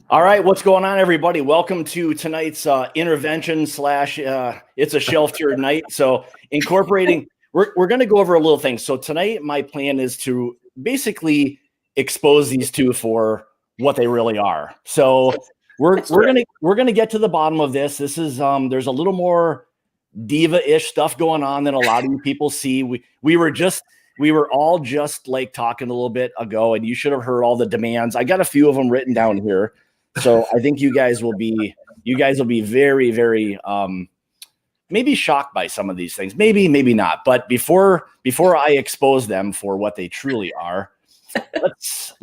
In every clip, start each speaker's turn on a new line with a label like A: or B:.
A: All right, what's going on, everybody? Welcome to tonight's intervention slash it's a shelf turd night. So incorporating, we're going to go over a little thing. So tonight, my plan is to basically expose these two for what they really are. So we're gonna get to the bottom of this. This is there's a little more diva-ish stuff going on than a lot of you people see. We were all just like talking a little bit ago, and you should have heard all the demands. I got a few of them written down here. So I think you guys will be very, very maybe shocked by some of these things. Maybe not. But before I expose them for what they truly are, let's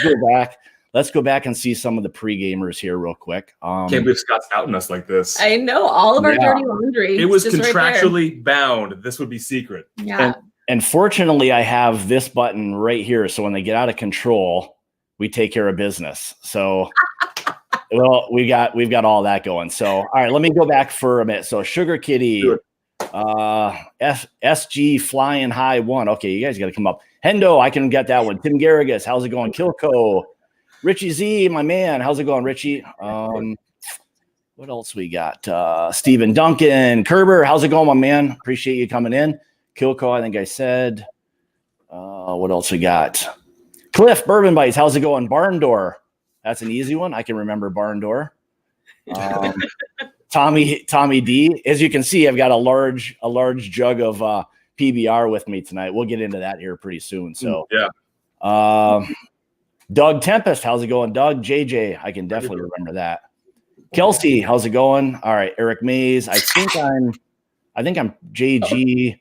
A: go back. Let's go back and see some of the pre-gamers here real quick.
B: Can't believe Scott's outing us like this.
C: I know all of our dirty laundry.
B: It was contractually bound. This would be secret.
C: Yeah.
A: And fortunately, I have this button right here. So when they get out of control, we take care of business. So, well, we've got all that going. So, all right, let me go back for a minute. So, Sugar Kitty, SG Flying High 1. Okay, you guys got to come up. Hendo, I can get that one. Tim Garrigus, how's it going? Kilco, Richie Z, my man, how's it going, Richie? What else we got? Stephen Duncan, Kerber, how's it going, my man? Appreciate you coming in. Kilco, I think I said. What else we got? Cliff, Bourbon Bites, how's it going? Barn Door, that's an easy one. I can remember Barn Door. Tommy D, as you can see, I've got a large jug of PBR with me tonight. We'll get into that here pretty soon. So yeah. Doug Tempest, how's it going? Doug, JJ, I can definitely remember that. Kelsey, how's it going? All right, Eric Mays, I think I'm JG.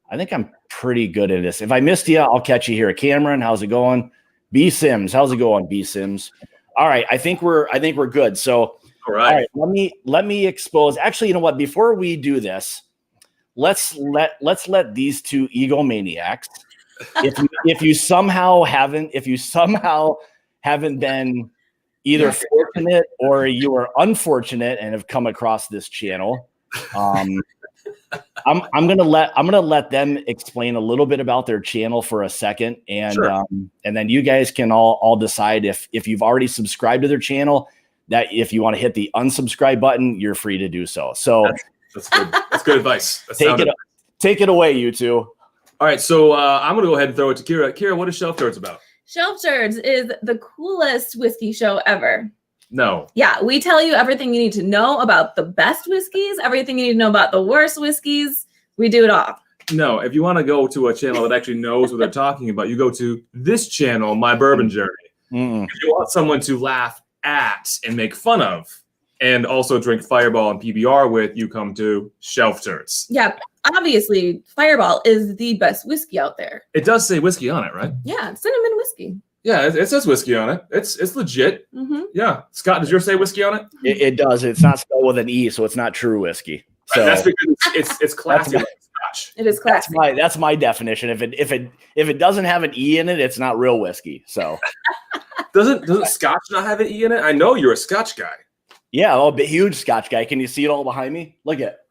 A: I think I'm pretty good at this. If I missed you, I'll catch you here. Cameron, how's it going? B Sims, how's it going? B Sims. All right, I think we're good. So, all right, let me expose. Actually, you know what? Before we do this, let's let these two egomaniacs. If you somehow haven't been either fortunate or you are unfortunate and have come across this channel, I'm gonna let them explain a little bit about their channel for a second, and sure. And then you guys can all decide if you've already subscribed to their channel, that if you want to hit the unsubscribe button, you're free to do so. So
B: that's good. That's good advice.
A: Take it away, you two.
B: All right, so I'm gonna go ahead and throw it to Kira. Kira, what is Shelf Turds about?
C: Shelf Turds is the coolest whiskey show ever.
B: No.
C: Yeah, we tell you everything you need to know about the best whiskeys, everything you need to know about the worst whiskeys. We do it all.
B: No, if you want to go to a channel that actually knows what they're talking about, you go to this channel, My Bourbon Journey. If you want someone to laugh at and make fun of, and also drink Fireball and PBR with, you come to Shelf Turds.
C: Yeah, obviously, Fireball is the best whiskey out there.
B: It does say whiskey on it, right?
C: Yeah, cinnamon whiskey.
B: Yeah, it says whiskey on it. It's legit.
C: Mm-hmm.
B: Yeah. Scott, does yours say whiskey on it?
A: It does. It's not spelled with an E, so it's not true whiskey. So
B: that's because it's classy like Scotch.
C: It is classy.
A: That's my definition. If it doesn't have an E in it, it's not real whiskey. So
B: doesn't Scotch not have an E in it? I know you're a Scotch guy.
A: Yeah, a huge Scotch guy. Can you see it all behind me? Look at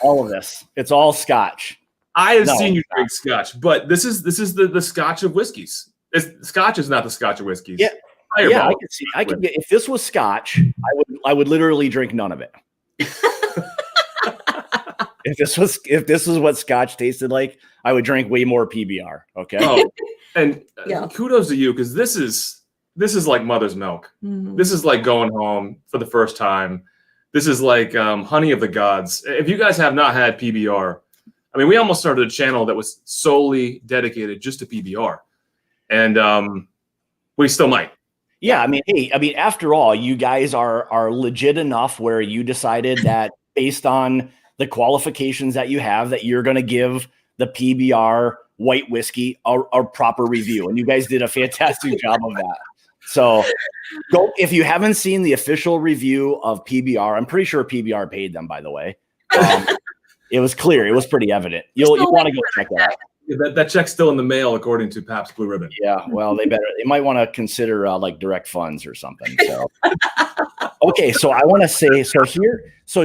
A: all of this. It's all Scotch.
B: I have seen you drink Scotch, but this is the Scotch of whiskeys. Scotch is not the Scotch of whiskeys.
A: Yeah, I can see. I could get, if this was Scotch, I would literally drink none of it. If this was what Scotch tasted like, I would drink way more PBR. Okay.
B: Oh, and kudos to you, because this is like mother's milk. Mm-hmm. This is like going home for the first time. This is like honey of the gods. If you guys have not had PBR, I mean, we almost started a channel that was solely dedicated just to PBR. And we still might.
A: Yeah, I mean, after all, you guys are legit enough where you decided that based on the qualifications that you have, that you're going to give the PBR white whiskey a proper review, and you guys did a fantastic job of that. So, go if you haven't seen the official review of PBR. I'm pretty sure PBR paid them, by the way. It was clear. It was pretty evident. You'll want to go check that out.
B: Yeah, that check's still in the mail, according to Pabst Blue Ribbon.
A: Yeah, well, they might want to consider like direct funds or something. So, okay, so I want to say,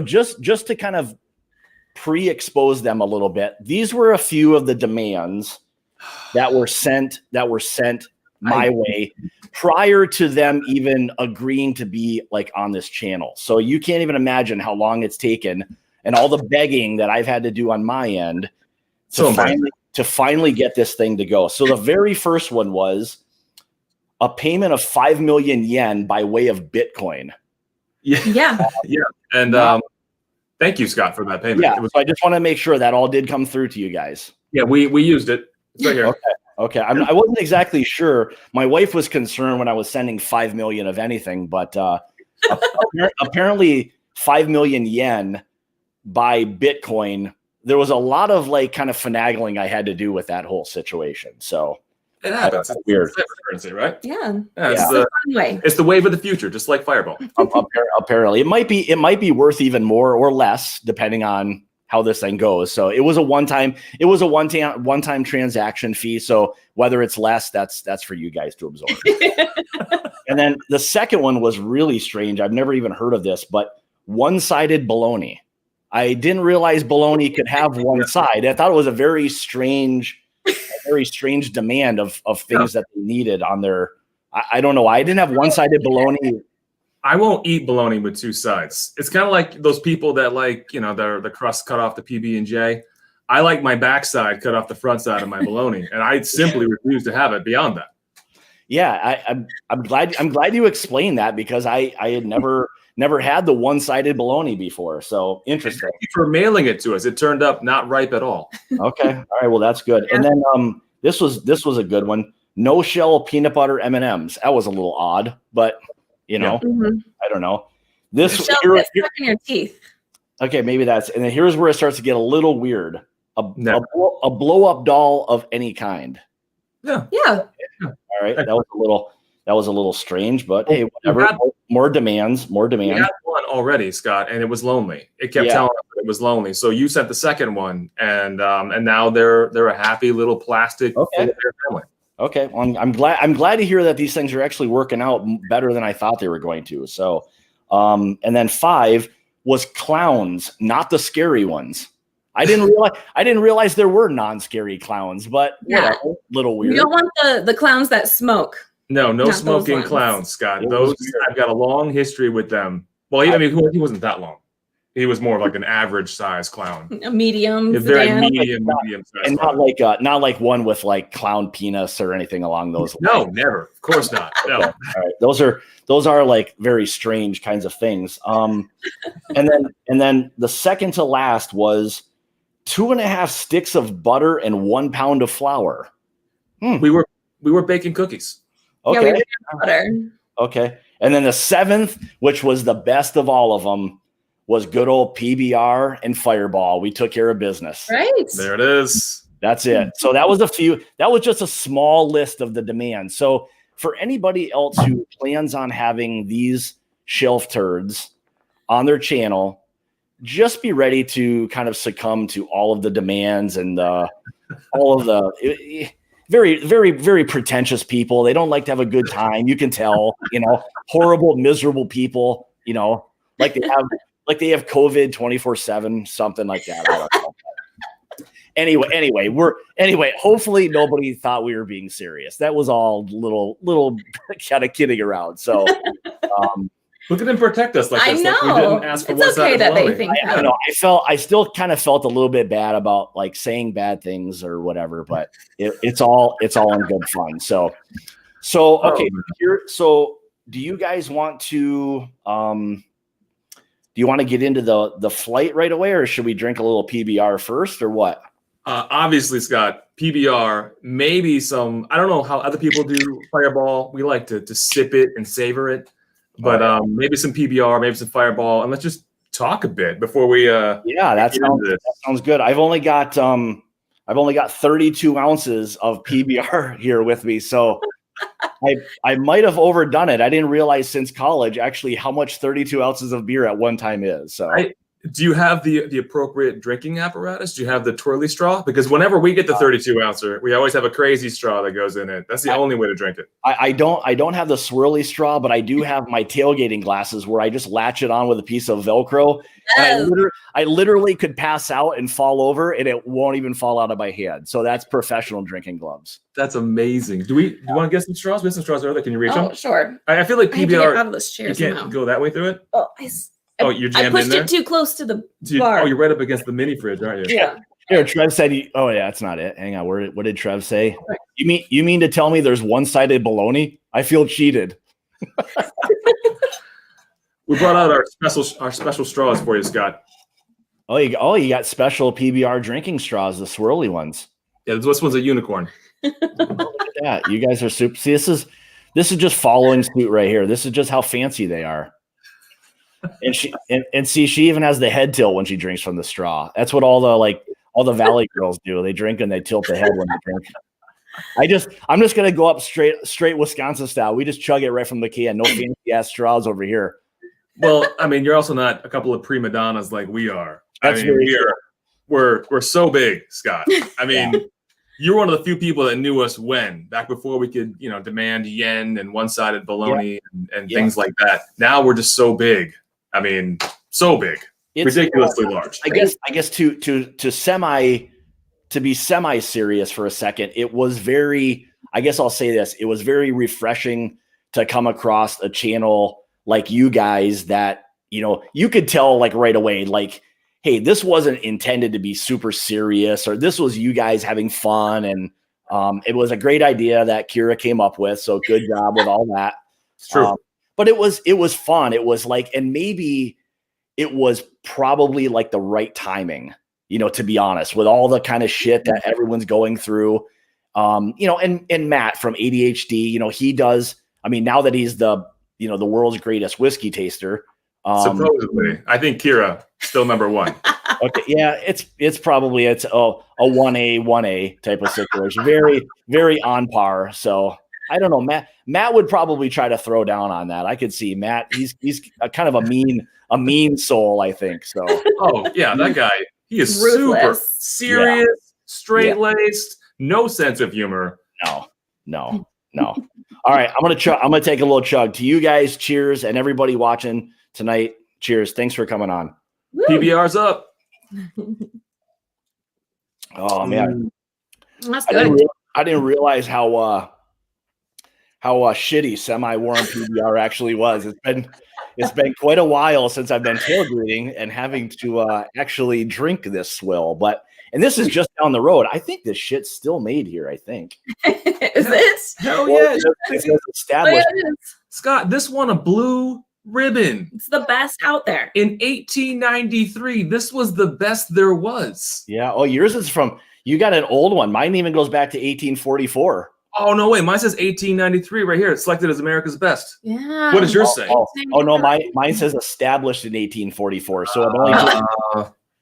A: just to kind of pre-expose them a little bit, these were a few of the demands that were sent my way prior to them even agreeing to be like on this channel. So you can't even imagine how long it's taken and all the begging that I've had to do on my end to finally get this thing to go. So the very first one was a payment of 5 million yen by way of Bitcoin.
C: Yeah.
B: And thank you, Scott, for that payment.
A: Yeah, so I just want to make sure that all did come through to you guys.
B: Yeah, we used it. It's right here.
A: Okay. I wasn't exactly sure. My wife was concerned when I was sending 5 million of anything, but apparently 5 million yen by Bitcoin. There was a lot of like kind of finagling I had to do with that whole situation. So
B: it happens.
A: That's weird.
B: It's currency, right?
C: Yeah.
B: It's the wave of the future, just like Fireball.
A: Apparently, it might be worth even more or less depending on how this thing goes. So it was a one-time transaction fee. So whether it's less, that's for you guys to absorb. And then the second one was really strange. I've never even heard of this, but one-sided baloney. I didn't realize baloney could have one side. I thought it was a very strange demand of things that they needed on their. I don't know. I didn't have one-sided baloney.
B: I won't eat bologna with two sides. It's kind of like those people that like, the crust cut off the PB&J. I like my backside cut off the front side of my bologna, and I simply refuse to have it beyond that.
A: Yeah, I'm glad you explained that because I had never had the one-sided bologna before. So interesting.
B: Thank you for mailing it to us. It turned up not ripe at all.
A: Okay. All right. Well, that's good. And then this was a good one. No shell peanut butter M&Ms. That was a little odd, but I don't know. This
C: shell gets stuck in your teeth.
A: Okay, maybe that's. And then here's where it starts to get a little weird. A blow up doll of any kind.
C: Yeah.
A: All right. That was a little strange, but hey, whatever. More demands. We
B: had one already, Scott, and it was lonely. It kept telling us that it was lonely. So you sent the second one, and now they're a happy little plastic family.
A: Okay, well, I'm glad to hear that these things are actually working out better than I thought they were going to. So, and then 5 was clowns, not the scary ones. I didn't realize there were non-scary clowns, but whatever, little weird.
C: You don't want the clowns that smoke.
B: No smoking clowns, Scott. Those I've got a long history with them. Well, he wasn't that long. He was more of like an average size clown.
C: A medium,
B: very medium size.
A: And not like one with like clown penis or anything along those lines.
B: No, never. Of course not. No.
A: Okay. All right. Those are like very strange kinds of things. And then the second to last was 2.5 sticks of butter and 1 pound of flour.
B: We were baking cookies.
A: Okay.
C: Yeah, we did butter.
A: Okay. And then the 7th, which was the best of all of them, was good old PBR and Fireball. We took care of business.
C: Right.
B: There it is.
A: That's it. So that was just a small list of the demands. So for anybody else who plans on having these shelf turds on their channel, just be ready to kind of succumb to all of the demands and all of the very, very, very pretentious people. They don't like to have a good time. You can tell, horrible, miserable people, like they have COVID 24/7, something like that. I don't know. Anyway, hopefully nobody thought we were being serious. That was all little kind of kidding around. So
B: look at them protect us like this.
C: I know.
B: Like we didn't ask for
C: it's okay that they think
A: I don't know. I still kind of felt a little bit bad about like saying bad things or whatever, but it's all in good fun. So okay, here. So do you guys want to do you want to get into the flight right away, or should we drink a little PBR first, or what?
B: Obviously, Scott, PBR, maybe some. I don't know how other people do Fireball. We like to sip it and savor it, but maybe some PBR, maybe some Fireball, and let's just talk a bit before we.
A: That sounds good. I've only got 32 ounces of PBR here with me, so. I might have overdone it. I didn't realize since college actually how much 32 ounces of beer at one time is. So
B: Do you have the appropriate drinking apparatus? Do you have the twirly straw? Because whenever we get the 32 ouncer, we always have a crazy straw that goes in it. That's the only way to drink it.
A: I don't have the swirly straw, but I do have my tailgating glasses where I just latch it on with a piece of Velcro.
C: Yes.
A: And I literally could pass out and fall over, and it won't even fall out of my hand. So that's professional drinking gloves.
B: That's amazing. Do you want to get some straws? We have some straws over there. Can you reach them?
C: Oh, sure.
B: I feel like
C: I have to get
B: PBR.
C: out of this chair
B: You can't
C: somehow.
B: go that way through it.
C: Oh,
B: You're jammed in
C: I pushed
B: there.
C: it too close to the bar.
B: Oh, you're right up against the mini fridge, aren't you?
C: Yeah.
A: Here, Trev said, oh yeah, that's not it. Hang on. What did Trev say? You mean to tell me there's one-sided baloney? I feel cheated.
B: We brought out our special straws for you, Scott.
A: Oh, you got special PBR drinking straws, the swirly ones.
B: Yeah, this one's a unicorn.
A: Look at that. You guys are super. See, this is just following suit right here. This is just how fancy they are. And see, she even has the head tilt when she drinks from the straw. That's what all the Valley girls do. They drink and they tilt the head when they drink. I'm just gonna go up straight Wisconsin style. We just chug it right from the can. No fancy ass straws over here.
B: Well, I mean, you're also not a couple of prima donnas like we are.
A: That's very true.
B: We're so big, Scott. I mean, you're one of the few people that knew us back before we could, demand yen and one-sided bologna and things like that. Now we're just so big. I mean, so big, ridiculously large.
A: I guess to be semi-serious for a second, it was very, I guess I'll say this, it was very refreshing to come across a channel like you guys that, you could tell like right away, like, hey, this wasn't intended to be super serious, or this was you guys having fun. And it was a great idea that Kira came up with. So good job with all that.
B: It's true.
A: But it was fun. It was like, and maybe it was probably like the right timing, to be honest, with all the kind of shit that everyone's going through. And Matt from ADHD, he does, I mean, now that he's the world's greatest whiskey taster.
B: Supposedly, I think Kira still number one.
A: Okay, yeah, it's probably a 1A type of situation. Very, very on par. So I don't know. Matt would probably try to throw down on that. I could see Matt. He's a kind of a mean soul, I think. So. Oh
B: yeah, that guy. He is
C: Ruthless.
B: Super serious, straight-laced, no sense of humor.
A: No. All right, I'm gonna take a little chug. To you guys, cheers, and everybody watching tonight, cheers. Thanks for coming on.
C: Woo.
B: PBR's up.
A: Oh man,
C: That's good.
A: I didn't realize how shitty semi-warm PBR actually was. It's been quite a while since I've been tailgating and having to actually drink this swill. And this is just down the road. I think this shit's still made here. I think.
C: Is this?
B: Hell yeah!
A: It's established.
C: Oh, yeah, it is.
B: Scott, this won a blue ribbon.
C: It's the best out there.
B: In 1893, this was the best there was.
A: Yeah. Oh, yours is from. You got an old one. Mine even goes back to 1844.
B: Oh no! Wait, mine says 1893 right here. It's selected as America's best.
C: Yeah.
B: What does yours say?
A: Oh no, mine says established in 1844. So it only.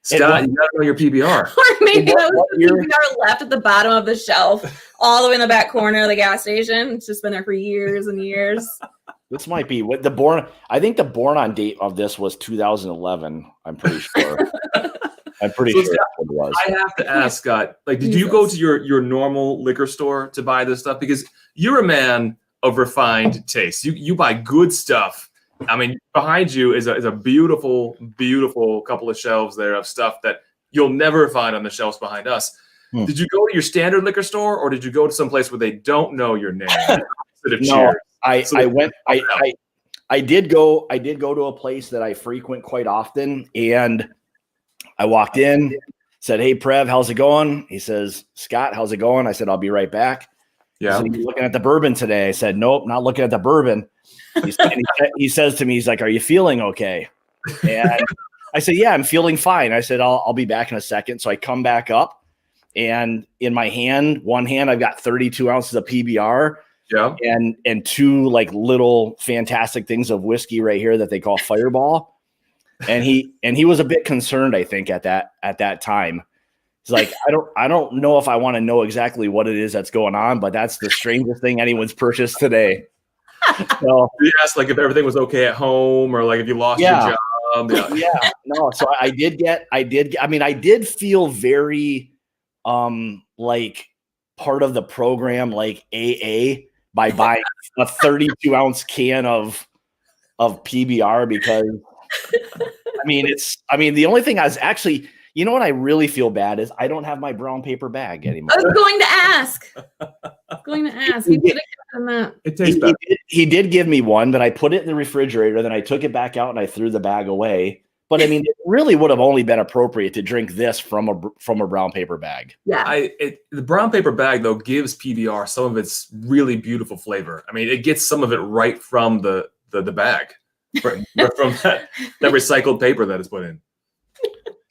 B: Scott, you gotta know your PBR.
C: Or maybe that was
A: what
C: the
A: year?
C: PBR left at the bottom of the shelf, all the way in the back corner of the gas station. It's just been there for years and years.
A: This might be what the born. I think the born on date of this was 2011. I'm pretty sure. I'm pretty sure
B: Scott,
A: that's what it was.
B: I have to ask, Scott. Like, did you go to your normal liquor store to buy this stuff? Because you're a man of refined taste. You buy good stuff. I mean, behind you is a beautiful, beautiful couple of shelves there of stuff that you'll never find on the shelves behind us. Did you go to your standard liquor store, or did you go to some place where they don't know your name?
A: No, I did go to a place that I frequent quite often, and I walked in, said, "Hey, Prev, how's it going?" He says, "Scott, how's it going?" I said, "I'll be right back."
B: Yeah.
A: He said, "You looking at the bourbon today?" I said, "Nope, not looking at the bourbon." He says to me, he's like, "Are you feeling okay?" And I said, "Yeah, I'm feeling fine." I said, I'll be back in a second. So I come back up, and in my one hand, I've got 32 ounces of PBR.
B: Yeah.
A: And two like little fantastic things of whiskey right here that they call Fireball. And he was a bit concerned, I think, at that time. He's like, I don't know if I want to know exactly what it is that's going on, but that's the strangest thing anyone's purchased today. So
B: you asked like if everything was okay at home, or like if you lost your job,
A: Yeah, no. So I did feel very, like part of the program, like AA, by buying a 32-ounce can of PBR because, the only thing I was actually, you know what I really feel bad is I don't have my brown paper bag anymore.
C: I was going to ask. You could have done that.
B: It tastes better.
A: He did give me one, but I put it in the refrigerator. Then I took it back out and I threw the bag away. But it really would have only been appropriate to drink this from a brown paper bag.
C: Yeah.
B: The brown paper bag though gives PBR some of its really beautiful flavor. I mean, it gets some of it right from the bag, from that recycled paper that is put in.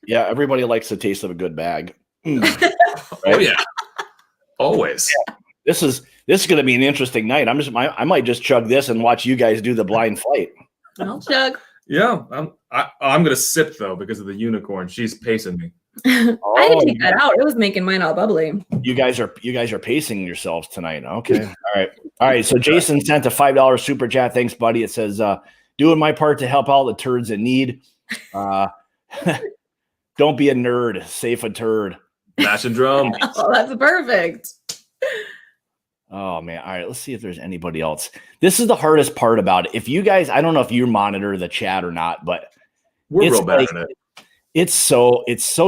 A: Yeah, everybody likes the taste of a good bag.
B: Right? Oh yeah, always.
A: Yeah. This is going to be an interesting night. I might just chug this and watch you guys do the blind fight.
C: I'll chug.
B: Yeah, I'm gonna sip though because of the unicorn. She's pacing me.
C: I had to take that out. It was making mine all bubbly.
A: You guys are pacing yourselves tonight. Okay. All right. So Jason sent a $5 super chat. Thanks, buddy. It says, doing my part to help out the turds in need. Don't be a nerd. Safe a turd.
B: Mash and drum.
C: Oh, that's perfect.
A: Oh man. All right. Let's see if there's anybody else. This is the hardest part about it. If you guys, I don't know if you monitor the chat or not, but
B: we're real bad at it.
A: It's so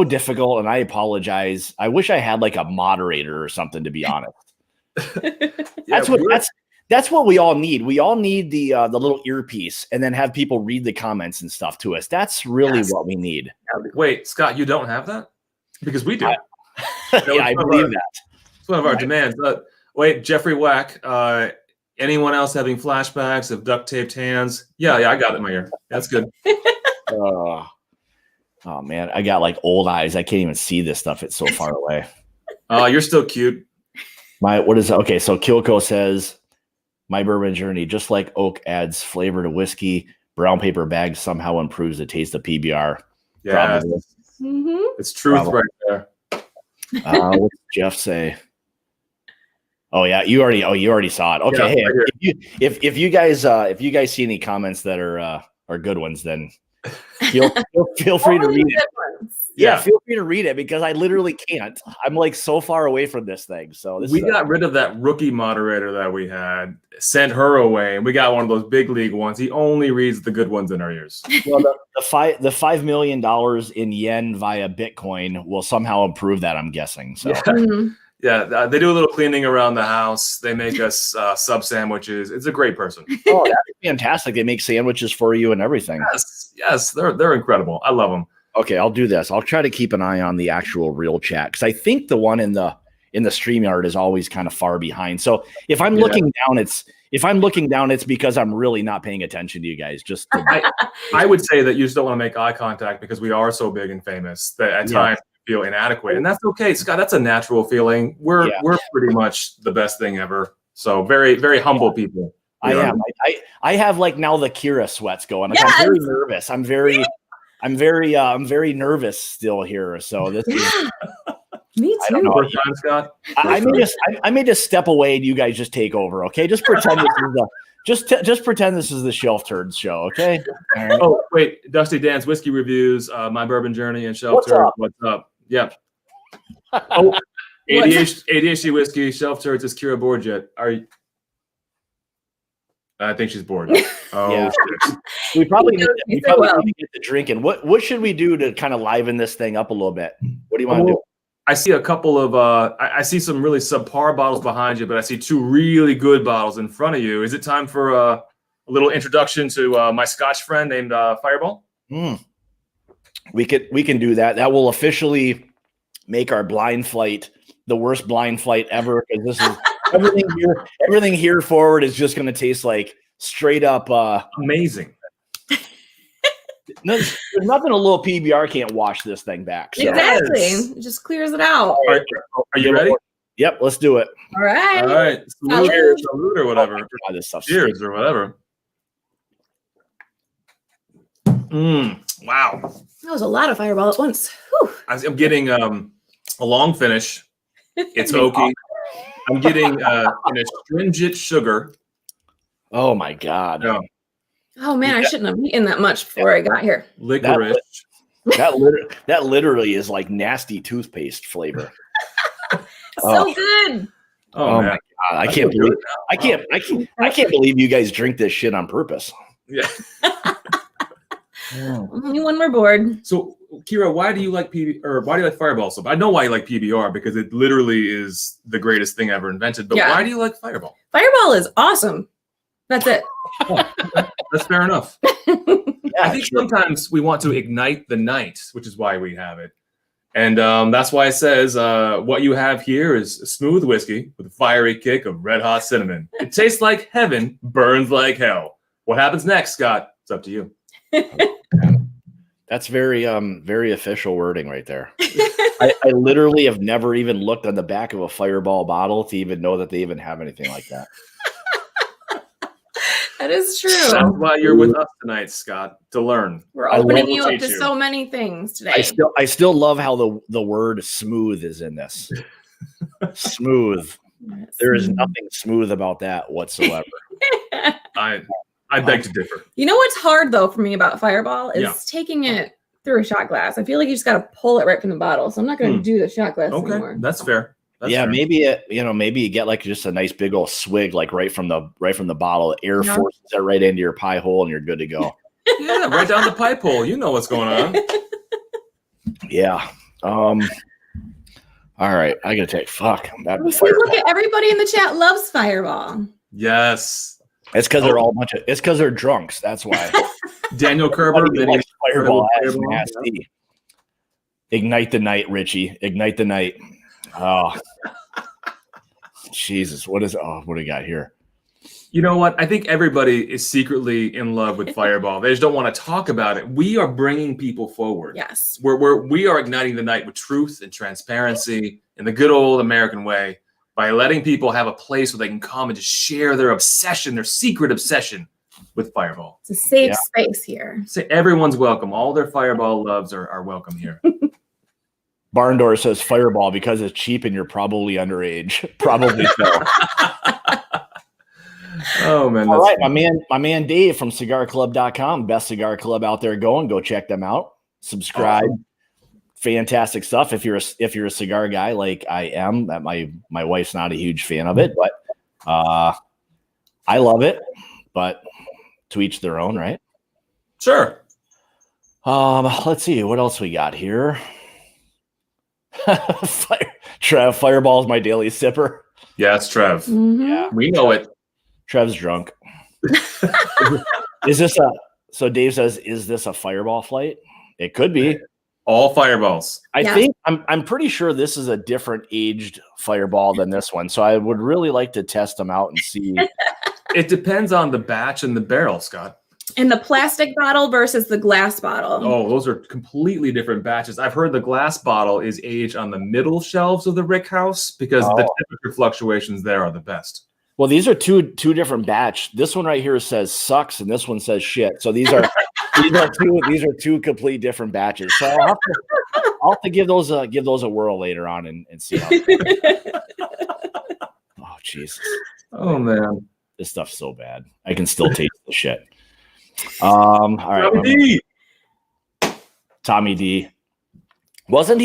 A: difficult, and I apologize. I wish I had like a moderator or something, to be honest. That's what we all need. We all need the little earpiece, and then have people read the comments and stuff to us. That's really what we need.
B: Wait, Scott, you don't have that? Because we do.
A: I believe that.
B: It's one of our demands. Wait, Jeffrey Wack. Anyone else having flashbacks of duct taped hands? Yeah, I got it in my ear. That's good.
A: Oh man, I got like old eyes. I can't even see this stuff. It's so far away.
B: Oh, you're still cute.
A: What is it? Okay, so Kyoko says, my bourbon journey, just like oak adds flavor to whiskey, brown paper bag somehow improves the taste of PBR.
B: Yeah, it's truth right there.
A: What did Jeff say? Oh yeah, you already saw it. Okay, yeah, hey, if you guys see any comments that are good ones, then feel free to read it. Yeah, feel free to read it because I literally can't. I'm like so far away from this thing. So
B: we got rid of that rookie moderator that we had, sent her away, and we got one of those big league ones. He only reads the good ones in our ears.
A: Well, the $5 million in yen via Bitcoin will somehow improve that, I'm guessing. So.
B: Yeah, they do a little cleaning around the house. They make us sub sandwiches. It's a great person.
A: Oh, that's fantastic. They make sandwiches for you and everything.
B: Yes, they're incredible. I love them.
A: Okay, I'll do this. I'll try to keep an eye on the actual real chat because I think the one in the StreamYard is always kind of far behind. So if I'm looking down, it's because I'm really not paying attention to you guys.
B: I would say that you just don't want to make eye contact because we are so big and famous that at times you feel inadequate, and that's okay, Scott. That's a natural feeling. We're pretty much the best thing ever. So very, very humble people.
A: I am. I have like now the Kira sweats going. Like, I'm very nervous. I'm very nervous still here. So this is
C: me too.
A: I don't know.
B: First time, Scott?
A: I may just step away and you guys just take over. Okay, just pretend just pretend this is the Shelf Turds show. Okay.
B: Right. Oh wait, Dusty Dan's whiskey reviews, my bourbon journey, and Shelf Turds. What's up? Yep. Oh, ADHD whiskey, Shelf Turds is Kira bored yet? Are you? I think she's bored. Oh,
A: yeah. We probably need to get the drinking. What should we do to kind of liven this thing up a little bit? What do you want to do?
B: I see a couple of I see some really subpar bottles behind you, but I see two really good bottles in front of you. Is it time for a little introduction to my Scotch friend named Fireball?
A: We can do that. That will officially make our blind fight the worst blind fight ever because this is everything here forward is just going to taste like straight up
B: amazing.
A: There's nothing a little PBR can't wash this thing back. So.
C: Exactly. It just clears it out.
B: Are you ready?
A: Yep, let's do it.
C: All right.
B: All right. Salute or whatever.
A: Oh God, this stuff
B: cheers or whatever. Wow.
C: That was a lot of Fireball at once. Whew.
B: I'm getting a long finish. It's oaky. I'm getting an astringent sugar.
A: Oh my God.
B: Yeah.
C: Oh man, I shouldn't have eaten that much before I got here.
B: Licorice.
A: That literally is like nasty toothpaste flavor.
C: So good.
B: Oh, man.
A: My God, I can't believe you guys drink this shit on purpose.
B: Yeah.
C: Only when we're bored.
B: So, Kira, why do you like Fireball so much? I know why you like PBR because it literally is the greatest thing ever invented. But why do you like Fireball?
C: Fireball is awesome. That's it.
B: Oh, that's fair enough. I think sometimes we want to ignite the night, which is why we have it. And that's why it says what you have here is a smooth whiskey with a fiery kick of red hot cinnamon. It tastes like heaven, burns like hell. What happens next, Scott? It's up to you.
A: That's very very official wording right there. I literally have never even looked on the back of a Fireball bottle to even know that they even have anything like that.
C: That is true.
B: That's why you're with us tonight, Scott, to learn.
C: We're opening you up to so many things today.
A: I still love how the word smooth is in this. Smooth. There is nothing smooth about that whatsoever.
B: I beg to differ.
C: You know what's hard though for me about Fireball is taking it through a shot glass. I feel like you just got to pull it right from the bottle. So I'm not going to do the shot glass anymore.
B: That's fair. That's fair.
A: Maybe maybe you get like just a nice big old swig, like right from the bottle. Air forces it right into your pie hole, and you're good to go.
B: Yeah, right down the pipe hole. You know what's going on.
A: Yeah. All right, I gotta take. Fuck.
C: Look at everybody in the chat loves Fireball.
B: Yes.
A: It's because they're all it's because they're drunks. That's why.
B: Daniel Kerber.
A: Fireball as nasty. Ignite the night, Richie. Ignite the night. Oh, Jesus. What do we got here?
B: You know what? I think everybody is secretly in love with Fireball. They just don't want to talk about it. We are bringing people forward.
C: Yes.
B: We are igniting the night with truth and transparency in the good old American way by letting people have a place where they can come and just share their obsession, their secret obsession with Fireball.
C: It's a safe space here.
B: Say everyone's welcome. All their Fireball loves are welcome here.
A: Barndoor says Fireball because it's cheap and you're probably underage. Probably so.
B: Oh man!
A: All right, my man Dave from CigarClub.com, best cigar club out there going. Go check them out. Subscribe. Fantastic stuff. If you're a cigar guy like I am, that my wife's not a huge fan of it, but I love it. But to each their own, right?
B: Sure.
A: Let's see what else we got here. Trev, Fireball is my daily sipper.
B: Yeah, it's Trev.
C: Mm-hmm.
B: Yeah, we know it.
A: Trev's drunk. So Dave says, is this a Fireball flight? It could be.
B: All Fireballs.
A: I think I'm pretty sure this is a different aged Fireball than this one. So I would really like to test them out and see.
B: It depends on the batch and the barrel, Scott.
C: And the plastic bottle versus the glass bottle.
B: Oh, those are completely different batches. I've heard the glass bottle is aged on the middle shelves of the Rick House because the temperature fluctuations there are the best.
A: Well, these are two different batch. This one right here says sucks, and this one says shit. So these are two complete different batches. So I'll have to give those a whirl later on and see how. Oh Jesus!
B: Oh man,
A: this stuff's so bad. I can still taste the shit. All right, Tommy D. Wasn't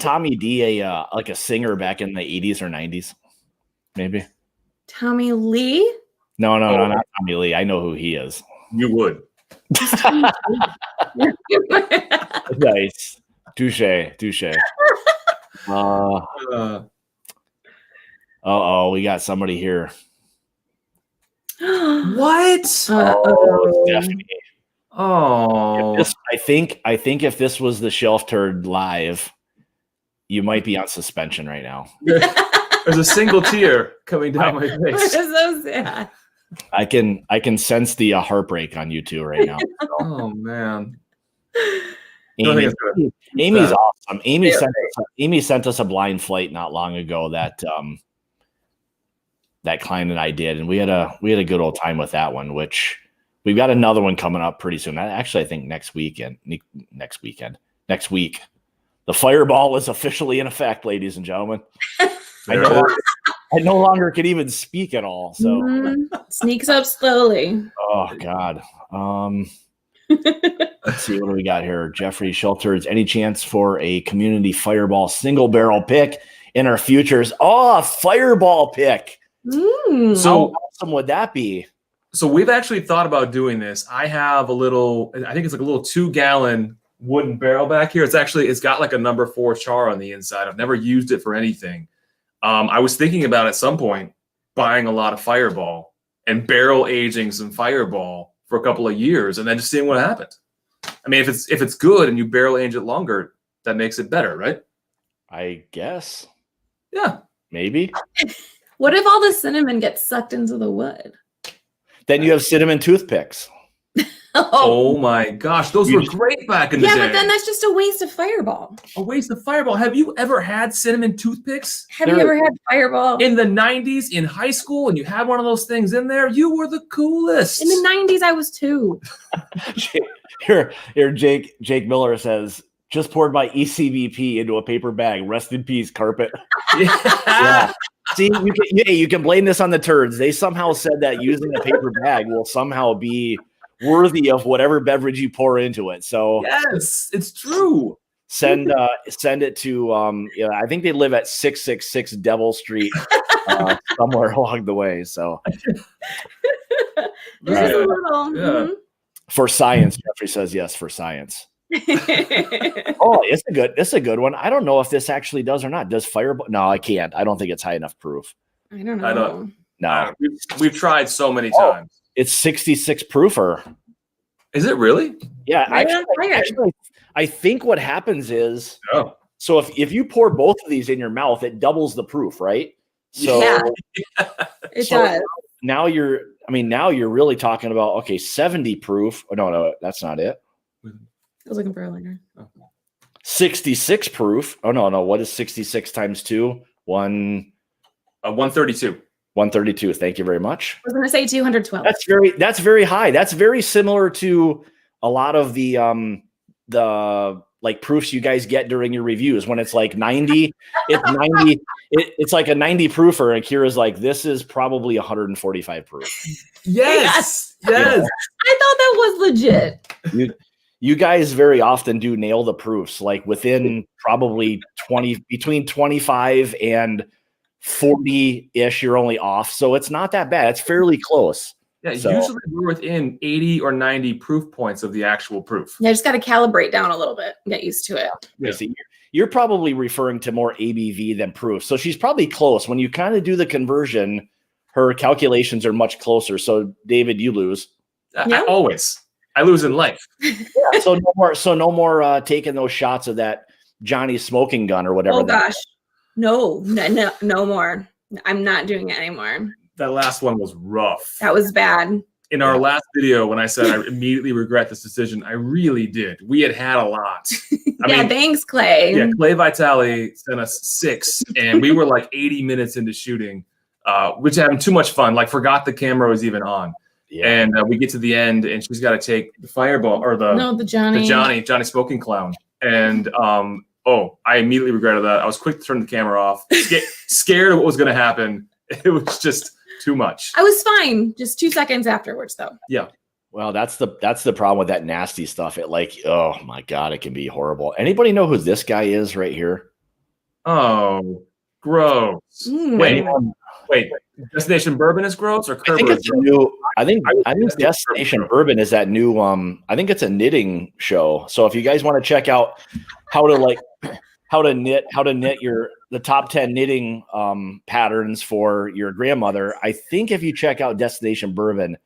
A: Tommy D a like a singer back in the 80s or 90s? Maybe.
C: Tommy Lee?
A: No, not Tommy Lee. I know who he is.
B: You would.
A: Nice. Touche. We got somebody here.
C: What?
A: Stephanie.
B: Oh.
A: I think if this was the Shelf Turd live, you might be on suspension right now.
B: There's a single tear coming down my face.
C: So sad.
A: I can sense the heartbreak on you two right now. So.
B: Oh man.
A: Amy's awesome. Amy sent us a blind flight not long ago that client and I did, and we had a good old time with that one, which we've got another one coming up pretty soon. Actually, I think next week. The Fireball is officially in effect, ladies and gentlemen. I I no longer can even speak at all. So
C: Sneaks up slowly.
A: oh God. Let's see what do we got here. Jeffrey Shelters. Any chance for a community fireball single barrel pick in our futures? Oh, a fireball pick.
B: So
A: how awesome would that be?
B: So we've actually thought about doing this. I have a little, I think it's like a little 2-gallon wooden barrel back here. It's got like a number 4 char on the inside. I've never used it for anything. I was thinking about at some point buying a lot of Fireball and barrel aging some Fireball for a couple of years and then just seeing what happened. I mean, if it's good and you barrel age it longer, that makes it better, right?
A: I guess.
B: Yeah.
A: Maybe.
C: What if all the cinnamon gets sucked into the wood?
A: Then you have cinnamon toothpicks.
B: Oh my gosh, those were great back in the day.
C: Yeah, but then that's just a waste of Fireball.
B: A waste of Fireball. Have you ever had cinnamon toothpicks?
C: Have you ever had Fireball?
B: In the 90s, in high school, and you had one of those things in there, you were the coolest.
C: In the 90s, I was too.
A: Here, Jake Miller says, just poured my ECBP into a paper bag. Rest in peace, carpet. Yeah. See, you can blame this on the turds. They somehow said that using a paper bag will somehow be worthy of whatever beverage you pour into it. So
B: yes, it's true.
A: Send it to I think they live at 666 Devil Street somewhere along the way. So for science, Jeffrey says yes for science. Oh, it's a good one. I don't know if this actually does or not. Does Fireball? No, I can't. I don't think it's high enough proof.
C: I don't know.
A: No,
B: we've tried so many times.
A: It's 66 proofer.
B: Is it really?
A: Yeah, actually, I think what happens is so if you pour both of these in your mouth, it doubles the proof, right? So
C: it does.
A: Now you're really talking about 70 proof. Oh, no, that's not it.
C: I was looking for a lighter.
A: 66 proof. Oh no, what is 66 times 2?
B: 132.
A: 132. Thank you very much.
C: I was going to say 212.
A: That's very high. That's very similar to a lot of the like proofs you guys get during your reviews when it's like 90. It's 90. It's like a 90 proofer, and Kira's like, this is probably 145 proof.
B: Yes.
C: I thought that was legit.
A: You guys very often do nail the proofs, like within probably between 25 and 40-ish, you're only off. So it's not that bad. It's fairly close.
B: Yeah, usually we're within 80 or 90 proof points of the actual proof.
C: Yeah, just got to calibrate down a little bit and get used to it.
A: Yeah. See, you're probably referring to more ABV than proof. So she's probably close. When you kind of do the conversion, her calculations are much closer. So David, you lose.
B: I always. I lose in life.
A: Yeah, so no more taking those shots of that Johnny smoking gun or whatever.
C: Oh gosh. No more. I'm not doing it anymore.
B: That last one was rough.
C: That was bad.
B: In our last video, when I said I immediately regret this decision, I really did. We had a lot. I mean,
C: thanks, Clay.
B: Yeah, Clay Vitale sent us 6, and we were like 80 minutes into shooting, which having too much fun. Like forgot the camera was even on. Yeah. And we get to the end, and she's got to take the Fireball or the Johnny smoking clown. And I immediately regretted that. I was quick to turn the camera off, scared of what was going to happen. It was just too much.
C: I was fine, just 2 seconds afterwards, though.
B: Yeah.
A: Well, that's the problem with that nasty stuff. It oh my God, it can be horrible. Anybody know who this guy is right here?
B: Oh, gross. Wait. Destination Bourbon is gross, or Kerber?
A: I think Destination Bourbon is that new. I think it's a knitting show. So if you guys want to check out how to knit the top 10 knitting patterns for your grandmother, I think if you check out Destination Bourbon,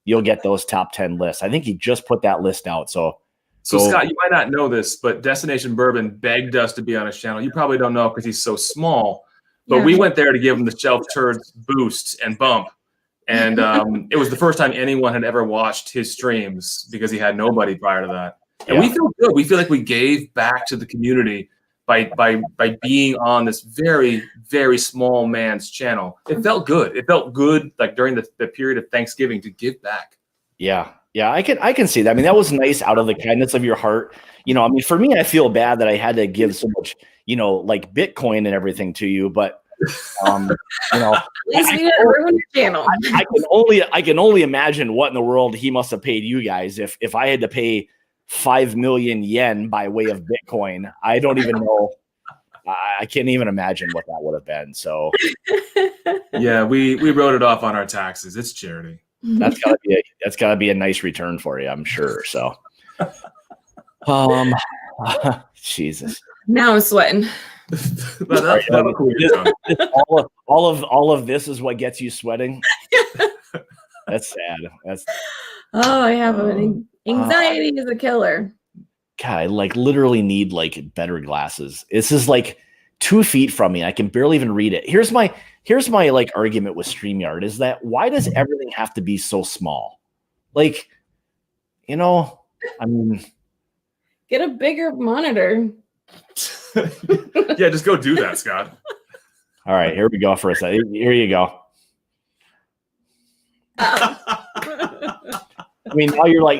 A: you'll get those top 10 lists. I think he just put that list out. So
B: Scott, you might not know this, but Destination Bourbon begged us to be on his channel. You probably don't know because he's so small. But we went there to give him the Shelf Turds boost and bump. And it was the first time anyone had ever watched his streams because he had nobody prior to that. And we feel good. We feel like we gave back to the community by being on this very, very small man's channel. It felt good. It felt good like during the period of Thanksgiving to give back.
A: Yeah. Yeah, I can see that. I mean, that was nice out of the kindness of your heart. I mean, for me, I feel bad that I had to give so much, like Bitcoin and everything to you, but You know,
C: At least we didn't ruin your channel.
A: I can only imagine what in the world he must have paid you guys if I had to pay 5 million yen by way of Bitcoin. I don't even know. I can't even imagine what that would have been. So
B: yeah, we wrote it off on our taxes. It's charity.
A: That's gotta be a nice return for you, I'm sure. So Jesus.
C: Now I'm sweating.
A: all of this is what gets you sweating. That's sad.
C: I have an anxiety is a killer.
A: God, I literally need better glasses. This is 2 feet from me. I can barely even read it. Here's my argument with StreamYard is that why does everything have to be so small? I mean,
C: get a bigger monitor.
B: Yeah, just go do that, Scott.
A: All right, here we go for a second. Here you go. I mean,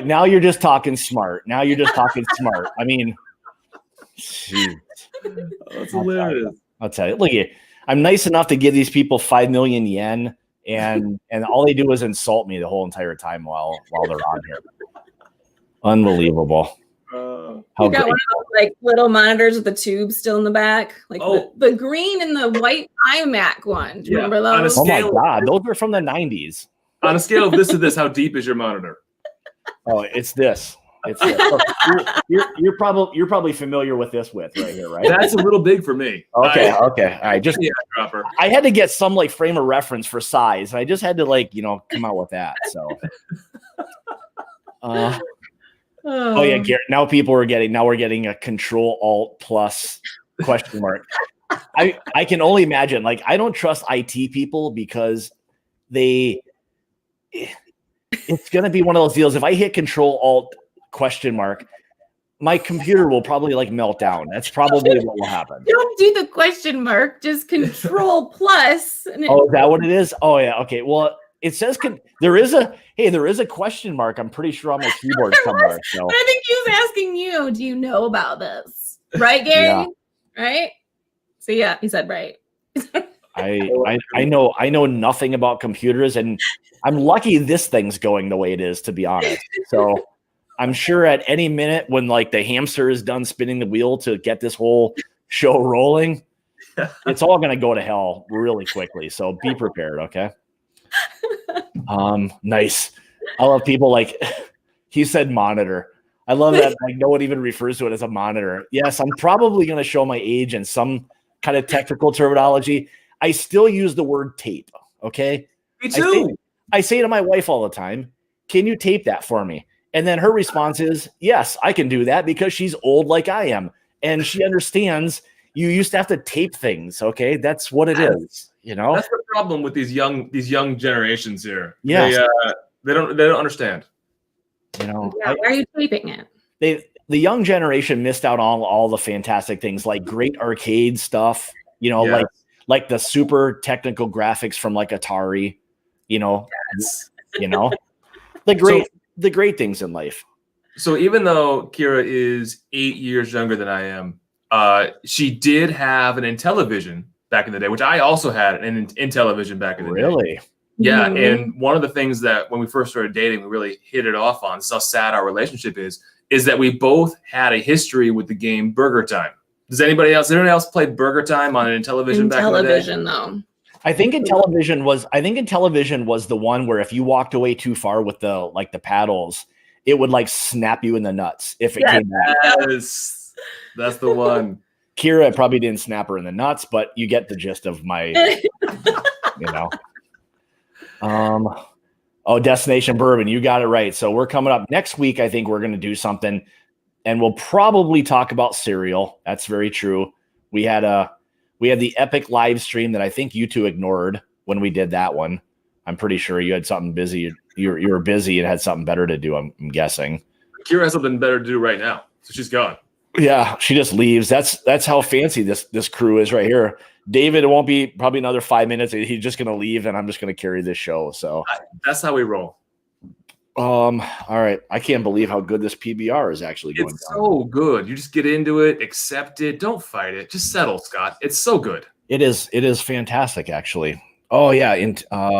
A: now you're just talking smart. Now you're just talking smart. I mean, shoot.
B: That's hilarious.
A: I'll tell you. Look at you. I'm nice enough to give these people 5 million yen, and all they do is insult me the whole entire time while they're on here. Unbelievable.
C: You got one of those little monitors with the tube still in the back, the green and the white iMac one. Do you remember those?
A: Oh my God, those are from the 90s.
B: On a scale of this to this, how deep is your monitor?
A: Oh, it's this. It's this. So you're probably familiar with this right here, right?
B: That's a little big for me.
A: Okay. All right. Just
B: dropper.
A: I had to get some frame of reference for size. I just had to come out with that. So. Oh yeah, Garrett. Now we're getting a Control-Alt+ question mark. I can only imagine. I don't trust IT people because it's gonna be one of those deals. If I hit Control-Alt ? My computer will probably melt down. That's probably what will happen.
C: Don't do the question mark. Just Control+.
A: Oh, is that what it is? Oh yeah. Okay. Well, it says there is a question mark. I'm pretty sure on my keyboard somewhere. So
C: I think he was asking you, do you know about this? Right, Gary?
A: Yeah.
C: Right? So yeah, he said right.
A: I know nothing about computers, and I'm lucky this thing's going the way it is, to be honest. So I'm sure at any minute when the hamster is done spinning the wheel to get this whole show rolling, it's all gonna go to hell really quickly. So be prepared, okay? Nice. I love people he said monitor. I love that no one even refers to it as a monitor. Yes, I'm probably going to show my age in some kind of technical terminology. I still use the word tape. Okay.
B: Me too.
A: I say to my wife all the time, can you tape that for me? And then her response is, yes, I can do that because she's old like I am. And she understands you used to have to tape things. Okay. That's what it is.
B: That's the problem with these young generations here.
A: Yeah,
B: they don't understand.
C: Why are you taping it?
A: The young generation missed out on all the fantastic things like great arcade stuff. Like the super technical graphics from Atari.
B: Yes.
A: The great things in life.
B: So even though Kira is 8 years younger than I am, she did have an Intellivision back in the day, which I also had an Intellivision back in the day.
A: Really?
B: Yeah. Mm-hmm. And one of the things that when we first started dating, we really hit it off on, this is how sad our relationship is that we both had a history with the game Burger Time. Did anyone else play Burger Time on an Intellivision back in the day?
C: Intellivision, though.
A: I think Intellivision was the one where if you walked away too far with the paddles, it would snap you in the nuts if it came back.
B: Yes. That's the one.
A: Kira probably didn't snap her in the nuts, but you get the gist of my, Destination Bourbon. You got it right. So we're coming up next week. I think we're going to do something, and we'll probably talk about cereal. That's very true. We had the epic live stream that I think you two ignored when we did that one. I'm pretty sure you had something busy. You were busy and had something better to do. I'm guessing.
B: Kira has something better to do right now, so she's gone.
A: Yeah, she just leaves. That's how fancy this crew is right here. David, it won't be probably another 5 minutes. He's just going to leave, and I'm just going to carry this show. So
B: that's how we roll.
A: All right. I can't believe how good this PBR is actually going.
B: It's so good. You just get into it, accept it, don't fight it, just settle, Scott. It's so good.
A: It is fantastic, actually. Oh yeah,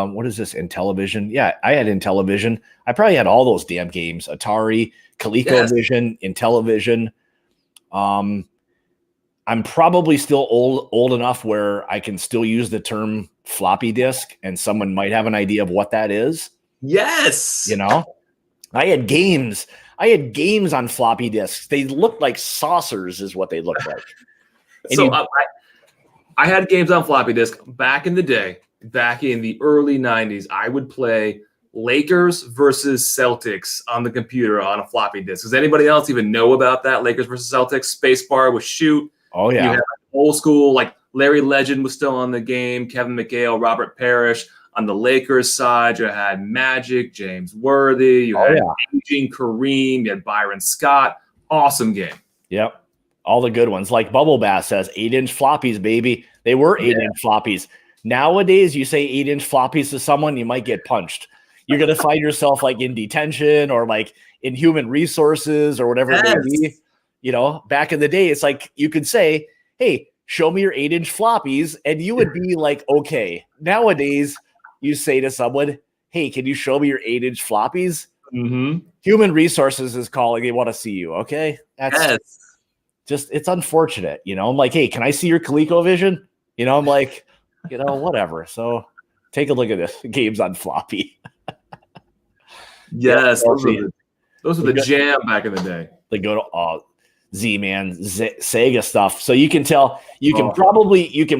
A: what is this? Intellivision. Yeah, I had Intellivision. I probably had all those damn games. Atari, ColecoVision, Intellivision. I'm probably still old enough where I can still use the term floppy disk, and someone might have an idea of what that is.
B: Yes.
A: You know, I had games on floppy disks. They looked like saucers, is what they looked like.
B: So I had games on floppy disk back in the day, back in the early 90s. I would play Lakers versus Celtics on the computer on a floppy disk. Does anybody else even know about that? Lakers versus Celtics, spacebar with shoot.
A: Oh, yeah.
B: You had old school, like Larry Legend was still on the game, Kevin McHale, Robert Parrish. On the Lakers side, you had Magic, James Worthy, you had aging Kareem, you had Byron Scott. Awesome game.
A: Yep. All the good ones. Like Bubble Bass says, 8-inch floppies, baby. They were 8-inch floppies. Nowadays, you say 8-inch floppies to someone, you might get punched. You're going to find yourself like in detention or like in human resources or whatever it may be. You know, back in the day, it's like you could say, hey, show me your 8-inch floppies, and you would be like, okay. Nowadays, you say to someone, hey, can you show me your 8-inch floppies?
B: Mm-hmm.
A: Human resources is calling. They want to see you. Okay. That's just, it's unfortunate. You know, I'm like, hey, can I see your ColecoVision? You know, I'm like, you know, whatever. So take a look at this. Games on floppy.
B: Yes. Those were the jam back in the day.
A: They go to Z-Man, Sega stuff. So you can tell, you can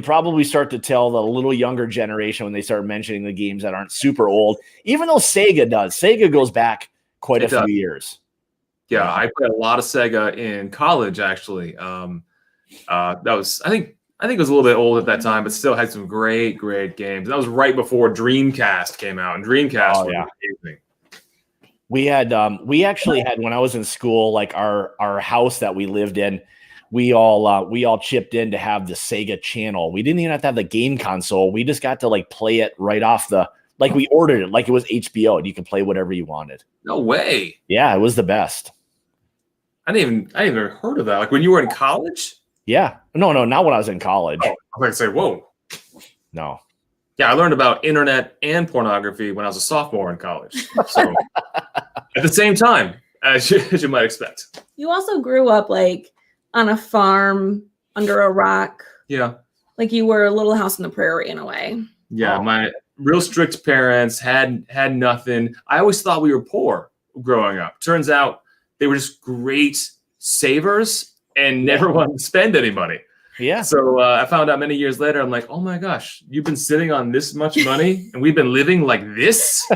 A: probably start to tell the little younger generation when they start mentioning the games that aren't super old, even though Sega does. Sega goes back quite a few years.
B: Yeah, I played a lot of Sega in college, actually. That was, I think it was a little bit old at that time, but still had some great games. That was right before Dreamcast came out, and Dreamcast was amazing.
A: We actually had, when I was in school, like our house that we lived in, we all chipped in to have the Sega channel. We didn't even have to have the game console. We just got to like play it right off like we ordered it, like it was HBO, and you could play whatever you wanted.
B: No way.
A: Yeah, it was the best.
B: I didn't even heard of that. Like when you were in college?
A: Yeah. No, not when I was in college.
B: Oh, I was going to say, whoa.
A: No.
B: Yeah, I learned about internet and pornography when I was a sophomore in college. So at the same time, as you might expect.
C: You also grew up like on a farm under a rock.
B: Yeah.
C: Like you were a little house on the prairie in a way.
B: Yeah, my real strict parents had nothing. I always thought we were poor growing up. Turns out they were just great savers and never wanted to spend any money.
A: Yeah.
B: So I found out many years later, I'm like, oh my gosh, you've been sitting on this much money and we've been living like this?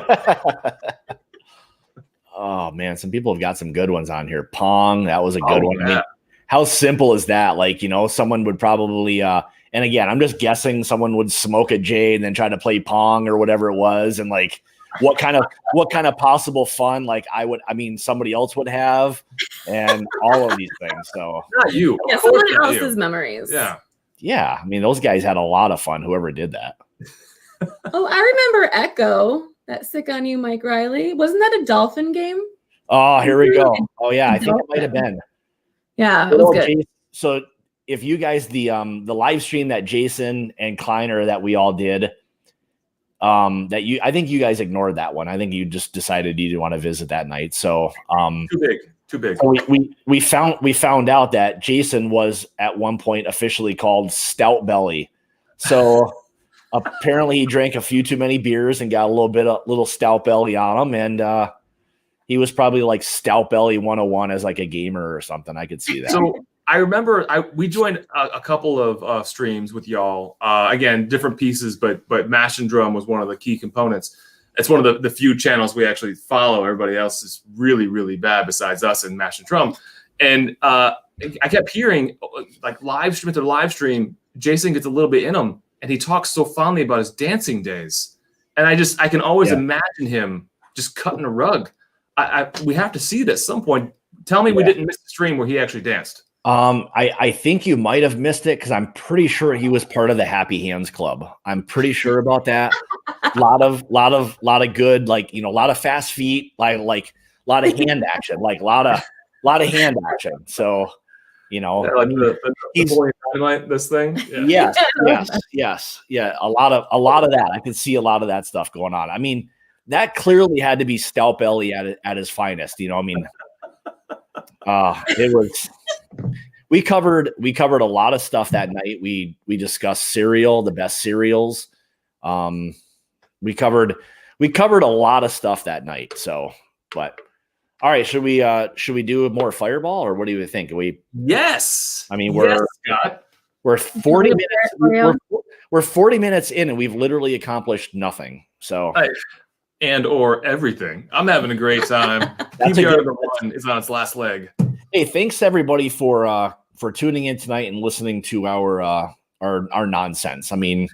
A: Oh man, some people have got some good ones on here. Pong, that was a good one.
B: Yeah.
A: I mean, how simple is that? Like, you know, someone would probably and again, I'm just guessing someone would smoke a J and then try to play Pong or whatever it was, and like what kind of possible fun like somebody else would have, and all of these things. So
B: not you.
C: Yeah, someone else's memories.
B: Yeah.
A: I mean, those guys had a lot of fun, whoever did that.
C: Oh, I remember Echo, that Sick on You, Mike Riley. Wasn't that a dolphin game?
A: Oh, here we go. Oh yeah, I think it might have been.
C: Yeah, it was good.
A: Jason, so if you guys, the live stream that Jason and Kleiner that we all did, I think you guys ignored that one. I think you just decided you didn't want to visit that night. So
B: too big.
A: So we found out that Jason was at one point officially called Stout Belly. So apparently he drank a few too many beers and got a little stout belly on him, and he was probably like Stout Belly 101 as like a gamer or something. I could see that.
B: So I remember we joined a couple of streams with y'all. Again, different pieces, but Mash and Drum was one of the key components. It's one of the few channels we actually follow. Everybody else is really, really bad besides us and Mash and Drum. And I kept hearing like live stream after live stream, Jason gets a little bit in him, and he talks so fondly about his dancing days. And I can always imagine him just cutting a rug. We have to see it at some point. Tell me we didn't miss the stream where he actually danced.
A: I think you might have missed it because I'm pretty sure he was part of the Happy Hands Club. I'm pretty sure about that. lot of good, like, you know, a lot of fast feet, like a lot of hand action, like a lot of hand action. So You know,
B: yeah, like the dynamite, this thing.
A: Yeah. Yes. Yeah. A lot of that. I could see a lot of that stuff going on. I mean, that clearly had to be Stout Belly at his finest. You know, I mean, it was. We covered a lot of stuff that night. We discussed cereal, the best cereals. We covered a lot of stuff that night. So, but all right, should we do more Fireball, or what do you think?
B: Yes.
A: I mean,
B: Scott.
A: We're 40 minutes. We're 40 minutes in, and we've literally accomplished nothing. So,
B: or everything. I'm having a great time. PBR number 1 is on its last leg.
A: Hey, thanks everybody for tuning in tonight and listening to our nonsense. I mean,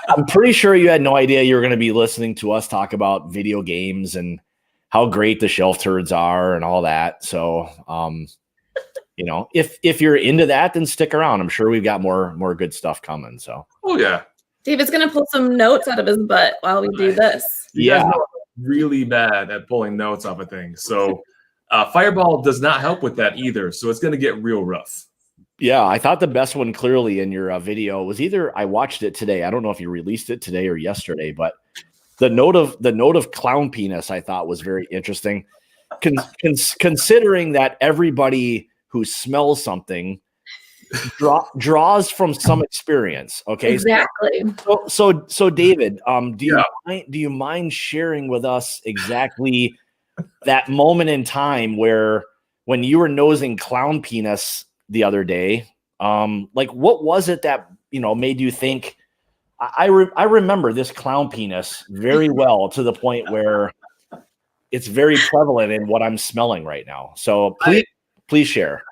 A: I'm pretty sure you had no idea you were going to be listening to us talk about video games and how great the shelf turds are and all that. So, you know, if you're into that, then stick around. I'm sure we've got more good stuff coming. So,
B: oh yeah,
C: David's gonna pull some notes out of his butt while we do this.
B: You guys know I'm really bad at pulling notes off of things. So, Fireball does not help with that either. So it's gonna get real rough.
A: Yeah, I thought the best one clearly in your video was either I watched it today. I don't know if you released it today or yesterday, but the note of clown penis I thought was very interesting, considering that everybody who smells something draws from some experience. Okay,
C: exactly.
A: So David, do you mind sharing with us exactly that moment in time when you were nosing clown penis the other day? Like, what was it that made you think? I remember this clown penis very well, to the point where it's very prevalent in what I'm smelling right now. So please share.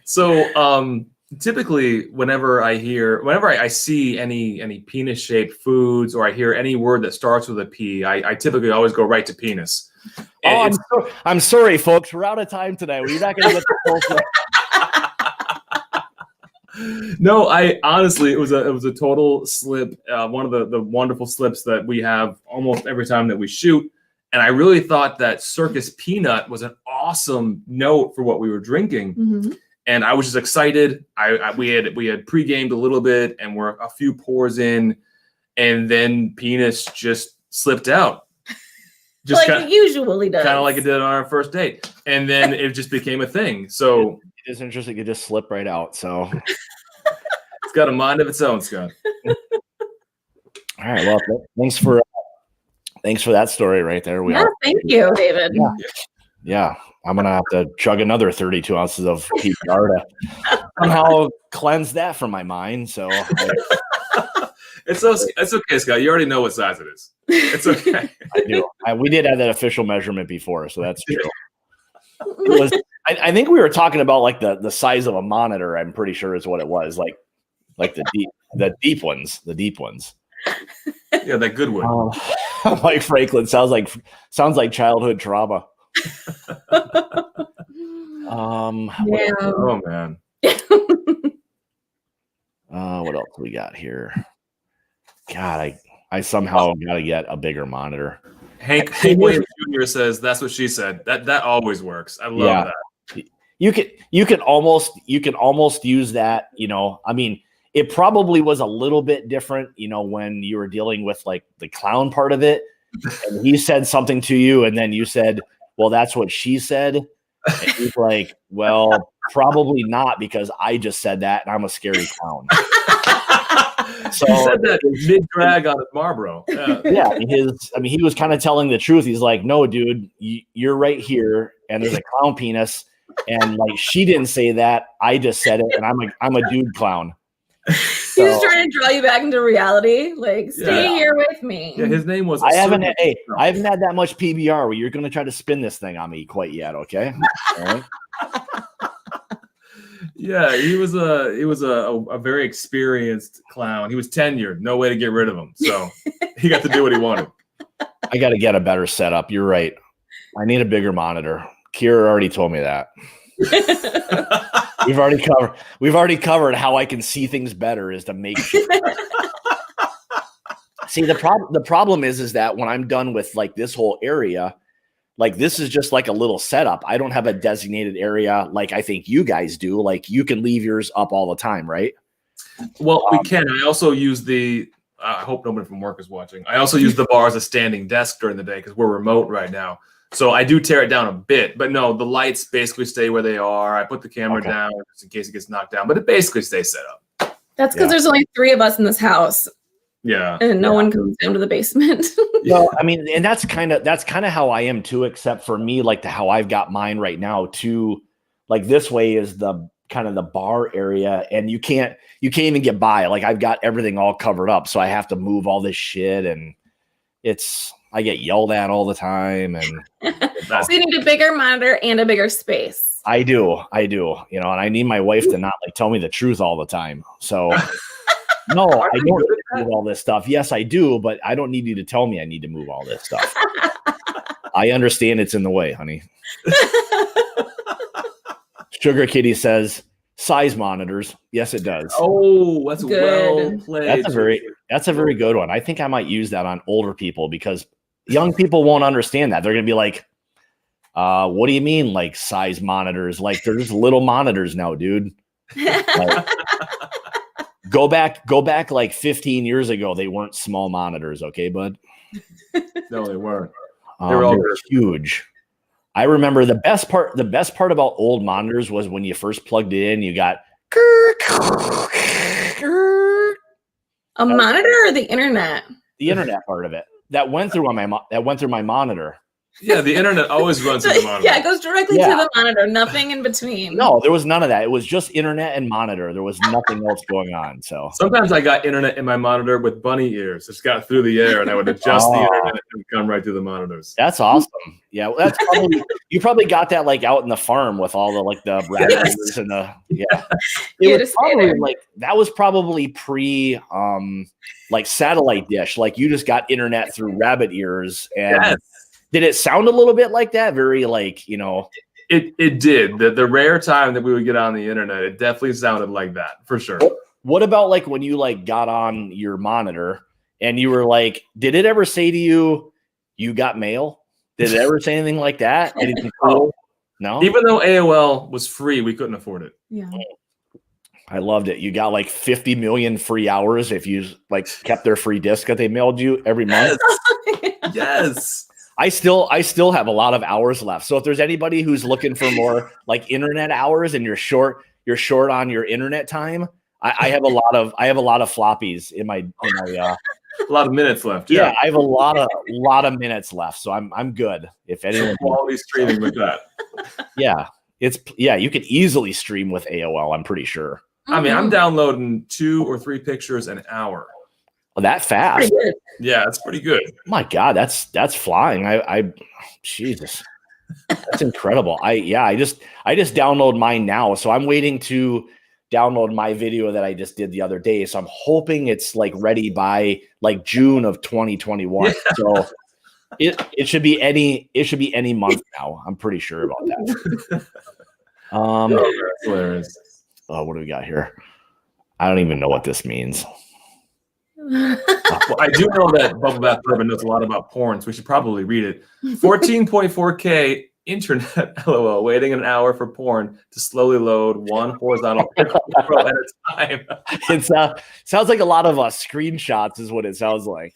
B: So typically, whenever I see any penis shaped foods, or I hear any word that starts with a P, I typically always go right to penis.
A: I'm sorry, folks. We're out of time tonight. We're not going to get the full thing.
B: No, I honestly, it was a total slip. One of the wonderful slips that we have almost every time that we shoot. And I really thought that Circus Peanut was an awesome note for what we were drinking.
C: Mm-hmm.
B: And I was just excited. We had pre-gamed a little bit, and we're a few pours in, and then penis just slipped out.
C: Just like it usually does.
B: Kind of like it did on our first date. And then it just became a thing. So
A: it is interesting. It just slipped right out. So
B: it's got a mind of its own, Scott.
A: All right. Well, thanks for that story right there.
C: Thank you, David.
A: Yeah. I'm going to have to chug another 32 ounces of PBR to somehow cleanse that from my mind. So
B: it's okay, Scott. You already know what size it is. It's okay.
A: I do. We did have that official measurement before, so that's true. It was. I think we were talking about like the size of a monitor. I'm pretty sure is what it was. Like the deep ones. The deep ones.
B: Yeah, that good one.
A: Mike Franklin sounds like childhood trauma.
B: Oh man.
A: What else we got here? God, I somehow got to get a bigger monitor.
B: Hank Williams Jr. says that's what she said. That always works. I love that.
A: You can almost use that. I mean, it probably was a little bit different. When you were dealing with like the clown part of it, and he said something to you, and then you said, "Well, that's what she said." And he's like, "Well, probably not, because I just said that, and I'm a scary clown."
B: So he said that mid drag on his Marlboro.
A: Yeah, he was kind of telling the truth. He's like, "No, dude, you're right here, and there's a clown penis, and like she didn't say that. I just said it, and I'm a dude clown."
C: He was trying to draw you back into reality. Like, stay here with me.
B: Yeah, his name was.
A: I haven't had that much PBR where you're going to try to spin this thing on me quite yet. Okay. All right.
B: Yeah, he was a very experienced clown. He was tenured. No way to get rid of him. So he got to do what he wanted.
A: I got to get a better setup. You're right. I need a bigger monitor. Kira already told me that. We've already covered how I can see things better is to make sure. See, the problem is that when I'm done with like this whole area, like this is just like a little setup. I don't have a designated area like I think you guys do. Like you can leave yours up all the time, right?
B: Well, we can. I also use I hope nobody from work is watching. I also use the bar as a standing desk during the day because we're remote right now. So I do tear it down a bit, but no, the lights basically stay where they are. I put the camera down just in case it gets knocked down, but it basically stays set up.
C: That's because there's only 3 of us in this house.
B: Yeah.
C: And no one comes down to the basement.
A: Well, I mean, and that's kind of how I am too, except for me, like how I've got mine right now too. Like this way is the kind of the bar area, and you can't even get by. Like I've got everything all covered up, so I have to move all this shit, and I get yelled at all the time. And
C: so you need a bigger monitor and a bigger space.
A: I do, and I need my wife to not like tell me the truth all the time. So no, I don't move all this stuff. Yes, I do, but I don't need you to tell me I need to move all this stuff. I understand it's in the way, honey. Sugar Kitty says size monitors. Yes, it does.
B: Oh, that's
C: good.
B: Well played.
A: That's a very good one. I think I might use that on older people because young people won't understand that. They're going to be like, what do you mean like size monitors? Like they're just little monitors now, dude. Like, go back like 15 years ago. They weren't small monitors. Okay, bud.
B: No, they weren't.
A: They were all huge. I remember the best part about old monitors was when you first plugged it in, you got
C: a monitor or the internet?
A: The internet part of it. That went through my monitor.
B: Yeah, the internet always runs through the monitor.
C: Yeah, it goes directly to the monitor, nothing in between.
A: No, there was none of that. It was just internet and monitor. There was nothing else going on. So
B: sometimes I got internet in my monitor with bunny ears. Just got through the air, and I would adjust the internet and come right through the monitors.
A: That's awesome. Yeah, well, that's probably you probably got that like out in the farm with all the like the rabbits and the It was probably like that was probably pre like satellite dish. Like you just got internet through rabbit ears and. Did it sound a little bit like that? Very like,
B: It did. The rare time that we would get on the internet, it definitely sounded like that for sure.
A: What about like when you like got on your monitor and you were like, did it ever say to you, you got mail? Did it ever say anything like that? Anything cool? No?
B: Even though AOL was free, we couldn't afford it.
C: Yeah.
A: I loved it. You got like 50 million free hours if you like kept their free disc that they mailed you every month.
B: Yes.
A: I still have a lot of hours left. So if there's anybody who's looking for more like internet hours and you're short on your internet time, I have a lot of floppies in my
B: a lot of minutes left.
A: Yeah, I have a lot of minutes left. So I'm good. If anyone
B: quality streaming with that.
A: Yeah. You could easily stream with AOL, I'm pretty sure.
B: I mean, I'm downloading 2 or 3 pictures an hour.
A: Oh, that fast?
B: Yeah, it's pretty good.
A: Oh my God, that's flying. Jesus, that's incredible. I just download mine now, so I'm waiting to download my video that I just did the other day. So I'm hoping it's like ready by like June of 2021. Yeah. So it should be any month now. I'm pretty sure about that.
B: That's hilarious.
A: What do we got here? I don't even know what this means.
B: Well, I do know that Bubble Bath Bourbon knows a lot about porn, so we should probably read it. 14.4K internet, LOL, waiting an hour for porn to slowly load one horizontal at a time.
A: It sounds like a lot of screenshots is what it sounds like.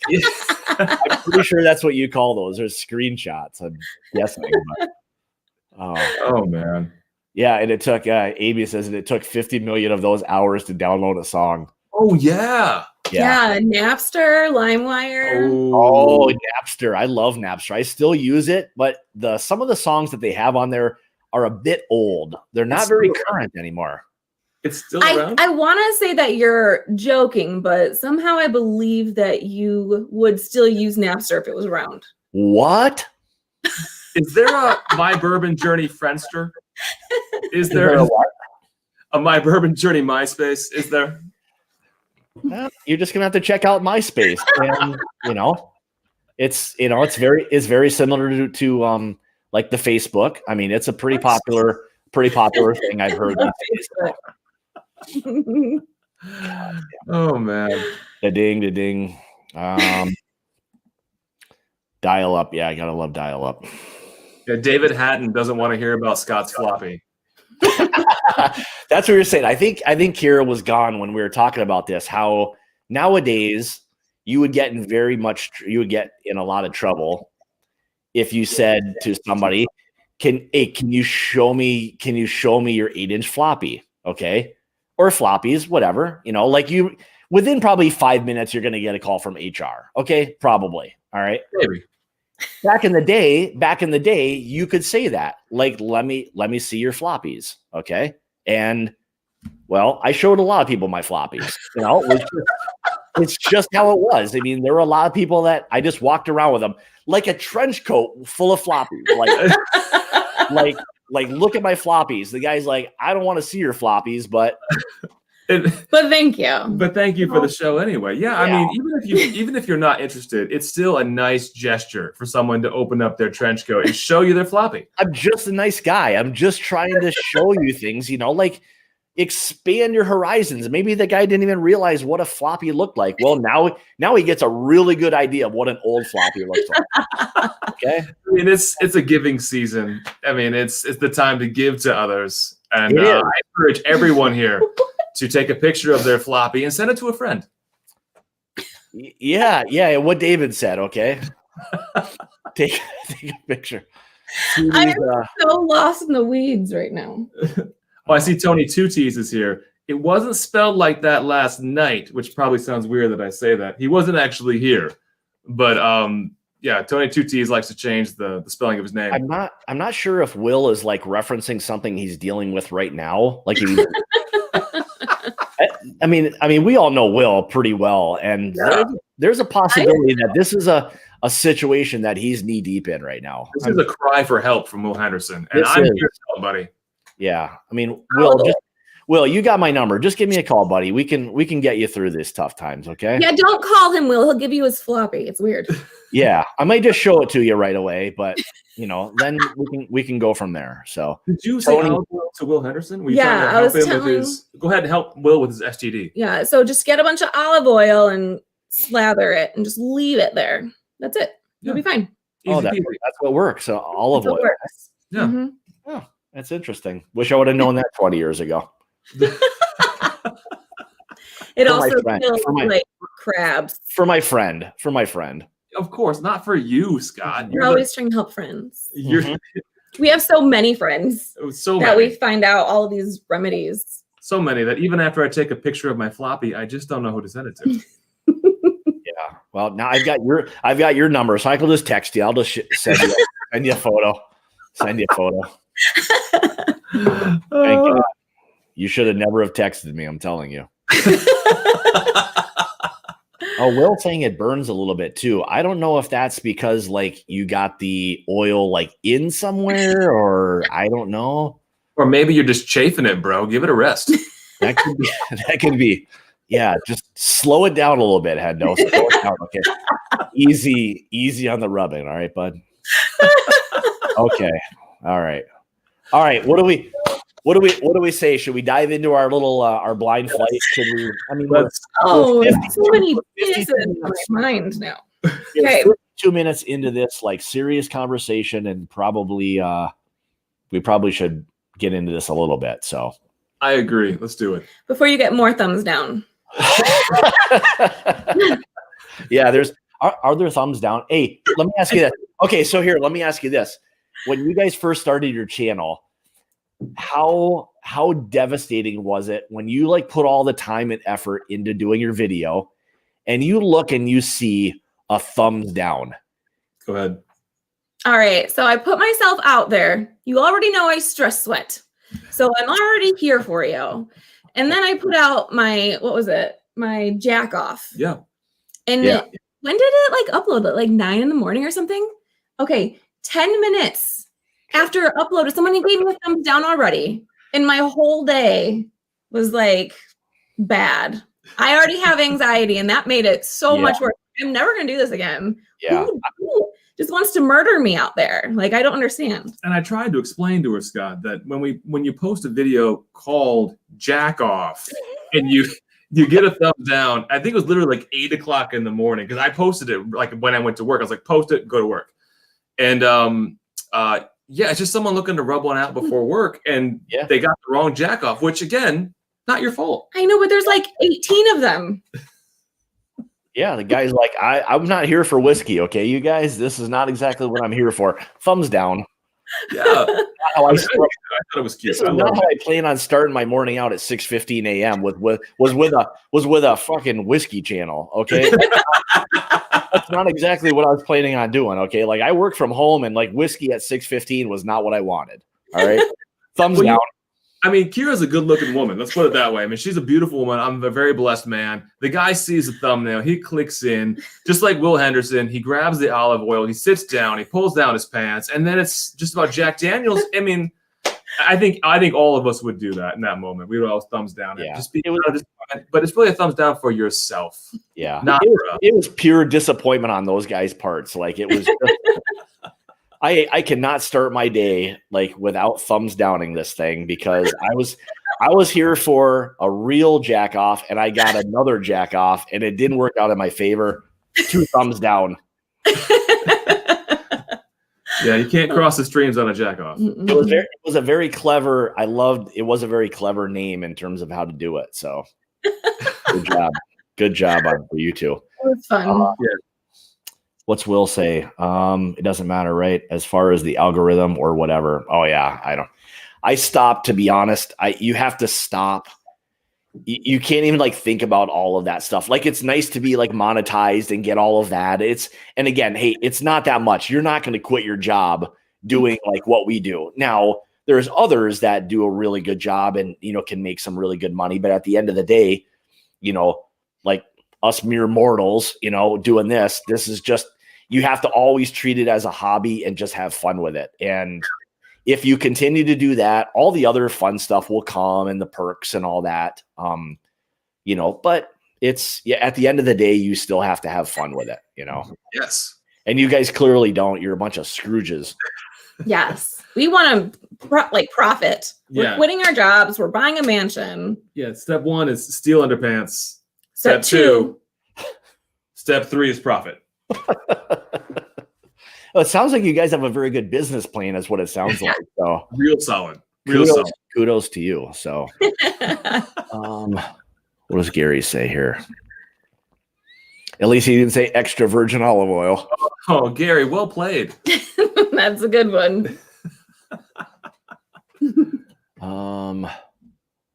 A: I'm pretty sure that's what you call those. There's screenshots, I'm guessing. But,
B: oh, man.
A: Yeah, and it took, Amy says, it took 50 million of those hours to download a song.
B: Oh, yeah.
C: Yeah, Napster, LimeWire.
A: Oh, Napster. I love Napster. I still use it, but some of the songs that they have on there are a bit old. They're not very current anymore.
B: It's still around?
C: I want to say that you're joking, but somehow I believe that you would still use Napster if it was around.
A: What?
B: Is there a My Bourbon Journey Friendster? Is there a My Bourbon Journey MySpace? Is there?
A: Well, you're just gonna have to check out MySpace, and it's very similar to like the Facebook. I mean, it's a pretty popular thing I've heard these days.
B: Oh man,
A: the ding. Dial up, yeah, I gotta love dial up.
B: Yeah, David Hatton doesn't want to hear about Scott's floppy.
A: That's what you're saying. I think Kira was gone when we were talking about this. How nowadays you would get in a lot of trouble if you said to somebody, can you show me your 8-inch floppy? Okay. Or floppies, whatever, like within probably 5 minutes, you're going to get a call from HR. Okay. Probably. All right.
B: Maybe.
A: Back in the day, you could say that, like, let me see your floppies. Okay. And well, I showed a lot of people my floppies, it's just how it was. I mean, there were a lot of people that I just walked around with them like a trench coat full of floppies. Like, look at my floppies. The guy's like, I don't want to see your floppies, but
C: thank you.
B: But thank you for the show anyway. Yeah, I mean, even if you're not interested, it's still a nice gesture for someone to open up their trench coat and show you their floppy.
A: I'm just a nice guy. I'm just trying to show you things, like expand your horizons. Maybe the guy didn't even realize what a floppy looked like. Well, now he gets a really good idea of what an old floppy looks like. Okay.
B: I mean, it's a giving season. I mean, it's the time to give to others. And I encourage everyone here to take a picture of their floppy and send it to a friend.
A: Yeah. What David said. Okay. take a picture.
C: I'm so lost in the weeds right now.
B: Oh, I see Tony Two T's is here. It wasn't spelled like that last night, which probably sounds weird that I say that. He wasn't actually here. But yeah, Tony Two T's likes to change the spelling of his name.
A: I'm not sure if Will is like referencing something he's dealing with right now. Like I mean, we all know Will pretty well, and there's a possibility that this is a situation that he's knee deep in right now.
B: This is a cry for help from Will Henderson, and I'm here to help, buddy.
A: Yeah, I mean, Will, you got my number. Just give me a call, buddy. We can get you through this tough times, okay?
C: Yeah, don't call him, Will. He'll give you his floppy. It's weird.
A: Yeah, I might just show it to you right away, but then we can go from there. So
B: did you say to Will Henderson? Were you trying to help him with his? Go ahead and help Will with his STD.
C: Yeah, so just get a bunch of olive oil and slather it, and just leave it there. That's it. You'll be fine.
A: That's what works. So olive oil.
C: Works.
B: Yeah.
C: Mm-hmm.
A: Oh, that's interesting. Wish I would have known that 20 years ago.
C: It also feels like crabs.
A: For my friend.
B: Of course, not for you, Scott.
C: You're always trying to help friends.
B: Mm-hmm.
C: We have so many friends we find out all of these remedies.
B: So many that even after I take a picture of my floppy, I just don't know who to send it to.
A: Yeah. Well, now I've got your number, so I can just text you. I'll just send you a photo. Send you a photo. Thank God. You should have never have texted me. I'm telling you. Oh, Will saying it burns a little bit too. I don't know if that's because like you got the oil like in somewhere, or I don't know.
B: Or maybe you're just chafing it, bro. Give it a rest.
A: That could be. Yeah, just slow it down a little bit, Hendo. Slow it down. Okay. Easy on the rubbing. All right, bud. Okay. All right. What do we say? Should we dive into our little our blind flight? Should we? I mean,
C: so many pieces in my mind now. Okay,
A: 2 minutes into this like serious conversation, and probably we probably should get into this a little bit. So
B: I agree. Let's do it
C: before you get more thumbs down.
A: Yeah, are there thumbs down? Hey, let me ask you this. Okay, so here, let me ask you this. When you guys first started your channel, how devastating was it when you like put all the time and effort into doing your video and you look and you see a thumbs down?
B: Go ahead.
C: All right. So I put myself out there. You already know I stress sweat. So I'm already here for you. And then I put out my jack off.
B: Yeah.
C: And when did it like upload? Like 9 a.m. or something? Okay. 10 minutes after uploaded, someone gave me a thumbs down already. And my whole day was like bad. I already have anxiety, and that made it so much worse. I'm never going to do this again.
A: Yeah.
C: Who just wants to murder me out there? Like, I don't understand.
B: And I tried to explain to her, Scott, that when you post a video called Jack Off and you get a thumbs down, I think it was literally like 8 o'clock in the morning, because I posted it like when I went to work. I was like, post it, go to work. And Yeah, it's just someone looking to rub one out before work, and they got the wrong jack off, which again, not your fault.
C: I know, but there's like 18 of them.
A: Yeah, the guy's like, I'm not here for whiskey, okay, you guys? This is not exactly what I'm here for. Thumbs down.
B: Yeah. I thought it was cute.
A: This is not how I plan on starting my morning out at 6:15 a.m. was with a fucking whiskey channel, okay? That's not exactly what I was planning on doing, okay? Like, I work from home, and like whiskey at 6:15 was not what I wanted. All right. Thumbs down.
B: I mean, Kira's a good-looking woman. Let's put it that way. I mean, she's a beautiful woman. I'm a very blessed man. The guy sees the thumbnail. He clicks in. Just like Will Henderson, he grabs the olive oil. He sits down. He pulls down his pants. And then it's just about Jack Daniels. I mean, I think all of us would do that in that moment. We would all thumbs down.
A: Yeah.
B: But it's really a thumbs down for yourself.
A: Yeah. It was pure disappointment on those guys' parts. Like, it was just, I cannot start my day like without thumbs downing this thing, because I was here for a real jack off, and I got another jack off, and it didn't work out in my favor. 2 thumbs down.
B: Yeah, you can't cross the streams on a jack off.
A: It was a very clever. It was a very clever name in terms of how to do it. So good job for you two.
C: It was fun.
B: Yeah.
A: What's Will say? It doesn't matter, right? As far as the algorithm or whatever. Oh yeah, I stopped, to be honest. You have to stop. You can't even like think about all of that stuff. Like, it's nice to be like monetized and get all of that. And again, hey, it's not that much. You're not going to quit your job doing like what we do. Now, there's others that do a really good job and, can make some really good money. But at the end of the day, like us mere mortals, doing this is just, you have to always treat it as a hobby and just have fun with it. And if you continue to do that, all the other fun stuff will come, and the perks and all that. But it's at the end of the day, you still have to have fun with it,
B: Yes.
A: And you guys clearly don't. You're a bunch of Scrooges.
C: Yes. We want to profit. We're quitting our jobs. We're buying a mansion.
B: Yeah. Step 1 is steal underpants.
C: Step 2.
B: Step 3 is profit.
A: Well, it sounds like you guys have a very good business plan, is what it sounds like. So
B: real solid.
A: Kudos to you. So what does Gary say here? At least he didn't say extra virgin olive oil.
B: Oh, Gary, well played.
C: That's a good one.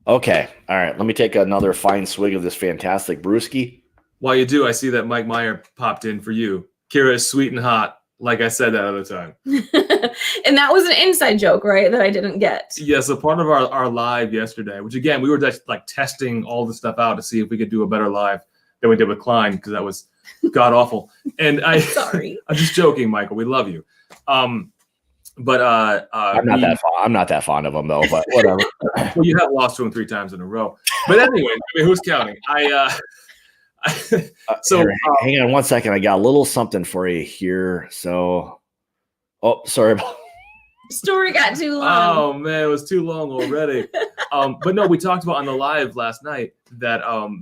A: Okay. All right. Let me take another fine swig of this fantastic brewski.
B: While you do, I see that Mike Meyer popped in for you. Kira is sweet and hot, like I said that other time.
C: And that was an inside joke, right? That I didn't get.
B: Yeah, so part of our live yesterday, which again, we were just like testing all the stuff out to see if we could do a better live than we did with Klein, because that was god awful. And
C: Sorry.
B: I'm just joking, Michael. We love you. I'm
A: not that fond of him though, but whatever.
B: Well, you have lost to him 3 times in a row. But anyway, who's counting?
A: Hang on one second. I got a little something for you here. So, sorry.
C: Story got too long.
B: Oh man, it was too long already. But no, we talked about on the live last night that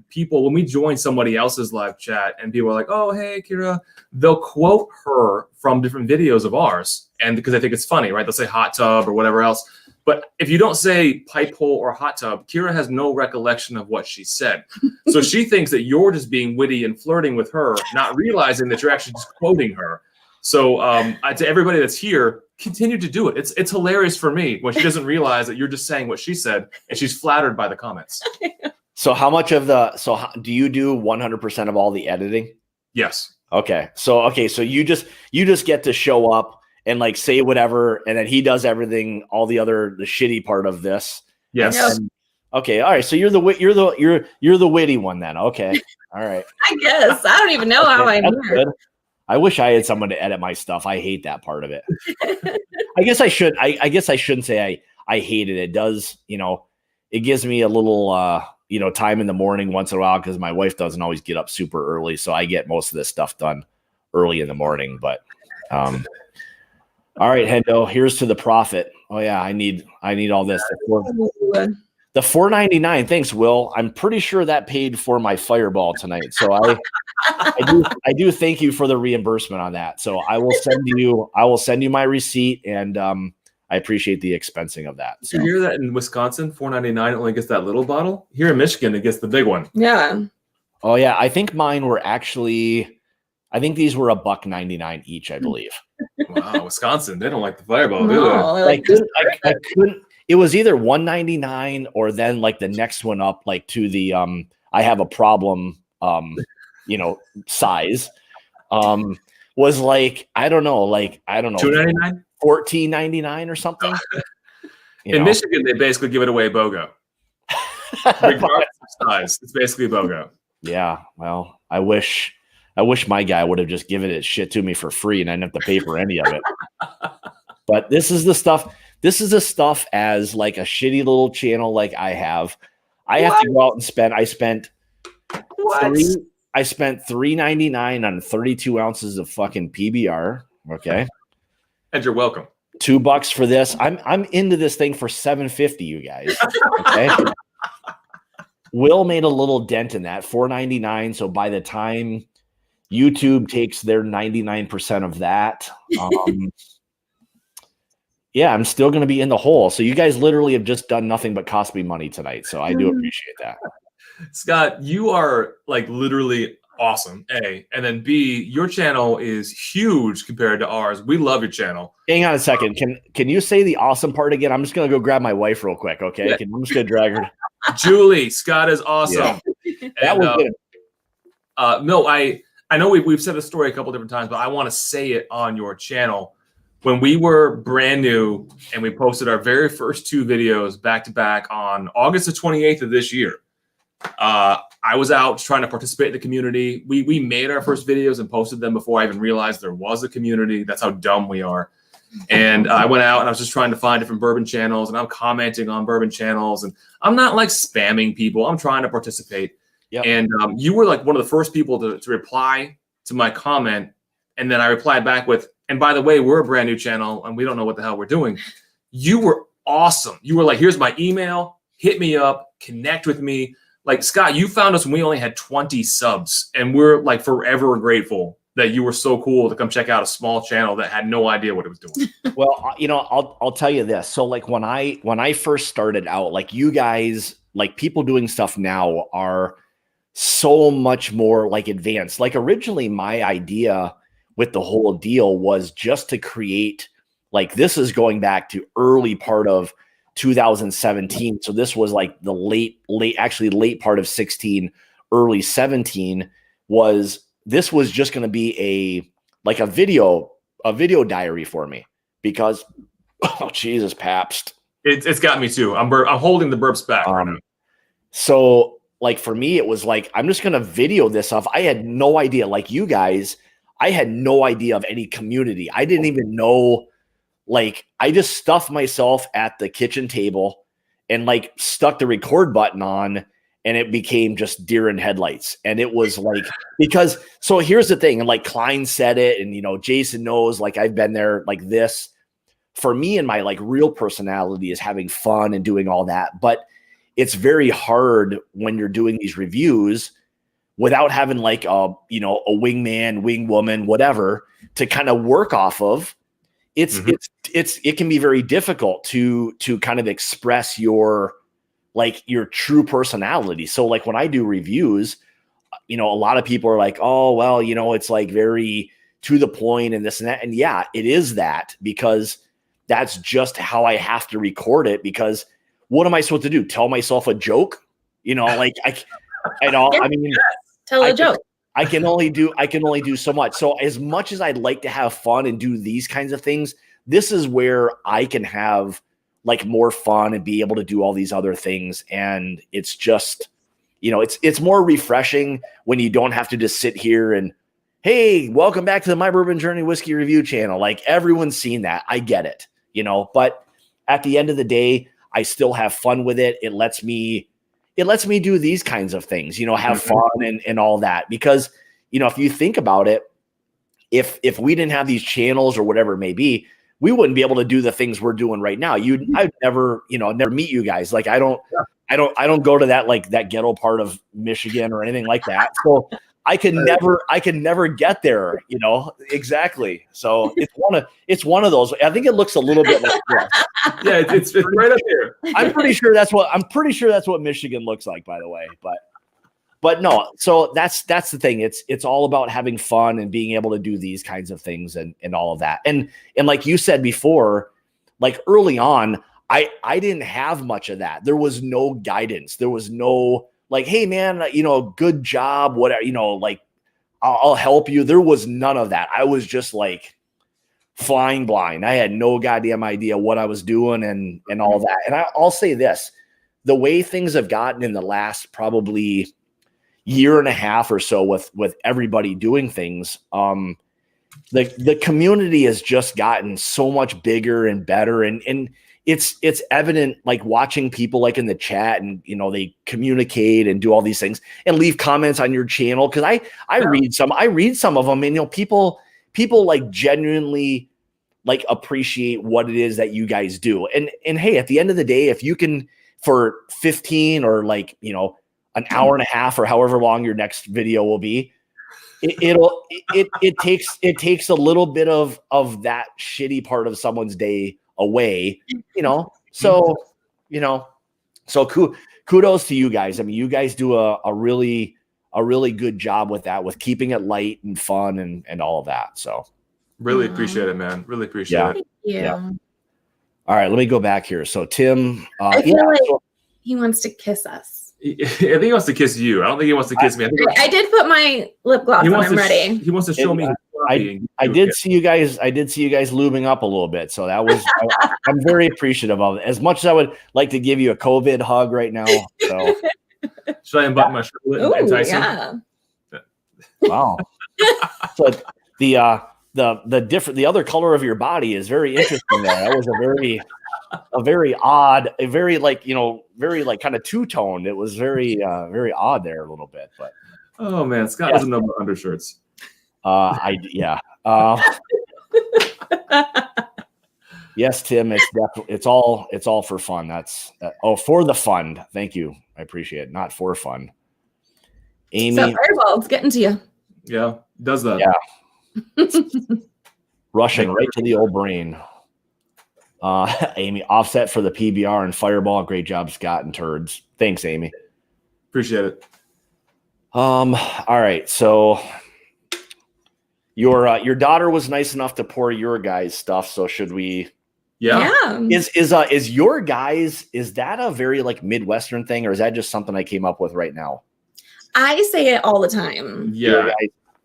B: people, when we join somebody else's live chat and people are like, "Oh, hey, Kira," they'll quote her from different videos of ours, and because they think it's funny, right? They'll say hot tub or whatever else. But if you don't say pipe hole or hot tub, Kira has no recollection of what she said. So she thinks that you're just being witty and flirting with her, not realizing that you're actually just quoting her. So to everybody that's here, continue to do it. It's hilarious for me when she doesn't realize that you're just saying what she said and she's flattered by the comments.
A: So do you do 100% of all the editing?
B: Yes.
A: Okay. So you just get to show up and like say whatever, and then he does everything, all the shitty part of this.
B: Yes.
A: Okay. All right. So you're the witty one then. Okay. All right.
C: I guess. I don't even know how I'm here.
A: Good. I wish I had someone to edit my stuff. I hate that part of it. I guess I shouldn't say I hate it. It does, it gives me a little time in the morning once in a while, because my wife doesn't always get up super early. So I get most of this stuff done early in the morning. But all right, Hendo, here's to the profit. Oh yeah, I need all this. The $4.99. Thanks, Will. I'm pretty sure that paid for my Fireball tonight. So I do thank you for the reimbursement on that. So I will send you my receipt, and I appreciate the expensing of that.
B: So. You hear that in Wisconsin, $4.99 only gets that little bottle. Here in Michigan, it gets the big one.
C: Yeah.
A: Oh yeah, I think mine were actually. I think these were $1.99 each, I believe.
B: Wow, Wisconsin, they don't like the Fireball, do
A: they? I couldn't. It was either $1.99 or then like the next one up, like to the I have a problem, size. Was like I don't know,
B: $2.99,
A: $14.99 or something.
B: In Michigan, they basically give it away BOGO. Regardless of size, it's basically BOGO.
A: Yeah, well, I wish my guy would have just given it shit to me for free and I didn't have to pay for any of it. But this is the stuff. This is the stuff as like a shitty little channel like I have. I have to go out and spend. I spent $3.99 on 32 ounces of fucking PBR. Okay,
B: and you're welcome.
A: $2 for this. I'm into this thing for $7.50. You guys. Okay. Will made a little dent in that, $4.99. So by the time YouTube takes their 99% of that, yeah, I'm still going to be in the hole. So you guys literally have just done nothing but cost me money tonight. So I do appreciate that.
B: Scott, you are like literally awesome, A. And then B, your channel is huge compared to ours. We love your channel.
A: Hang on a second. Can you say the awesome part again? I'm just going to go grab my wife real quick, okay?
B: Yeah.
A: I'm just going to drag her.
B: Julie, Scott is awesome.
A: Yeah. That was good.
B: No, I know we've said the story a couple different times, but I want to say it on your channel. When we were brand new and we posted our very first 2 videos back to back on August the 28th of this year, I was out trying to participate in the community. We made our first videos and posted them before I even realized there was a community. That's how dumb we are. And I went out and I was just trying to find different bourbon channels, and I'm commenting on bourbon channels, and I'm not like spamming people. I'm trying to participate. Yep. And you were like one of the first people to reply to my comment. And then I replied back with, and by the way, we're a brand new channel and we don't know what the hell we're doing. You were awesome. You were like, here's my email, hit me up, connect with me. Like, Scott, you found us when we only had 20 subs, and we're like forever grateful that you were so cool to come check out a small channel that had no idea what it was doing.
A: Well, I'll tell you this. So like when I first started out, like you guys, like people doing stuff now are so much more like advanced. Like originally my idea with the whole deal was just to create, like this is going back to early part of 2017. So this was like the late part of 16, early 17 this was just going to be a video diary for me because, oh, Jesus, Pabst.
B: It's got me too. I'm holding the burps back right now.
A: So like for me, it was like, I'm just going to video this off. I had no idea, like you guys, I had no idea of any community. I didn't even know, like, I just stuffed myself at the kitchen table and like stuck the record button on, and it became just deer in headlights. And it was like, because, so here's the thing. And like Klein said it, and, Jason knows, like I've been there like this. For me and my like real personality is having fun and doing all that. But it's very hard when you're doing these reviews without having like a wingman, wingwoman, whatever to kind of work off of. It can be very difficult to kind of express your true personality. So like when I do reviews, a lot of people are like, oh, well, it's like very to the point and this and that. And yeah, it is that, because that's just how I have to record it, because what am I supposed to do? Tell myself a joke? Like
C: tell a joke.
A: I can only do so much. So as much as I'd like to have fun and do these kinds of things, this is where I can have like more fun and be able to do all these other things. And it's just, it's more refreshing when you don't have to just sit here and, hey, welcome back to the My Bourbon Journey Whiskey Review channel. Like everyone's seen that. I get it, but at the end of the day, I still have fun with it. It lets me do these kinds of things, have fun and all that. Because, if you think about it, if we didn't have these channels or whatever it may be, we wouldn't be able to do the things we're doing right now. I'd never meet you guys. Like I don't go to that, like that ghetto part of Michigan or anything like that. So I can never get there, you know. Exactly. So it's one of those. I think it looks a little bit like this.
B: Yeah, it's right up here.
A: I'm pretty sure that's what Michigan looks like, by the way. But no, so that's the thing. It's all about having fun and being able to do these kinds of things and all of that. And like you said before, like early on, I didn't have much of that. There was no guidance. There was no like, hey man, you know, good job, whatever, you know, like I'll help you. There was none of that. I was just like flying blind. I had no goddamn idea what I was doing and all that. And I'll say this, the way things have gotten in the last probably year and a half or so with everybody doing things, the community has just gotten so much bigger and better. And it's evident, like watching people like in the chat and, you know, they communicate and do all these things and leave comments on your channel. Cause I read some of them and, you know, people like genuinely like appreciate what it is that you guys do. And hey, at the end of the day, if you can for 15 or like, you know, an hour and a half or however long your next video will be, it takes a little bit of that shitty part of someone's day away, you know. So, you know, so kudos to you guys. I mean, you guys do a really good job with that, with keeping it light and fun and all of that. So
B: really appreciate it, man. Really appreciate it.
C: Thank you.
A: Yeah. All right, let me go back here. So Tim,
C: I feel like he wants to kiss us.
B: I think he wants to kiss you. I don't think he wants to kiss me.
C: I did put my lip gloss on. I'm ready.
B: He wants to show me.
A: I did see you guys lubing up a little bit. So that was, I'm very appreciative of it. As much as I would like to give you a COVID hug right now. So
B: should I unbutton my shirt and entice him?
C: Yeah.
A: Wow. So the other color of your body is very interesting there. That was a very odd, a very like, you know, very like kind of two-toned. It was very odd there a little bit, but
B: oh man, Scott doesn't know about undershirts.
A: Yes, Tim, it's all for fun. That's for the fun. Thank you. I appreciate it. Not for fun. Amy,
C: so Fireball, it's getting to you.
B: Yeah, does that.
A: Yeah. Rushing right to the old brain. Amy, offset for the PBR and Fireball. Great job, Scott and Turds. Thanks, Amy.
B: Appreciate it.
A: All right. So your daughter was nice enough to pour your guys' stuff. So should we?
B: Yeah.
A: Is your guys, is that a very like Midwestern thing, or is that just something I came up with right now?
C: I say it all the time.
B: Yeah.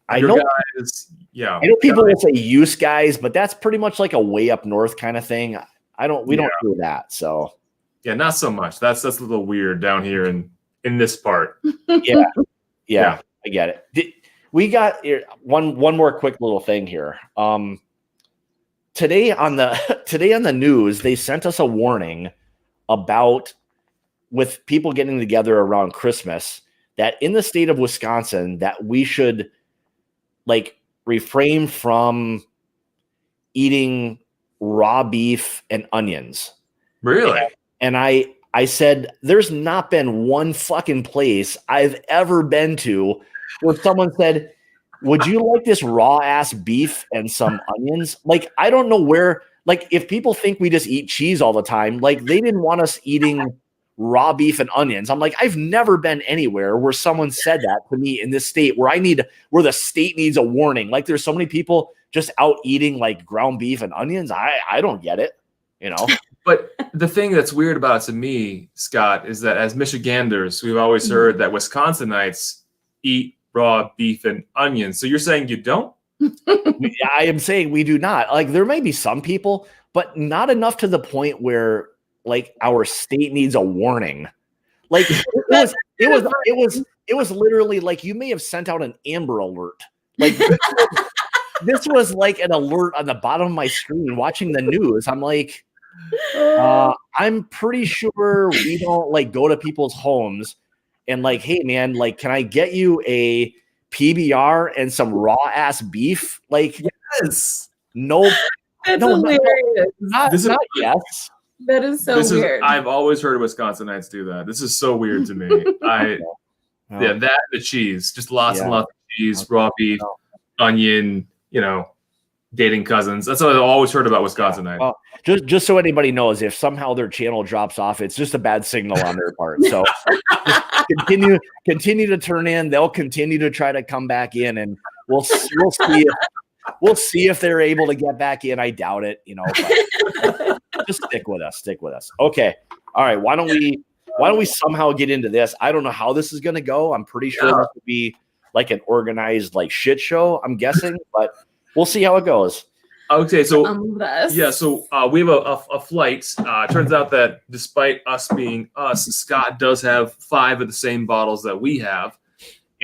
A: I know
B: guys, yeah.
A: I know people will say use guys, but that's pretty much like a way up north kind of thing. We don't do that. So
B: yeah, not so much. That's a little weird down here in this part.
A: Yeah, I get it. We got one more quick little thing here. Today on the news, they sent us a warning about with people getting together around Christmas that in the state of Wisconsin that we should like refrain from eating raw beef and onions.
B: Really?
A: And I said, there's not been one fucking place I've ever been to where someone said, would you like this raw ass beef and some onions? Like, I don't know where, like, if people think we just eat cheese all the time, like they didn't want us eating raw beef and onions. I'm like, I've never been anywhere where someone said that to me in this state where the state needs a warning. Like there's so many people just out eating like ground beef and onions. I don't get it, you know?
B: But the thing that's weird about it to me, Scott, is that as Michiganders, we've always heard that Wisconsinites eat raw beef and onions. So you're saying you don't?
A: I am saying we do not. Like there may be some people, but not enough to the point where like our state needs a warning. Like it was literally like you may have sent out an Amber Alert. Like this was like an alert on the bottom of my screen watching the news. I'm like, I'm pretty sure we don't like go to people's homes and like, hey man, like, can I get you a PBR and some raw ass beef? Like,
B: yes.
A: No,
C: that's
A: no,
C: hilarious.
A: Not yes.
C: That is so weird.
B: I've always heard Wisconsinites do that. This is so weird to me. Yeah, that and the cheese, just lots and lots of cheese, raw beef, onion, dating cousins. That's what I've always heard about Wisconsinite.
A: Well, just so anybody knows, if somehow their channel drops off, it's just a bad signal on their part. So continue to turn in. They'll continue to try to come back in, and we'll see if they're able to get back in. I doubt it, but just stick with us. Okay. All right. Why don't we somehow get into this? I don't know how this is going to go. I'm pretty sure this would be like an organized shit show, I'm guessing, but we'll see how it goes.
B: Okay, so we have a flight. Turns out that despite us being us, Scott does have 5 of the same bottles that we have,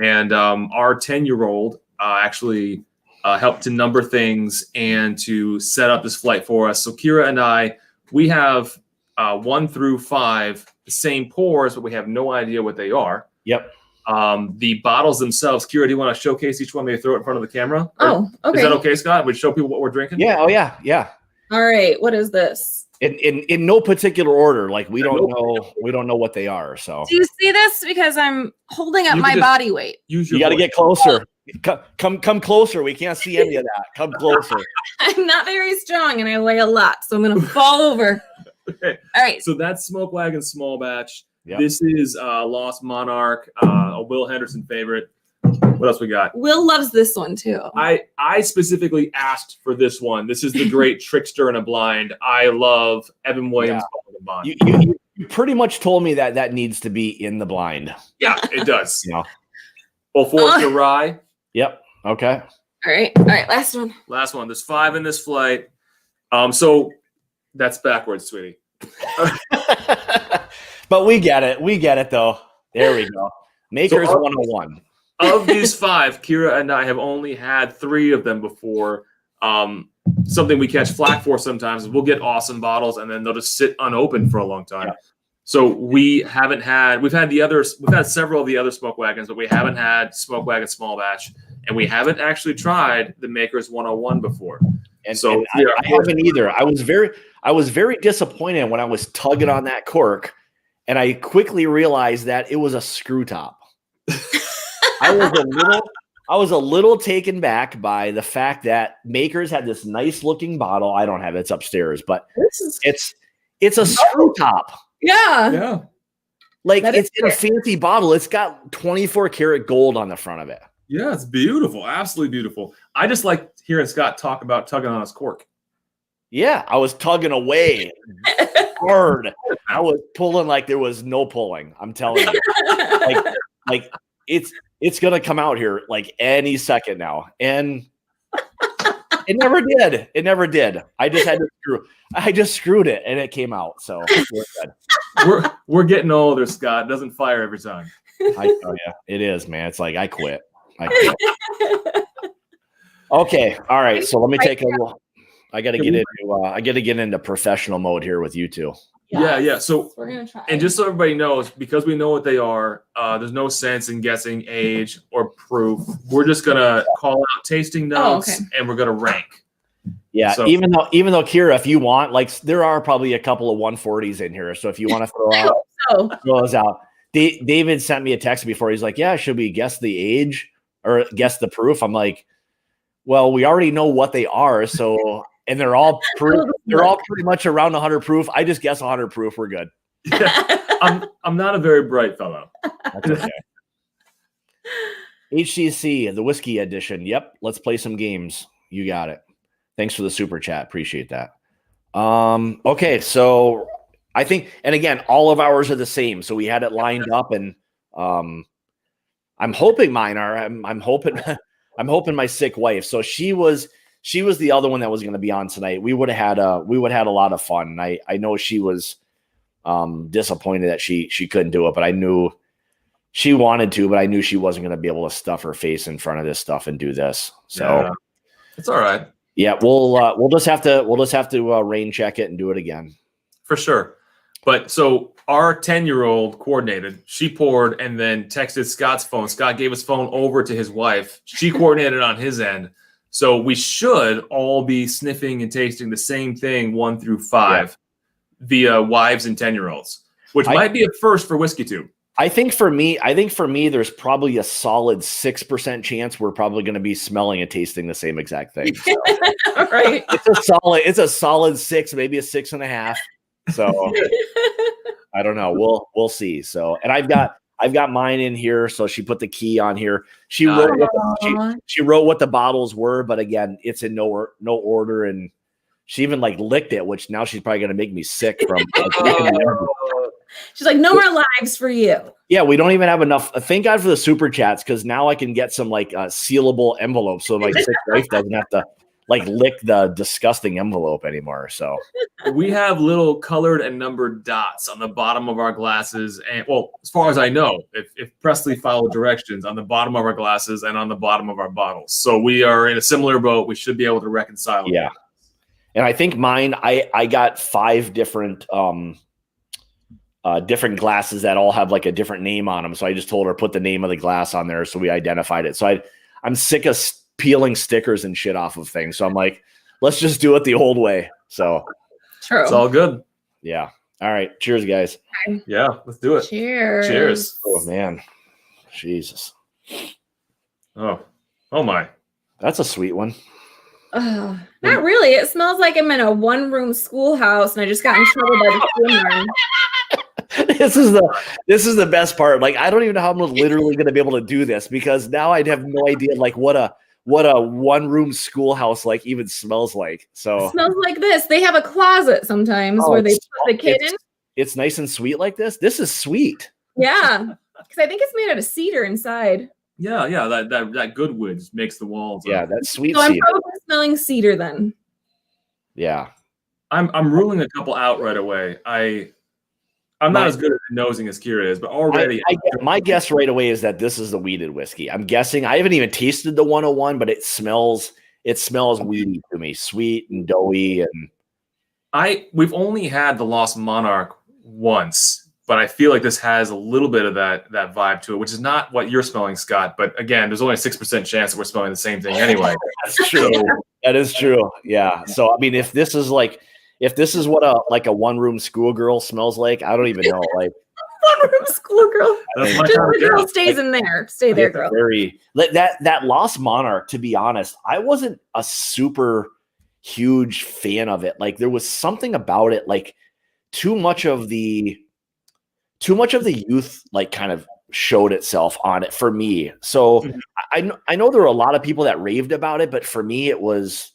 B: and our 10-year-old actually helped to number things and to set up this flight for us. So Kira and I, we have 1 through 5 the same pours, but we have no idea what they are.
A: Yep.
B: The bottles themselves, Kira, do you want to showcase each one? Maybe throw it in front of the camera?
C: Oh, okay.
B: Is that okay, Scott? Would show people what we're drinking?
A: Yeah. Oh, yeah.
C: All right. What is this?
A: In no particular order. We don't know what they are. So
C: do you see this? Because I'm holding up my body weight.
A: You got to get closer. Come closer. We can't see any of that. Come closer.
C: I'm not very strong and I weigh a lot, so I'm gonna fall over.
B: Okay.
C: All right.
B: So that's Smoke Wagon Small Batch.
A: Yep.
B: This is Lost Monarch, a Will Henderson favorite. What else we got?
C: Will loves this one too.
B: I specifically asked for this one. This is the great Trickster in a Blind. I love Evan Williams.
A: You pretty much told me that needs to be in the blind.
B: Yeah, it does. Old Forester Rye.
A: Yep. Okay.
C: All right. Last one.
B: There's 5 in this flight. So that's backwards, sweetie.
A: But we get it though. There we go. Makers 101.
B: Of these 5, Kira and I have only had 3 of them before. Something we catch flack for sometimes is we'll get awesome bottles and then they'll just sit unopened for a long time. Yeah. So we've had several of the other Smoke Wagons, but we haven't had Smoke Wagon Small Batch, and we haven't actually tried the Makers 101 before.
A: And so I haven't either. I was very disappointed when I was tugging on that cork, and I quickly realized that it was a screw top. I was a little taken back by the fact that Makers had this nice looking bottle. I don't have it; it's upstairs, but it's a screw top.
C: Yeah.
A: It's in a fancy bottle. It's got 24 karat gold on the front of it.
B: Yeah, it's beautiful. Absolutely beautiful. I just like hearing Scott talk about tugging on his cork.
A: Yeah, I was tugging away hard. I was pulling like there was no pulling. I'm telling you. It's gonna come out here like any second now. And it never did. I just screwed it and it came out. So we're good.
B: We're getting older, Scott. It doesn't fire every time.
A: Oh yeah, it is, man. It's like I quit. Okay. All right. So let me take a look. I got to get into professional mode here with you two.
B: Yeah. So
C: we're gonna try.
B: And just so everybody knows, because we know what they are, there's no sense in guessing age or proof. We're just gonna call out tasting notes and we're gonna rank.
A: Yeah. So, even though Kira, if you want, there are probably a couple of 140s in here. So if you want to throw those out. David sent me a text before. He's like, "Yeah, should we guess the age or guess the proof?" I'm like, "Well, we already know what they are, so." And they're all pretty much around 100 proof. I just guess 100 proof. We're good.
B: Yeah, I'm not a very bright fellow.
A: That's okay. HCC, the whiskey edition. Yep. Let's play some games. You got it. Thanks for the super chat. Appreciate that. Okay. So I think, and again, all of ours are the same. So we had it lined up, and I'm hoping mine are. I'm hoping my sick wife. So she was the other one that was going to be on tonight. We would have had a lot of fun. And I know she was disappointed that she couldn't do it, but I knew she wanted to, but I knew she wasn't going to be able to stuff her face in front of this stuff and do this. So
B: it's all right.
A: Yeah, we'll just have to rain check it and do it again.
B: For sure. But so our 10-year-old coordinated, she poured and then texted Scott's phone. Scott gave his phone over to his wife. She coordinated on his end. So we should all be sniffing and tasting the same thing 1 through 5 via wives and 10-year-olds, which might be a first for Whiskey Tube.
A: I think for me, there's probably a solid 6% chance we're probably going to be smelling and tasting the same exact thing. So.
C: Right.
A: It's a solid 6, maybe a 6.5. So I don't know. We'll see. So, and I've got mine in here. So she put the key on here. She wrote what the bottles were, but again, it's in no order. And she even like licked it, which now she's probably going to make me sick from.
C: She's like, no more lives for you.
A: Yeah, we don't even have enough. Thank God for the super chats, because now I can get some like sealable envelopes, so my sick wife doesn't have to like lick the disgusting envelope anymore. So
B: we have little colored and numbered dots on the bottom of our glasses, and well, as far as I know, if Presley followed directions, on the bottom of our glasses and on the bottom of our bottles. So we are in a similar boat. We should be able to reconcile.
A: Yeah, and I think mine. I got 5 different different glasses that all have like a different name on them. So I just told her put the name of the glass on there, so we identified it. So I'm sick of peeling stickers and shit off of things. So I'm like, let's just do it the old way. So
C: true.
B: It's all good.
A: Yeah. All right. Cheers, guys.
B: Yeah, let's do it.
C: Cheers.
A: Oh man. Jesus.
B: Oh my. That's
A: a sweet one.
C: Not really. It smells like I'm in a 1-room schoolhouse and I just got in trouble by the swimmer.
A: This is the best part. Like, I don't even know how I'm literally going to be able to do this, because now I'd have no idea like what a 1-room schoolhouse like even smells like. So
C: it smells like this. They have a closet sometimes where they put the kid in.
A: It's nice and sweet like this. This is sweet.
C: Yeah, because I think it's made out of cedar inside.
B: Yeah. That good wood just makes the walls.
A: Yeah, that's sweet.
C: So I'm probably smelling cedar then.
A: Yeah,
B: I'm ruling a couple out right away. I'm not as good at nosing as Kira is, but already
A: my guess right away is that this is the weeded whiskey. I'm guessing. I haven't even tasted the 101, but it smells weedy to me, sweet and doughy. And
B: we've only had the Lost Monarch once, but I feel like this has a little bit of that vibe to it, which is not what you're smelling, Scott. But again, there's only a 6% chance that we're smelling the same thing anyway.
A: That's true. That is true. Yeah. So I mean, if this is what a 1-room schoolgirl smells like, I don't even know. Like
C: 1-room schoolgirl. Just the girl stays in there. Stay there, girl.
A: That Lost Monarch, to be honest, I wasn't a super huge fan of it. Like there was something about it, like too much of the youth like kind of showed itself on it for me. So I know there were a lot of people that raved about it, but for me it was,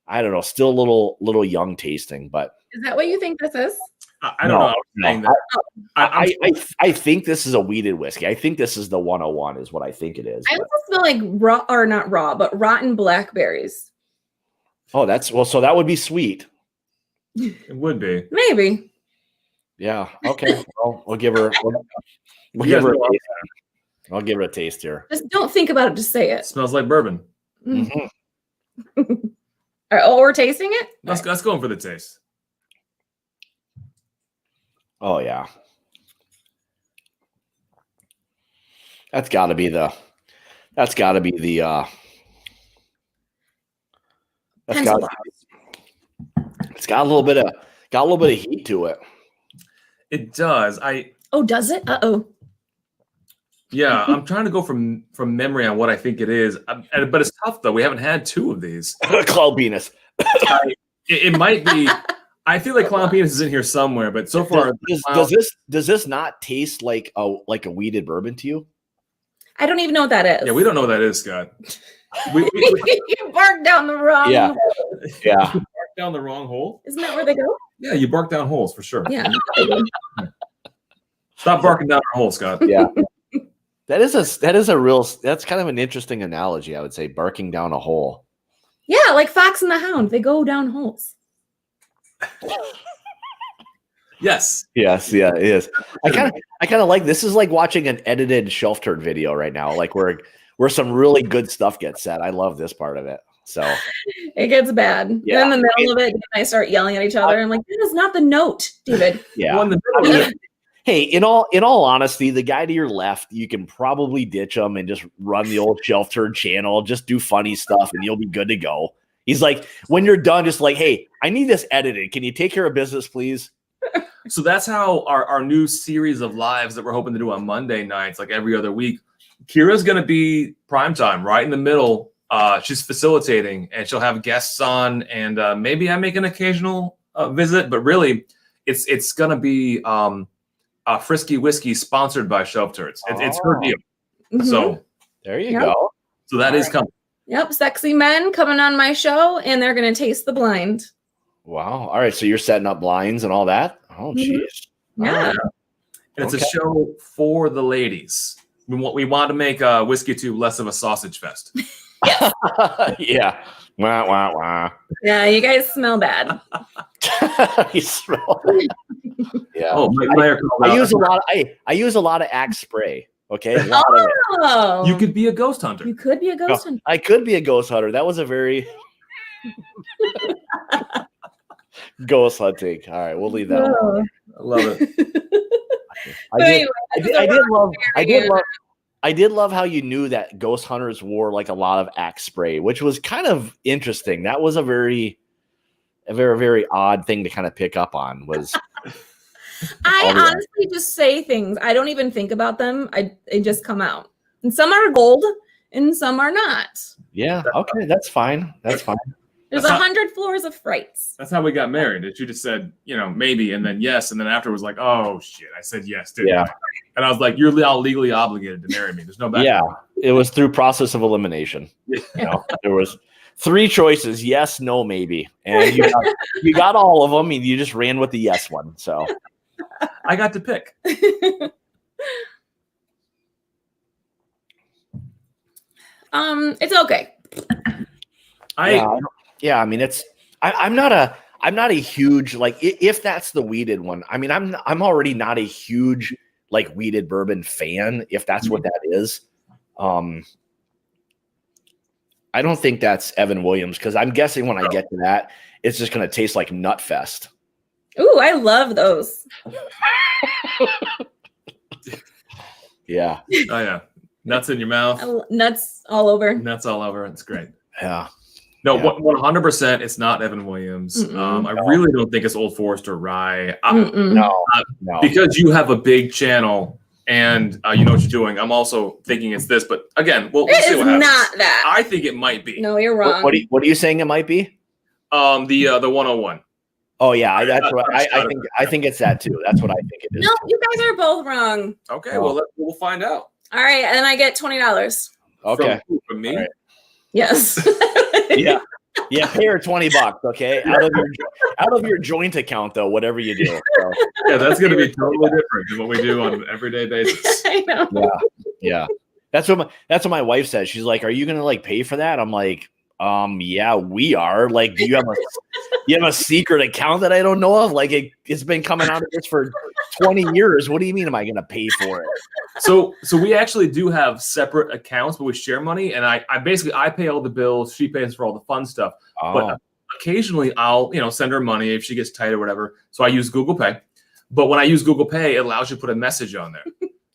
A: I don't know, still a little young tasting. But
C: is that what you think this is?
B: I don't know.
A: No. I think this is a weeded whiskey. I think this is the 101 is what I think it is.
C: I also smell like raw, or not raw, but rotten blackberries.
A: Oh, so that would be sweet.
B: It would be.
C: Maybe.
A: Yeah. Okay. Well, we'll give her. We'll give her a taste. I'll give her a taste here.
C: Just don't think about it. Just say it.
B: Smells like bourbon.
A: Mm-hmm.
C: All right, we're tasting it.
B: Let's go in for the taste.
A: Oh yeah. That's got to be the. It's got a little bit of heat to it.
B: It does.
C: Oh, does it? Uh-oh.
B: Yeah, I'm trying to go from memory on what I think it is, but it's tough though. We haven't had 2 of these.
A: Cloud penis.
B: It might be. I feel like clown penis is in here somewhere, but so far,
A: does this not taste like a weeded bourbon to you?
C: I don't even know what that is.
B: Yeah, we don't know what that is, Scott.
C: You barked down the wrong.
A: Yeah, yeah.
B: You barked down the wrong hole.
C: Isn't that where they go?
B: Yeah, you bark down holes for sure.
C: Yeah.
B: Stop barking down our hole, Scott.
A: Yeah. That's kind of an interesting analogy, I would say, barking down a hole.
C: Yeah, like Fox and the Hound. They go down holes.
B: Yes.
A: Yeah, it is. I kind of like this is like watching an edited shelf turd video right now, like where some really good stuff gets said. I love this part of it. So
C: it gets bad.
A: Yeah.
C: In the middle of it, I start yelling at each other. I'm like, that is not the note, David.
A: Yeah. Hey, in all honesty, the guy to your left, you can probably ditch him and just run the old shelf turd channel, just do funny stuff, and you'll be good to go. He's like, when you're done, just like, hey, I need this edited. Can you take care of business, please?
B: So that's how our new series of lives that we're hoping to do on Monday nights, like every other week. Kira's going to be primetime, right in the middle. She's facilitating, and she'll have guests on, and maybe I make an occasional visit, but really, it's going to be Frisky Whiskey sponsored by Shelf Turds. It's her deal.
C: Mhm.
B: So
A: there you go.
B: So that is coming.
C: Yep, sexy men coming on my show, and they're going to taste the blind.
A: Wow. All right. So you're setting up blinds and all that? Oh, geez.
C: Yeah.
B: And it's a show for the ladies. We want to make Whiskey Tube less of a sausage fest.
A: Yeah. Wah, wah, wah.
C: Yeah, you guys smell bad.
A: You smell. Yeah.
B: Oh,
A: I use a lot of Axe spray. Okay. A lot of it.
C: Oh,
B: you could be a ghost hunter.
C: You could be a ghost hunter.
A: I could be a ghost hunter. That was a very ghost hunting. All right, we'll leave that alone.
B: I love it.
A: I did love how you knew that ghost hunters wore like a lot of Axe spray, which was kind of interesting. That was a very, very odd thing to kind of pick up on. Was
C: I honestly just say things. I don't even think about them. They just come out. And some are gold and some are not.
A: Yeah. Okay. That's fine. That's fine.
C: There's 100 floors of frights.
B: That's how we got married. She just said, maybe, and then yes, and then after was like, oh shit, I said yes, didn't I? And I was like, you're all legally obligated to marry me. There's no back.
A: Yeah. It was through process of elimination. There was 3 choices: yes, no, maybe, and you got all of them, and you just ran with the yes one. So
B: I got to pick.
C: It's okay.
A: I mean, I'm not a huge, like, if that's the weeded one. I mean, I'm already not a huge like weeded bourbon fan, if that's what that is. I don't think that's Evan Williams, because I'm guessing when I get to that, it's just going to taste like Nutfest.
C: Ooh, I love those.
A: Yeah.
B: Oh yeah, nuts in your mouth.
C: Nuts all over.
B: Nuts all over. It's great.
A: Yeah.
B: No, 100%. It's not Evan Williams. I really don't think it's Old Forester Rye.
A: No.
B: Because you have a big channel and you know what you're doing. I'm also thinking it's this, but again, we'll see what happens.
C: Not that.
B: I think it might be.
C: No, you're wrong.
A: What are you saying it might be?
B: The 101.
A: Oh yeah, that's what I think it's that too. That's what I think it is.
C: No, you guys are both wrong.
B: Okay, well we'll find out.
C: All right, and I get $20.
A: Okay.
B: From me?
A: Right.
C: Yes.
A: Yeah. Pay her $20. Okay, out of your joint account though, whatever you do. So.
B: Yeah, that's going to be totally different than what we do on an everyday basis.
C: I know.
A: Yeah. That's what my wife says. She's like, "Are you going to like pay for that?" I'm like, yeah, we are. Like, do you have a secret account that I don't know of? Like, it's been coming out of this for 20 years. What do you mean? Am I going to pay for it?
B: So we actually do have separate accounts, but we share money. And I pay all the bills. She pays for all the fun stuff.
A: Oh.
B: But occasionally I'll, send her money if she gets tight or whatever. So I use Google Pay. But when I use Google Pay, it allows you to put a message on there.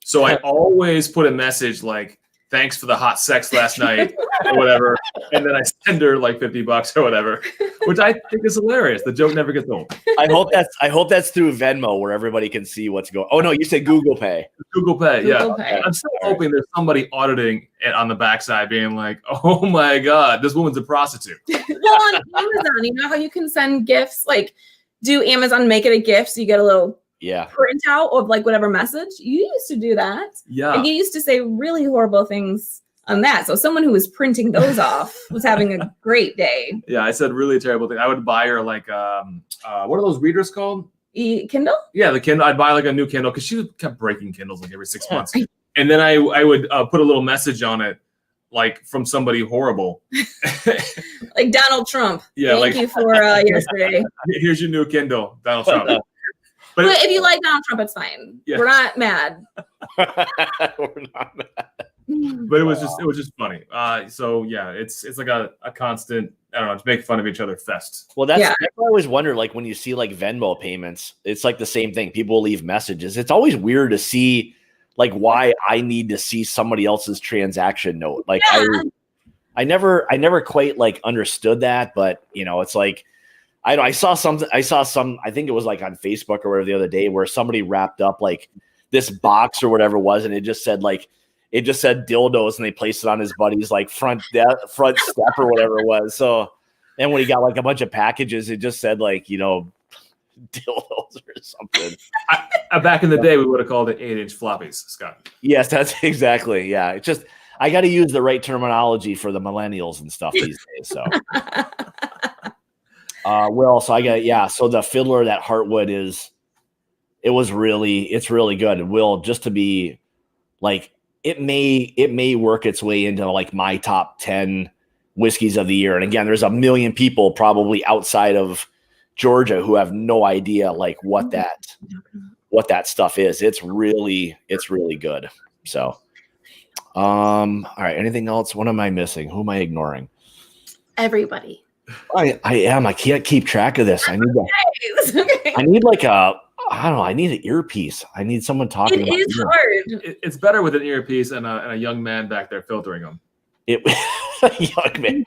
B: So I always put a message like, "Thanks for the hot sex last night," or whatever. And then I send her like $50 or whatever, which I think is hilarious. The joke never gets old.
A: I hope that's through Venmo where everybody can see what's going. Oh no, you said Google Pay.
B: Google Pay,
C: Google Pay.
B: I'm still hoping there's somebody auditing it on the backside, being like, "Oh my God, this woman's a prostitute."
C: Well, on Amazon, you know how you can send gifts? Like, do Amazon make it a gift so you get a little printout of like whatever message? You used to do that.
B: Yeah.
C: And you used to say really horrible things on that. So someone who was printing those off was having a great day.
B: Yeah, I said really terrible things. I would buy her like what are those readers called?
C: Kindle?
B: Yeah, the Kindle. I'd buy like a new Kindle because she kept breaking Kindles like every 6 months. And then I would put a little message on it, like from somebody horrible.
C: Like Donald Trump.
B: Yeah,
C: Thank you for yesterday.
B: Here's your new Kindle, Donald Trump.
C: But if you like Donald Trump, it's fine. Yeah. We're not mad.
A: We're not mad.
B: But it was just funny. So yeah, it's like a constant, I don't know, just make fun of each other fest.
A: Well, that's what I always wonder. Like when you see like Venmo payments, it's like the same thing. People leave messages. It's always weird to see like why I need to see somebody else's transaction note. Like I never quite like understood that, but it's like I saw something. I think it was like on Facebook or whatever the other day where somebody wrapped up like this box or whatever it was, and it just said dildos, and they placed it on his buddy's like front step or whatever it was. So, and when he got like a bunch of packages, it just said like, dildos or something.
B: Back in the day, we would have called it 8-inch floppies, Scott.
A: Yes, that's exactly. Yeah, it's just I got to use the right terminology for the millennials and stuff these days. So, so the fiddler, that Heartwood it's really good. And Will, just to be like, it may work its way into like my top 10 whiskeys of the year. And again, there's a million people probably outside of Georgia who have no idea like what that stuff is. It's really good. So, all right. Anything else? What am I missing? Who am I ignoring?
C: Everybody.
A: I am. I can't keep track of this. I need an earpiece. I need someone talking.
C: It is hard.
B: It's better with an earpiece and a young man back there filtering them.
A: Young man.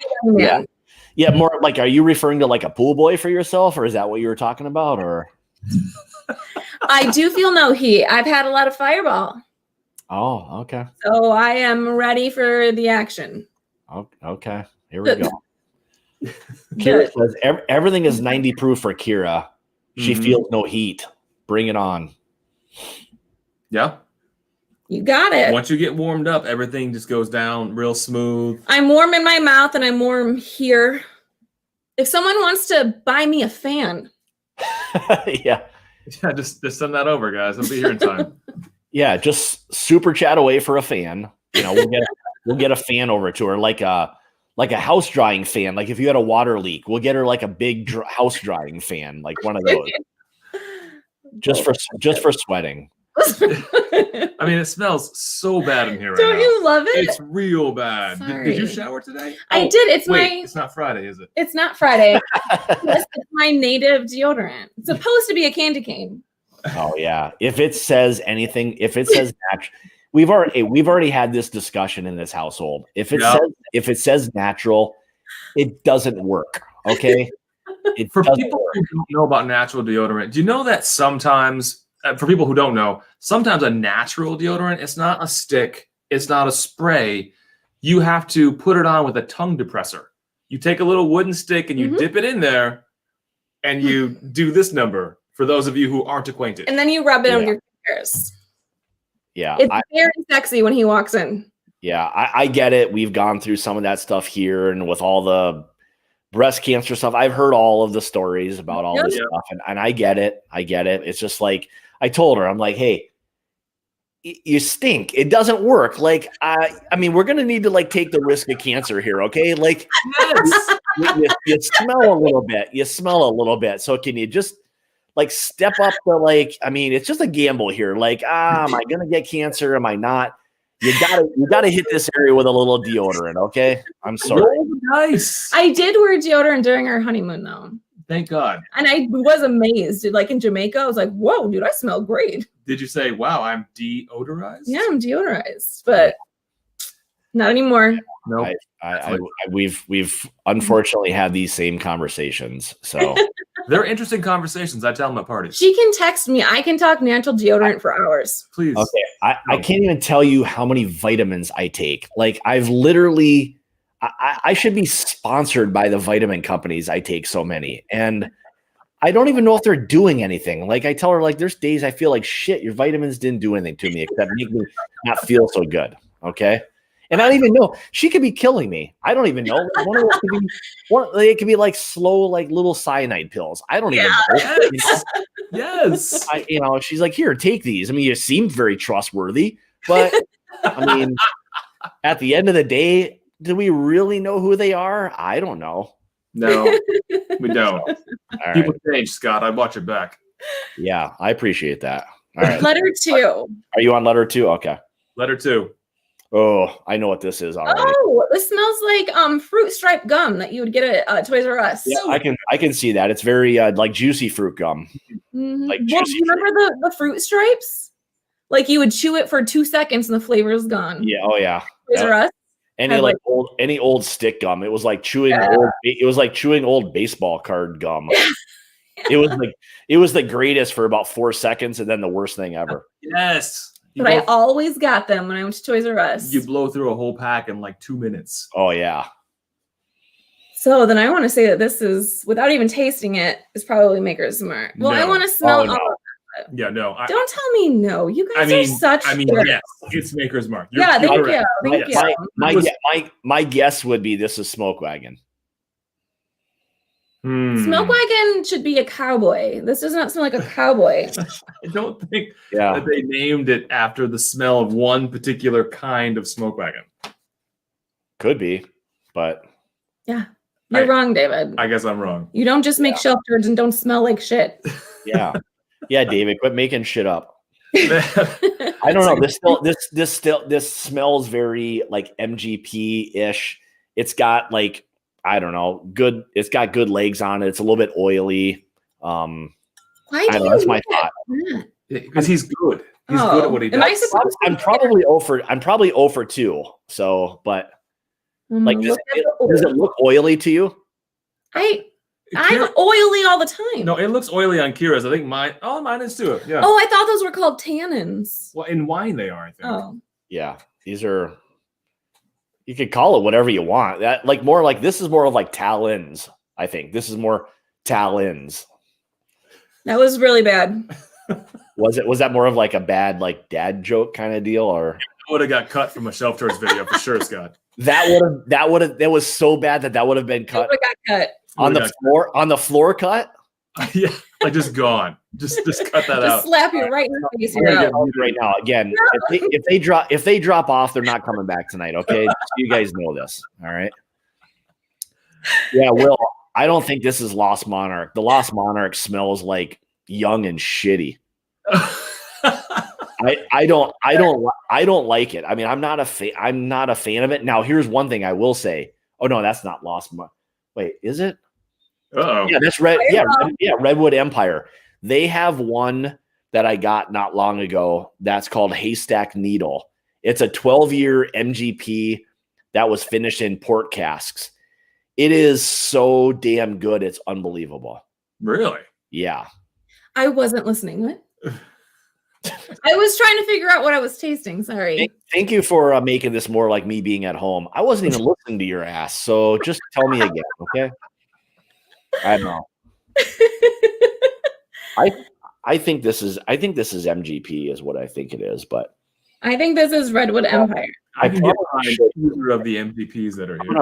A: Yeah. More like, are you referring to like a pool boy for yourself, or is that what you were talking about? Or
C: I do feel no heat. I've had a lot of Fireball.
A: Oh, okay.
C: So I am ready for the action.
A: Okay. Here we go. Kira says everything is 90 proof for Kira. She feels no heat. Bring it on.
B: Yeah.
C: You got it.
B: Once you get warmed up, everything just goes down real smooth.
C: I'm warm in my mouth and I'm warm here. If someone wants to buy me a fan.
A: Yeah,
B: just send that over, guys. I'll be here in time.
A: Yeah, just super chat away for a fan. We'll get a fan over to her, like a house drying fan. Like if you had a water leak, we'll get her like a big house drying fan, like one of those. just for sweating.
B: I mean, it smells so bad in here right now.
C: Don't you love it?
B: It's real bad. Did you shower today?
C: I did.
B: It's not Friday, is it?
C: It's not Friday. Yes, it's my native deodorant. It's supposed to be a candy cane.
A: Oh yeah. If it says anything, if it says natural, we've already had this discussion in this household. If it says natural, it doesn't work. Okay.
B: For people who don't know about natural deodorant, do you know that sometimes, for people who don't know, sometimes a natural deodorant, it's not a stick, it's not a spray. You have to put it on with a tongue depressor. You take a little wooden stick and you dip it in there and you do this number for those of you who aren't acquainted.
C: And then you rub it on your fingers.
A: Yeah.
C: It's very sexy when he walks in.
A: Yeah, I get it. We've gone through some of that stuff here, and with all the breast cancer stuff, I've heard all of the stories about all this stuff, and I get it. It's just like, I told her, I'm like, hey, you stink. It doesn't work. Like, I mean, we're going to need to like take the risk of cancer here. Okay. Like you smell a little bit, So can you just like step up the, like, I mean, it's just a gamble here. Like, am I going to get cancer? Am I not? You gotta hit this area with a little deodorant. Okay. I'm sorry.
B: Nice.
C: I did wear deodorant during our honeymoon though.
B: Thank God.
C: And I was amazed. Like in Jamaica, I was like, whoa, dude, I smell great.
B: Did you say, wow, I'm deodorized?
C: Yeah, I'm deodorized, but not anymore.
B: No.
A: We've unfortunately had these same conversations. So
B: they're interesting conversations. I tell them at parties.
C: She can text me. I can talk natural deodorant for hours.
B: Please.
A: Okay. I can't even tell you how many vitamins I take. Like I've literally, I should be sponsored by the vitamin companies. I take so many, and I don't even know if they're doing anything. Like I tell her, like, there's days I feel like shit. Your vitamins didn't do anything to me except make me not feel so good. Okay. And I don't even know. She could be killing me. I don't even know. Like, one of those it could be like slow, like little cyanide pills. I don't even know.
B: Yes.
A: She's like, here, take these. I mean, you seem very trustworthy, but I mean, at the end of the day, do we really know who they are? I don't know.
B: No, we don't.
A: All
B: People
A: right.
B: change, Scott. I watch it back.
A: Yeah, I appreciate that. All right.
C: Letter 2.
A: Are you on letter 2? Okay.
B: Letter 2.
A: Oh, I know what this is already.
C: Oh, this smells like fruit stripe gum that you would get at Toys R Us.
A: Yeah, I can see that. It's very like juicy fruit gum.
C: Mm-hmm.
A: Like
C: well,
A: juicy
C: remember the fruit stripes? Like you would chew it for 2 seconds and the flavor is gone.
A: Yeah. Oh yeah.
C: Toys R Us.
A: any old stick gum. It was like chewing old baseball card gum. It was the greatest for about 4 seconds and then the worst thing ever.
B: Yes.
C: But I always got them when I went to Toys R Us.
B: You blow through a whole pack in like 2 minutes.
A: Oh yeah.
C: So then I want to say that this is, without even tasting it, is probably Maker's Mark. Well, I want to smell all of it.
B: Yeah, no.
C: Don't tell me no. You guys are such.
B: Yes, it's Maker's Mark.
C: Thank you. Thank you.
A: My guess would be this is Smoke Wagon.
C: Smoke Wagon should be a cowboy. This does not smell like a cowboy.
B: I don't think that they named it after the smell of one particular kind of Smoke Wagon.
A: Could be, but
C: yeah, you're wrong, David.
B: I guess I'm wrong.
C: You don't just make shelf turds and don't smell like shit.
A: Yeah, David, quit making shit up. I don't know. This smells very like MGP-ish. It's got like, I don't know, good. It's got good legs on it. It's a little bit oily.
C: Why do you
A: that's my thought.
B: Because he's good. He's good at what he does.
A: I'm probably over 2. So, but like, does it look oily to you?
C: I'm oily all the time.
B: No, it looks oily on Kira's. I think mine is too. Yeah.
C: Oh, I thought those were called tannins.
B: Well, in wine they are, I think.
C: Oh.
A: Yeah, these are. You could call it whatever you want. That this is more of like talons. I think this is more talons.
C: That was really bad.
A: Was that more of like a bad like dad joke kind of deal, or
B: would have got cut from a Shelf Turds video for sure, Scott?
A: That was so bad that would have been cut.
C: Got cut
A: on the floor cut.
B: Yeah, like just gone. Just cut that out.
C: Just slap you right in the face
A: right now. Again, if they drop off, they're not coming back tonight. Okay, so you guys know this. All right. Yeah, Will. I don't think this is Lost Monarch. The Lost Monarch smells like young and shitty. I don't like it. I mean, I'm not a fan of it. Now, here's one thing I will say. Oh no, that's not Lost Monarch. Wait, is it?
B: Uh-oh.
A: Yeah, that's red. Yeah, Redwood Empire. They have one that I got not long ago. That's called Haystack Needle. It's a 12-year MGP that was finished in port casks. It is so damn good. It's unbelievable.
B: Really?
A: Yeah.
C: I wasn't listening. What? I was trying to figure out what I was tasting. Sorry.
A: Thank you for making this more like me being at home. I wasn't even listening to your ass. So just tell me again, okay? I don't know. I think this is MGP is what I think it is, but
C: I think this is Redwood Empire.
B: I can get behind of the MVPs that are here.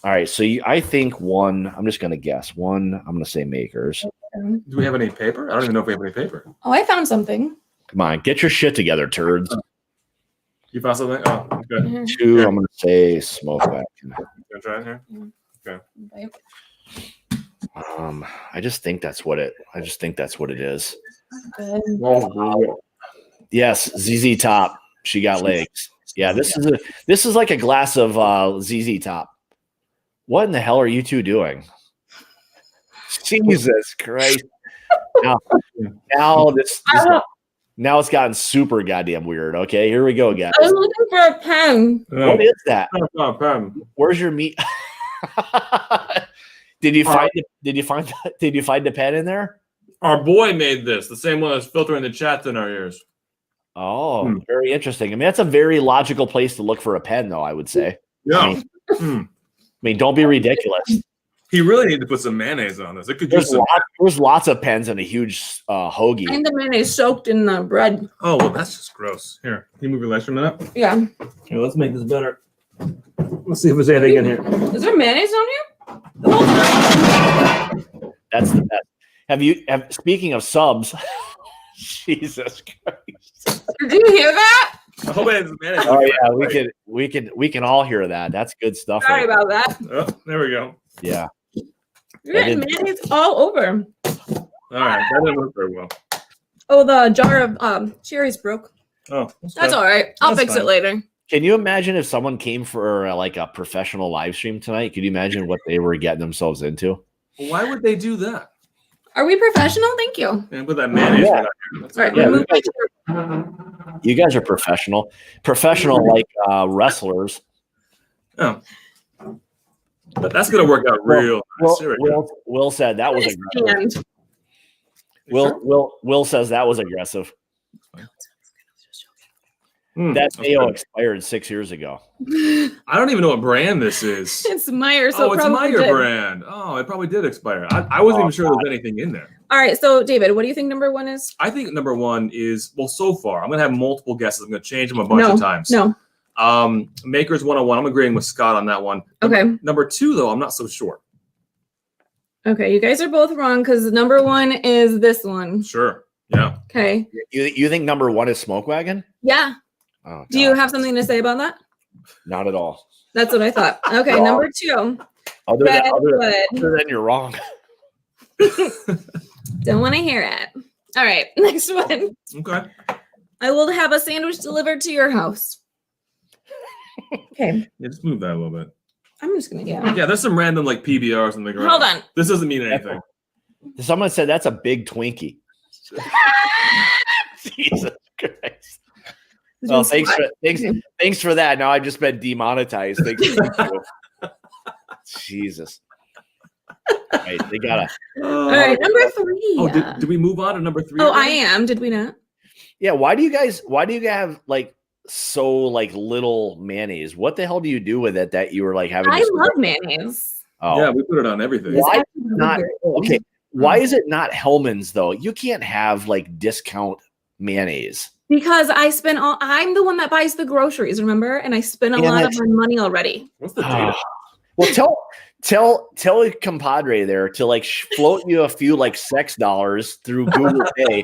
A: All right. So I think one. I'm just gonna guess one. I'm gonna say Makers.
B: Do we have any paper? I don't even know if we have any paper.
C: Oh, I found something.
A: Come on, get your shit together, turds.
B: You found something? Oh, okay.
C: Mm-hmm.
A: 2. I'm gonna say Smoke Wagon.
B: Gonna try it here. Okay.
A: I just think that's what it is.
B: Oh,
A: yes, ZZ Top. She got legs. Yeah, this is like a glass of ZZ Top. What in the hell are you two doing? Jesus Christ! Now it's gotten super goddamn weird. Okay, here we go, guys.
C: I was looking for a pen.
A: What is that?
B: Not a pen.
A: Where's your meat? Did you find the pen in there?
B: Our boy made this, the same one that's filtering the chats in our ears.
A: Oh, very interesting. I mean, that's a very logical place to look for a pen, though, I would say.
B: Yeah.
A: I mean, don't be ridiculous.
B: He really needed to put some mayonnaise on this. It could
A: there's lots of pens and a huge hoagie.
C: And the mayonnaise soaked in the bread.
B: Oh, well, that's just gross. Here, can you move your legs for a minute?
C: Yeah.
B: Here, let's make this better. Let's see if there's anything in here.
C: Is there mayonnaise on here?
A: That's the best. Speaking of subs, Jesus Christ.
C: Did you hear that?
B: I hope it has mayonnaise.
A: Oh yeah, we can all hear that. That's good stuff.
C: Sorry about that.
B: Oh, there we go.
A: Yeah.
C: You're getting mayonnaise all over.
B: All right, that didn't work very well.
C: Oh, the jar of cherries broke.
B: Oh,
C: that's all right. I'll fix it later.
A: Can you imagine if someone came for like a professional live stream tonight? Could you imagine what they were getting themselves into?
B: Why would they do that?
C: Are we professional? Thank you.
B: And put that mayonnaise right
C: here. All right,
A: you guys are professional. Professional like wrestlers.
B: Oh. But that's gonna work out real.
A: Will said that was aggressive. Will says that was aggressive. That mayo expired 6 years ago.
B: I don't even know what brand this is.
C: It's Meyer. So
B: it's Meyer brand. Oh, it probably did expire. I wasn't even sure there was anything in there.
C: All right. So, David, what do you think number one is?
B: I think number one is, well, so far, I'm going to have multiple guesses. I'm going to change them a bunch of times.
C: No.
B: Makers 101. I'm agreeing with Scott on that one.
C: Okay.
B: Number two, though, I'm not so sure.
C: Okay. You guys are both wrong because number one is this one.
B: Sure. Yeah.
C: Okay.
A: You think number one is Smoke Wagon?
C: Yeah.
A: Oh,
C: do you have something to say about that?
A: Not at all.
C: That's what I thought. Okay,
A: wrong.
C: Number two.
A: Other than you're wrong.
C: Don't want to hear it. All right, next one.
B: Okay.
C: I will have a sandwich delivered to your house. Okay.
B: Yeah, just move that a little bit.
C: I'm just gonna get.
B: Yeah, there's some random like PBRs on the ground.
C: Hold on.
B: This doesn't mean anything.
A: Someone said that's a big Twinkie. Jesus Christ. Well, thanks for that. Now I've just been demonetized. Thanks for Jesus. Right, they gotta.
C: All right, number three.
B: Oh, did we move on to number three?
C: Oh, I am. Did we not?
A: Yeah. Why do you have like so like little mayonnaise? What the hell do you do with it that you were like having?
C: I love mayonnaise.
B: Oh. Yeah, we put it on everything.
A: Why not? Okay. Why is it not Hellman's though? You can't have like discount mayonnaise.
C: Because I'm the one that buys the groceries, remember? And I spent a lot of my money already.
B: What's the data?
A: Well, tell a compadre there to like float you a few like sex dollars through Google Pay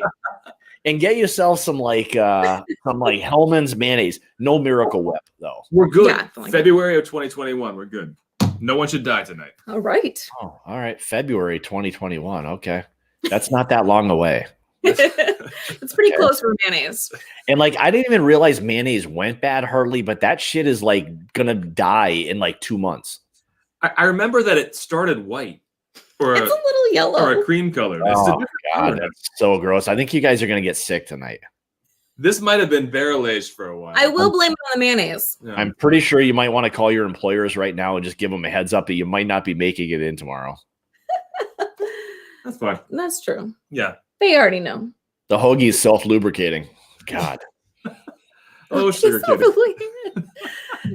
A: and get yourself some like Hellman's mayonnaise. No Miracle Whip though.
B: We're good. Yeah, February of 2021. We're good. No one should die tonight.
C: All right.
A: Oh, all right. February 2021. Okay. That's not that long away.
C: It's pretty close for mayonnaise.
A: And like I didn't even realize mayonnaise went bad hardly, but that shit is like gonna die in like 2 months.
B: I remember that it started white. Or
C: it's a little yellow.
B: Or a cream color.
A: Oh God, that's so gross. I think you guys are gonna get sick tonight.
B: This might have been barrel aged for a while.
C: I will blame it on the mayonnaise.
A: Yeah. I'm pretty sure you might want to call your employers right now and just give them a heads up that you might not be making it in tomorrow.
B: That's fine.
C: That's true.
B: Yeah.
C: They already know.
A: The hoagie's self-lubricating. God.
B: Oh, sugar kitty.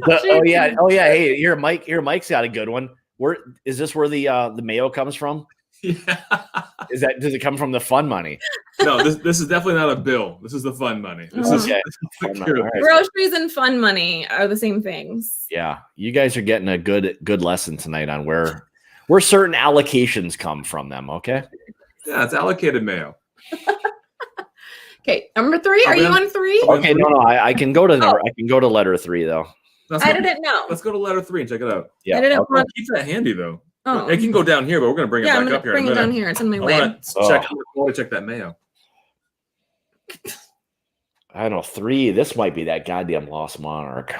A: Oh yeah. Hey, here, Mike's got a good one. Where is this? Where the mayo comes from?
B: Yeah.
A: Does it come from the fun money?
B: No, this is definitely not a bill. This is the fun money. This is
A: fun money. Right.
C: Groceries and fun money are the same things.
A: Yeah, you guys are getting a good lesson tonight on where certain allocations come from them. Okay.
B: Yeah, it's allocated mayo.
C: Okay, number three. Are you on three?
A: Okay, no, I can go to number. I can go to letter 3 though.
C: I didn't know.
B: Let's go to letter 3 and check it out.
A: Yeah,
C: I didn't want
B: keep that handy though.
C: Oh.
B: It can go down here, but we're gonna bring it back up here.
C: Bring it down here. It's in my way.
B: Check that mayo.
A: I don't know. 3. This might be that goddamn Lost Monarch.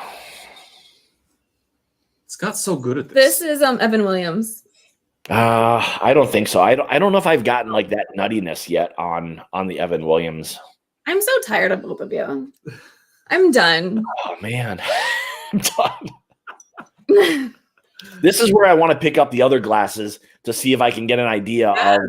B: Scott's so good at this.
C: This is Evan Williams.
A: I don't think so. I don't know if I've gotten like that nuttiness yet on the Evan Williams.
C: I'm so tired of both of you. I'm done.
A: Oh man, I'm done. This is where I want to pick up the other glasses to see if I can get an idea of.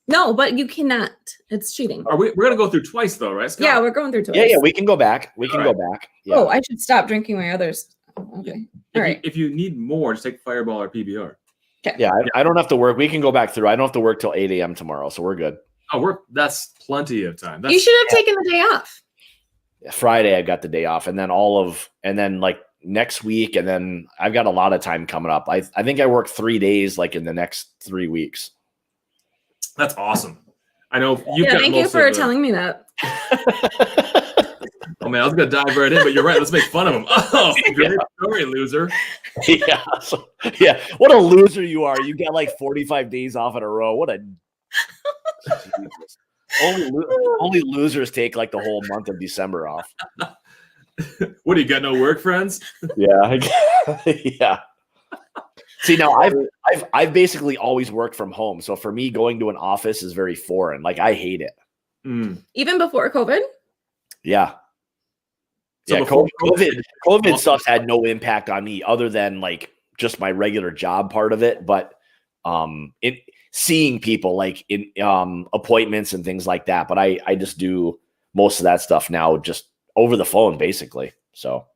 C: No, but you cannot. It's cheating.
B: We're gonna go through twice though, right, Scott?
C: Yeah, we're going through twice.
A: Yeah, we can go back. We can go back. Yeah.
C: Oh, I should stop drinking my others. Okay. All right.
B: If you need more, just take Fireball or PBR.
C: Okay.
A: Yeah, I don't have to work. We can go back through. I don't have to work till 8 a.m. tomorrow, so we're good.
B: Oh, that's plenty of time.
C: You should have taken the day off.
A: Friday, I got the day off, and then like next week, and then I've got a lot of time coming up. I think I work 3 days, like in the next 3 weeks.
B: That's awesome. I know you.
C: Yeah, thank you for telling me that.
B: Oh man, I was gonna dive right in, but you're right. Let's make fun of him. Oh, great story, loser.
A: Yeah, what a loser you are. You got like 45 days off in a row. What a only losers take like the whole month of December off.
B: What do you got? No work, friends?
A: Yeah, yeah. See, now I've basically always worked from home, so for me, going to an office is very foreign. Like I hate it.
C: Even before COVID.
A: Yeah.
B: So
A: yeah,
B: before
A: COVID stuff had no impact on me other than like just my regular job part of it. But seeing people like in appointments and things like that. But I just do most of that stuff now just over the phone, basically. So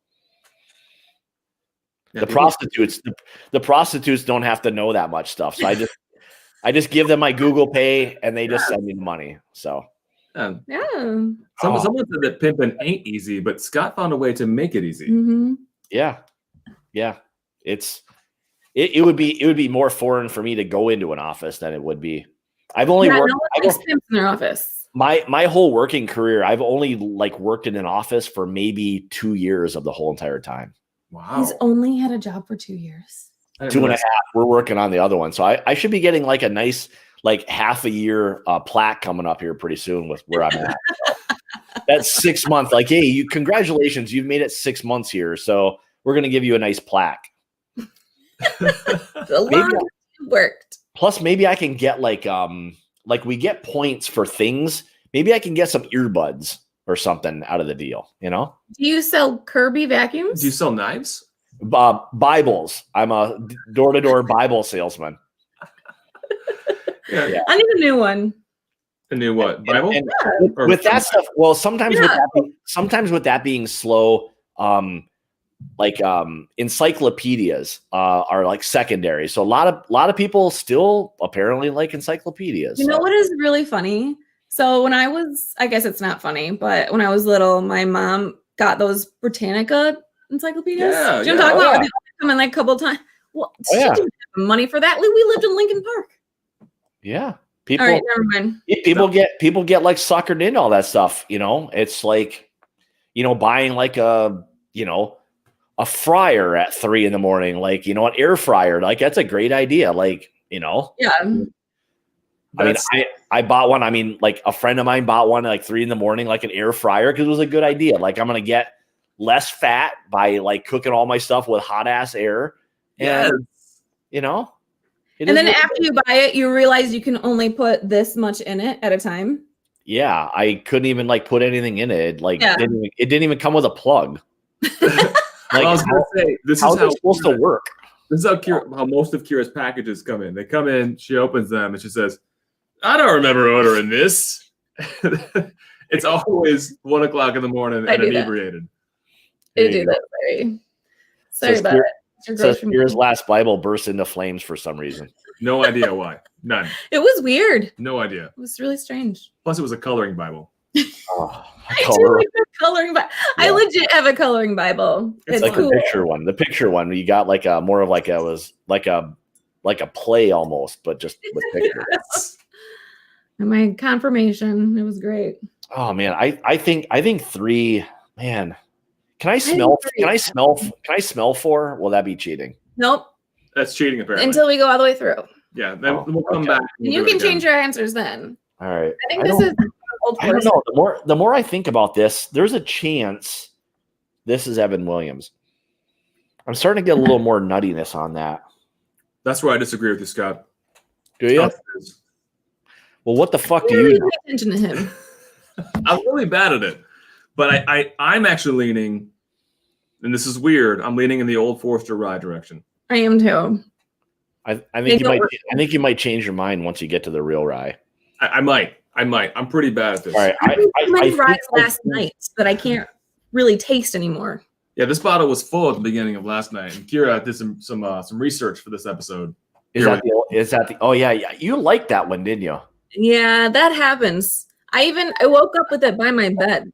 A: the prostitutes don't have to know that much stuff. So I just give them my Google Pay and they just send me the money. So
C: Yeah.
B: Someone said that pimping ain't easy, but Scott found a way to make it easy.
C: Mm-hmm.
A: Yeah. It would be more foreign for me to go into an office than it would be. I've only worked
C: no one likes pimps in their office.
A: My whole working career, I've only like worked in an office for maybe 2 years of the whole entire time.
B: Wow.
C: He's only had a job for 2 years.
A: 2.5. We're working on the other one. So I should be getting like a nice like half a year plaque coming up here pretty soon with where I'm at. So that's 6 months. Like, hey, congratulations, you've made it 6 months here. So we're gonna give you a nice plaque.
C: The long worked.
A: Plus, maybe I can get like we get points for things. Maybe I can get some earbuds or something out of the deal. You know?
C: Do you sell Kirby vacuums?
B: Do you sell knives?
A: Bibles. I'm a door-to-door Bible salesman.
B: Yeah.
C: I need a new one.
B: A new what? Bible?
A: And with that stuff, well, sometimes with that being slow, encyclopedias are like secondary. So a lot of people still apparently like encyclopedias.
C: You know what is really funny? So when I guess it's not funny, but when I was little, my mom got those Britannica encyclopedias.
B: Yeah,
C: Do you know what I'm talking about? They come in like a couple of times. Well, she didn't have money for that. We lived in Lincoln Park.
A: Yeah. People,
C: all right, never mind.
A: People get like suckered into all that stuff. You know, it's like, buying like a fryer at 3 a.m, like, an air fryer. Like that's a great idea. Like,
C: Yeah.
A: I mean, I bought one. I mean, like a friend of mine bought one at like 3 a.m, like an air fryer, because it was a good idea. Like I'm going to get less fat by like cooking all my stuff with hot ass air. And,
C: and then after you buy it, you realize you can only put this much in it at a time.
A: Yeah. I couldn't even like put anything in it. It didn't even come with a plug.
B: Like, I was going to say, this is how
A: it's supposed to work.
B: This is how most of Kira's packages come in. They come in, she opens them, and she says, "I don't remember ordering this." It's always 1 o'clock in the morning and inebriated.
C: I do that. Sorry about it.
A: Says Kira's last Bible burst into flames for some reason.
B: No idea why. None.
C: It was weird.
B: No idea.
C: It was really strange.
B: Plus, it was a coloring Bible.
C: I do like the coloring Bible. Yeah. I legit have a coloring Bible.
A: It's like cool. The picture one. You got like a more of like a was like a play almost, but just with pictures.
C: And my confirmation, it was great.
A: Oh man, I think 3. Man, can I smell? Can I smell 4? Will that be cheating?
C: Nope.
B: That's cheating apparently.
C: Until we go all the way through.
B: Yeah, then we'll come back.
C: And you can change your answers then.
A: All right.
C: I think this is.
A: I don't know. The more I think about this, there's a chance this is Evan Williams. I'm starting to get a little more nuttiness on that.
B: That's where I disagree with you, Scott.
A: Do you? Well, what the fuck do you know?
C: Pay attention to him.
B: I'm really bad at it, but I'm actually leaning, and this is weird. I'm leaning in the old Forster Rye direction.
C: I am too.
A: I think you might change your mind once you get to the real rye.
B: I might. I'm pretty bad at this.
C: All right. I rye last night that I can't really taste anymore.
B: Yeah, this bottle was full at the beginning of last night, and Kira did some research for this episode.
A: Is that the? Oh yeah. You liked that one, didn't you?
C: Yeah, that happens. I woke up with it by my bed.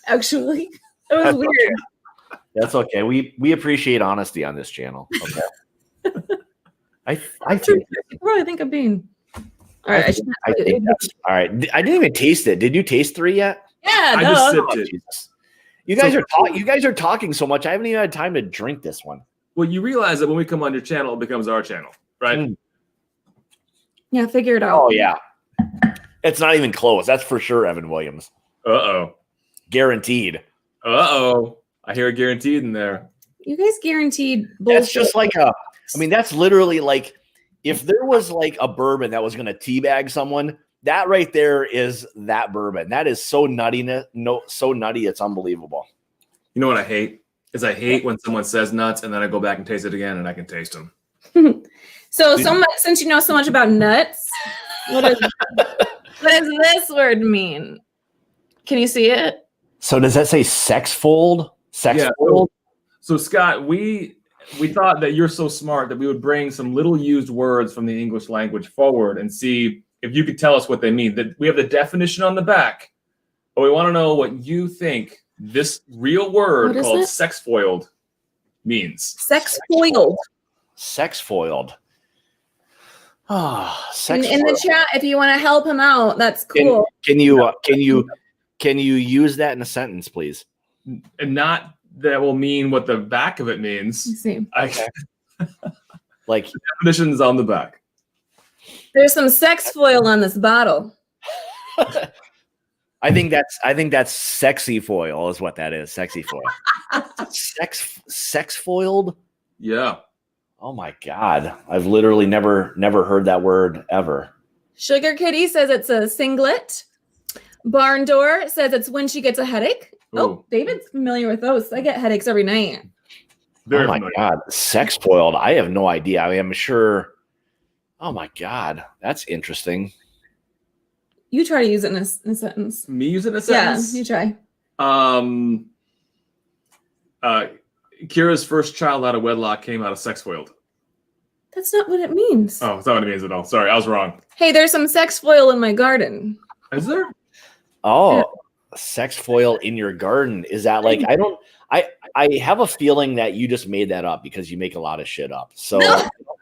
C: Actually, it was weird.
A: Okay. That's okay. We appreciate honesty on this channel. Okay. I
C: think I'm being. All right.
A: I think that's all right. I didn't even taste it. Did you taste 3 yet?
C: Yeah,
B: I just sipped it.
A: Jesus. You guys are talking so much. I haven't even had time to drink this one.
B: Well, you realize that when we come on your channel, it becomes our channel, right?
C: Yeah, figure it out.
A: Oh yeah. It's not even close. That's for sure, Evan Williams.
B: Uh-oh.
A: Guaranteed.
B: Uh-oh. I hear a guaranteed in there.
C: You guys guaranteed bullshit.
A: That's just like that's literally like if there was like a bourbon that was going to teabag someone, that right there is that bourbon. That is so nutty, it's unbelievable.
B: You know what I hate? I hate when someone says nuts and then I go back and taste it again and I can taste them.
C: So much, since you know so much about nuts, what does this word mean? Can you see it?
A: So does that say sex fold? Sex fold?
B: So Scott, we thought that you're so smart that we would bring some little used words from the English language forward and see if you could tell us what they mean. That we have the definition on the back, but we want to know what you think this real word called sex foiled means.
C: Sex foiled.
A: Sex foiled. Ah,
C: in the chat, if you want to help him out, that's cool.
A: Can you use that in a sentence, please?
B: And not that will mean what the back of it means.
C: Let's see.
B: Like the definition's on the back.
C: There's some sex foil on this bottle.
A: I think that's sexy foil is what that is. Sexy foil. sex foiled?
B: Yeah.
A: Oh my God. I've literally never heard that word ever.
C: Sugar Kitty says it's a singlet. Barn Door says it's when she gets a headache.
B: Ooh.
C: Oh, David's familiar with those. I get headaches every night.
A: Oh my God. Sex foiled. I have no idea. I mean, I'm sure. Oh my God. That's interesting.
C: You try to use it in a sentence.
B: Me use it in a sentence?
C: Yeah, you try.
B: Kira's first child out of wedlock came out of sex foiled.
C: That's not what it means.
B: Oh, it's not what it means at all. Sorry, I was wrong.
C: Hey, there's some sex foil in my garden.
B: Is there?
A: Oh, yeah. Sex foil in your garden. Is that like, I have a feeling that you just made that up because you make a lot of shit up. So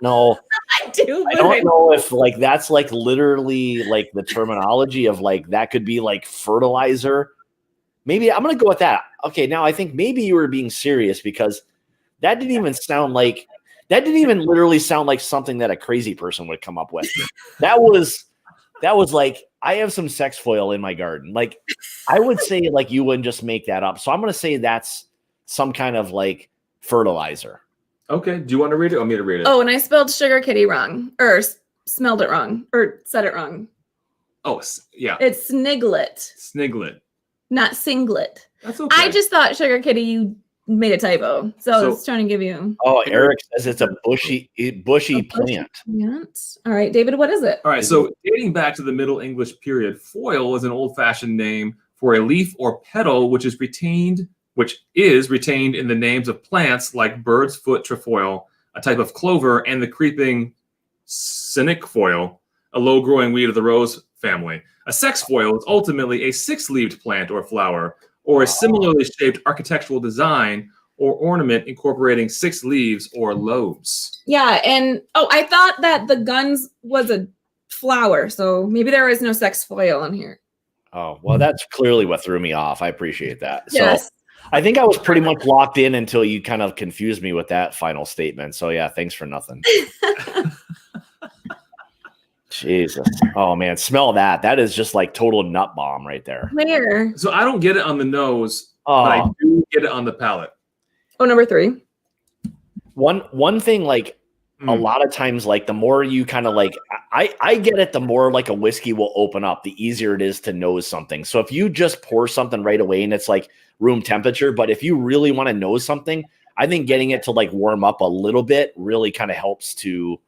A: no,
C: I do.
A: I don't know if like that's like literally like the terminology of like that could be like fertilizer. Maybe I'm gonna go with that. Okay, now I think maybe you were being serious because that didn't even literally sound like something that a crazy person would come up with. That was like, I have some sex foil in my garden. Like, I would say like you wouldn't just make that up. So I'm gonna say that's some kind of like fertilizer.
B: Okay. Do you want to read it? Or me to read it?
C: Oh, and I spelled Sugar Kitty wrong, or smelled it wrong, or said it wrong.
B: Oh, yeah.
C: It's sniglet.
B: Sniglet.
C: Not singlet.
B: That's okay.
C: I just thought Sugar Kitty, you made a typo. So I was trying to give you.
A: Oh, Eric says it's a bushy plant.
C: All right, David, what is it?
B: All right. So dating back to the Middle English period, foil is an old-fashioned name for a leaf or petal which is retained in the names of plants like bird's foot trefoil, a type of clover, and the creeping cinquefoil, a low-growing weed of the rose family. A sex foil is ultimately a six-leaved plant or flower, or a similarly shaped architectural design or ornament incorporating six leaves or lobes.
C: Yeah, and I thought that the guns was a flower, so maybe there is no sex foil on here.
A: Oh, well, that's clearly what threw me off. I appreciate that.
C: Yes.
A: So I think I was pretty much locked in until you kind of confused me with that final statement. So yeah, thanks for nothing. Jesus. Oh man, smell that. That is just like total nut bomb right there.
C: Where?
B: So I don't get it on the nose, but I do get it on the palate.
C: Oh, number 3.
A: One thing, like a lot of times, like the more you kind of like, I get it, the more like a whiskey will open up, the easier it is to nose something. So if you just pour something right away and it's like room temperature, but if you really want to nose something, I think getting it to like warm up a little bit really kind of helps to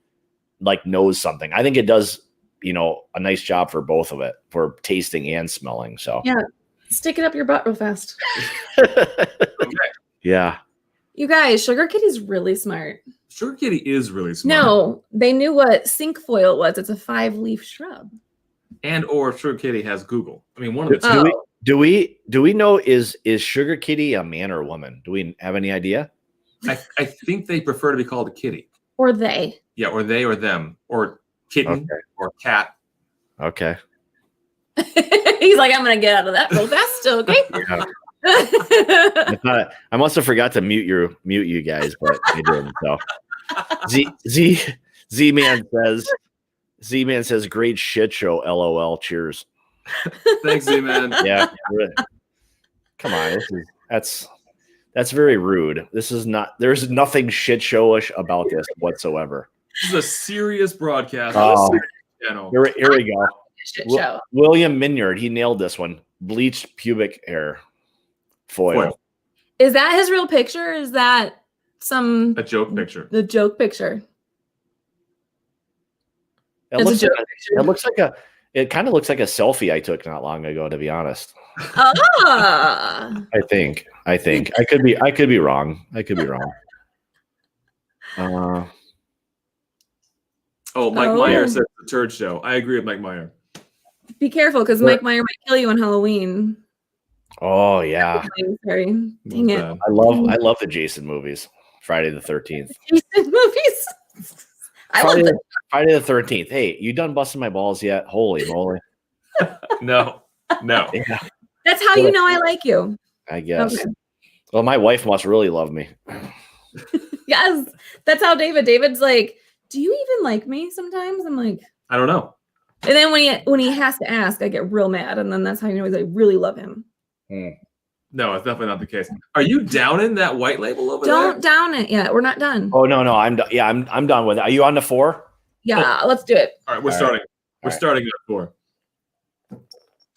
A: like nose something. I think it does, a nice job for both of it, for tasting and smelling. So
C: yeah, stick it up your butt real fast.
B: Okay.
A: Yeah.
C: You guys, Sugar Kitty's really smart.
B: Sugar Kitty is really smart.
C: No, they knew what cinquefoil was. It's a 5-leaf shrub.
B: And or Sugar Kitty has Google. I mean, one of the
A: two. Do we know is Sugar Kitty a man or a woman? Do we have any idea?
B: I think they prefer to be called a kitty.
C: Or they.
B: Yeah, or they or them. Or kitten or cat.
A: Okay.
C: He's like, I'm gonna get out of that real fast, okay?
A: Yeah. I must have forgot to mute you guys, but I didn't. So Z Man says great shit show. LOL. Cheers.
B: Thanks, Z Man.
A: Yeah. Come on. That's very rude. There's nothing shit showish about this whatsoever.
B: This is a serious broadcast.
A: Here we go.
C: Shit show.
A: William Minyard, he nailed this one. Bleached pubic hair foil.
C: Is that his real picture? Or is that
B: a joke picture?
C: The joke picture.
A: It kind of looks like a selfie I took not long ago, to be honest.
C: Ah.
A: I think. I could be wrong.
B: Mike Meyer says the Turd Show. I agree with Mike Meyer.
C: Be careful, because Mike Meyer might kill you on Halloween.
A: Oh yeah.
C: Sorry. Dang it.
A: I love the Jason movies. Friday the 13th.
C: Jason movies.
A: Friday the 13th. Hey, you done busting my balls yet? Holy moly.
B: No.
A: Yeah.
C: That's how you know I like you.
A: I guess.
C: Okay.
A: Well, my wife must really love me.
C: Yes. That's how David's like, do you even like me sometimes? I'm like,
B: I don't know.
C: And then when he has to ask, I get real mad. And then that's how you know I really love him.
B: No, it's definitely not the case. Are you downing that white label over there?
C: Don't down it yet. We're not done.
A: Oh no, I'm done with it. Are you on to 4?
C: Yeah, let's do it.
B: All right, we're starting. We're starting at 4.